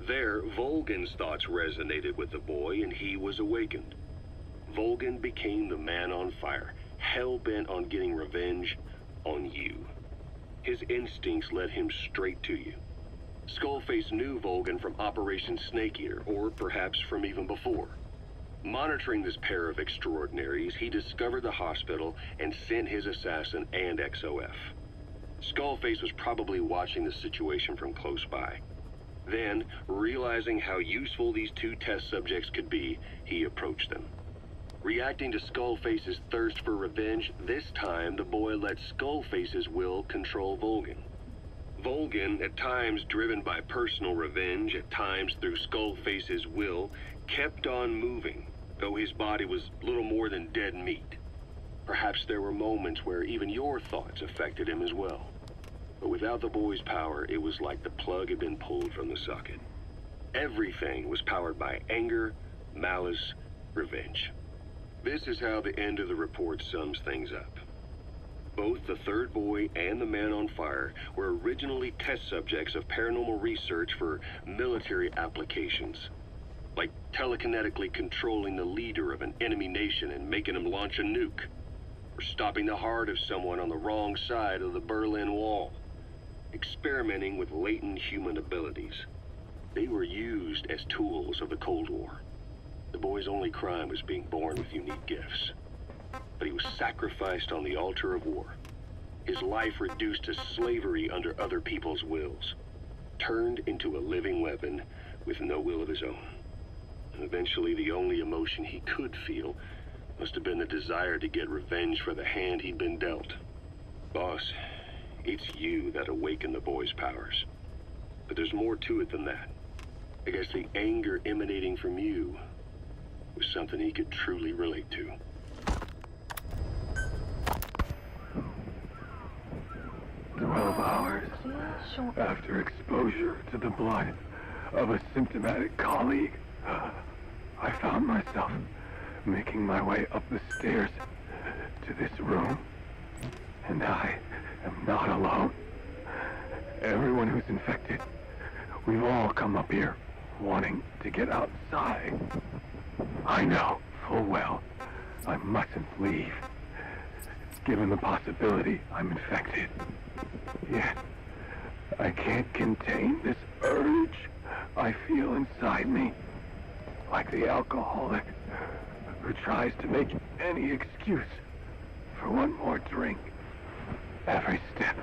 There, Volgan's thoughts resonated with the boy and he was awakened. Volgan became the man on fire, hell-bent on getting revenge on you. His instincts led him straight to you. Skullface knew Volgan from Operation Snake Eater, or perhaps from even before. Monitoring this pair of extraordinaries, he discovered the hospital and sent his assassin and XOF. Skullface was probably watching the situation from close by. Then, realizing how useful these two test subjects could be, he approached them. Reacting to Skullface's thirst for revenge, this time the boy let Skullface's will control Volgan. Volgan, at times driven by personal revenge, at times through Skullface's will, kept on moving, though his body was little more than dead meat. Perhaps there were moments where even your thoughts affected him as well. But without the boy's power, it was like the plug had been pulled from the socket. Everything was powered by anger, malice, revenge. This is how the end of the report sums things up. Both the third boy and the man on fire were originally test subjects of paranormal research for military applications, like telekinetically controlling the leader of an enemy nation and making him launch a nuke, or stopping the heart of someone on the wrong side of the Berlin Wall. experimenting with latent human abilities. They were used as tools of the Cold War. The boy's only crime was being born with unique gifts. But he was sacrificed on the altar of war. His life reduced to slavery under other people's wills. Turned into a living weapon with no will of his own. And eventually the only emotion he could feel must have been the desire to get revenge for the hand he'd been dealt. Boss, it's you that awakened the boy's powers. But there's more to it than that. I guess the anger emanating from you was something he could truly relate to. Hours after exposure to the blood of a symptomatic colleague, I found myself making my way up the stairs to this room. And I am not alone. Everyone who's infected, we've all come up here wanting to get outside. I know full well I mustn't leave, given the possibility I'm infected. Yet, I can't contain this urge I feel inside me, like the alcoholic who tries to make any excuse for one more drink. Every step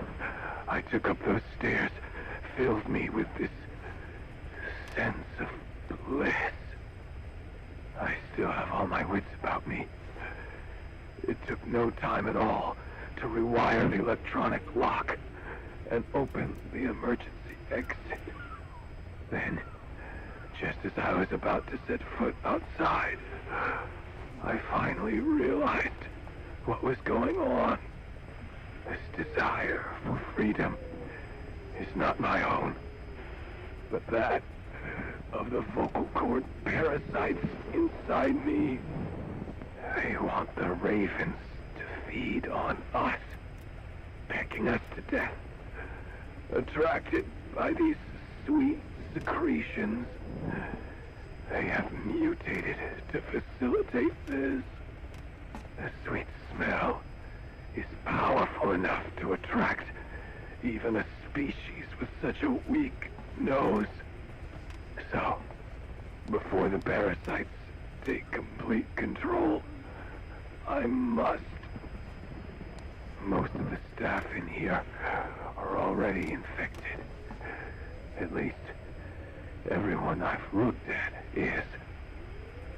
I took up those stairs filled me with this sense of bliss. I still have all my wits about me. It took no time at all to rewire the electronic lock and open the emergency exit. Then, just as I was about to set foot outside, I finally realized what was going on. This desire for freedom is not my own, but that of the vocal cord parasites inside me. They want the ravens to feed on us, pecking us to death. Attracted by these sweet secretions, they have mutated to facilitate this. The sweet smell is powerful enough to attract even a species with such a weak nose. So, before the parasites take complete control, I must. Most of the staff in here are already infected. At least, everyone I've looked at is.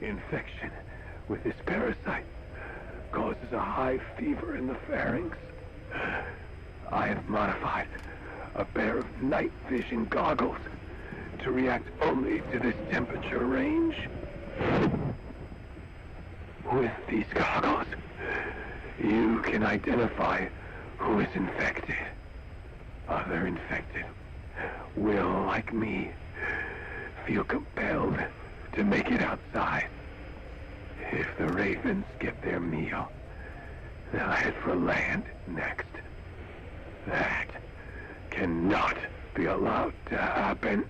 Infection with this parasite causes a high fever in the pharynx. I have modified a pair of night vision goggles to react only to this temperature range. With these goggles, you can identify who is infected. Other infected will, like me, feel compelled to make it outside. If the ravens get their meal, they'll head for land next. That cannot be allowed to happen.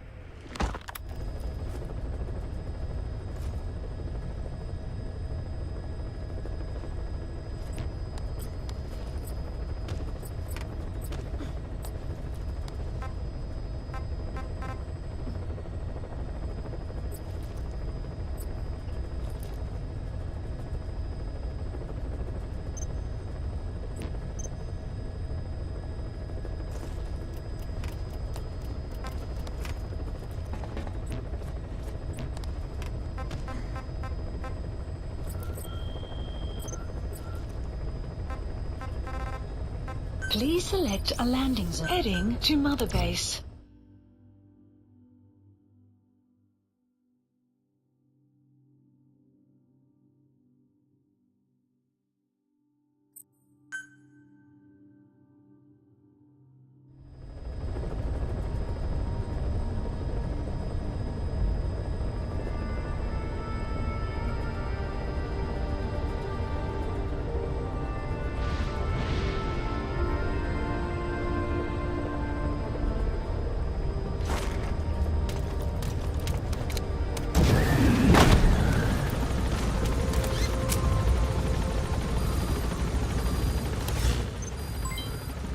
Please select a landing zone. Heading to Mother Base.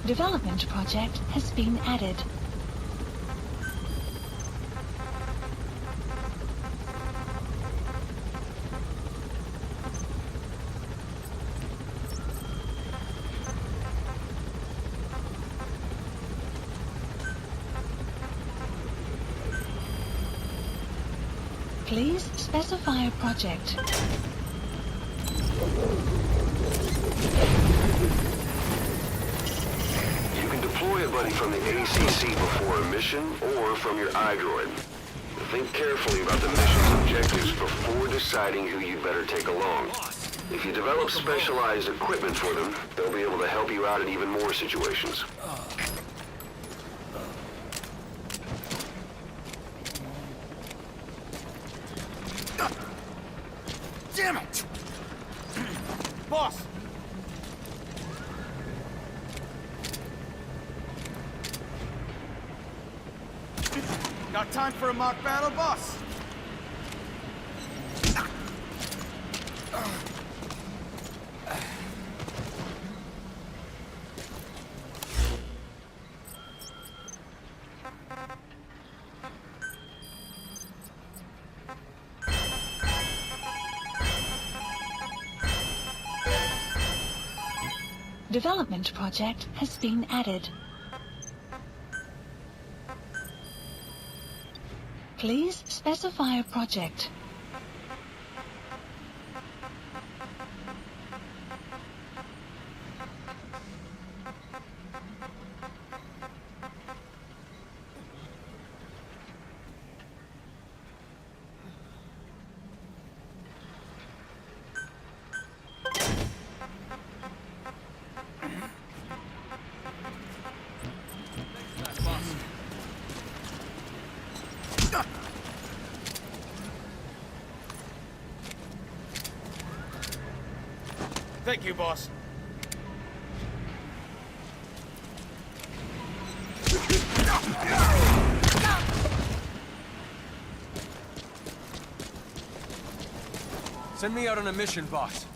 Development project has been added. Please specify a project. You can deploy a buddy from the ACC before a mission or from your iDroid. Think carefully about the mission's objectives before deciding who you'd better take along. If you develop specialized equipment for them, they'll be able to help you out in even more situations. Damn it! Boss! Got time for a mock battle, boss? Development project has been added. Please specify a project. Thank you, boss. Send me out on a mission, boss.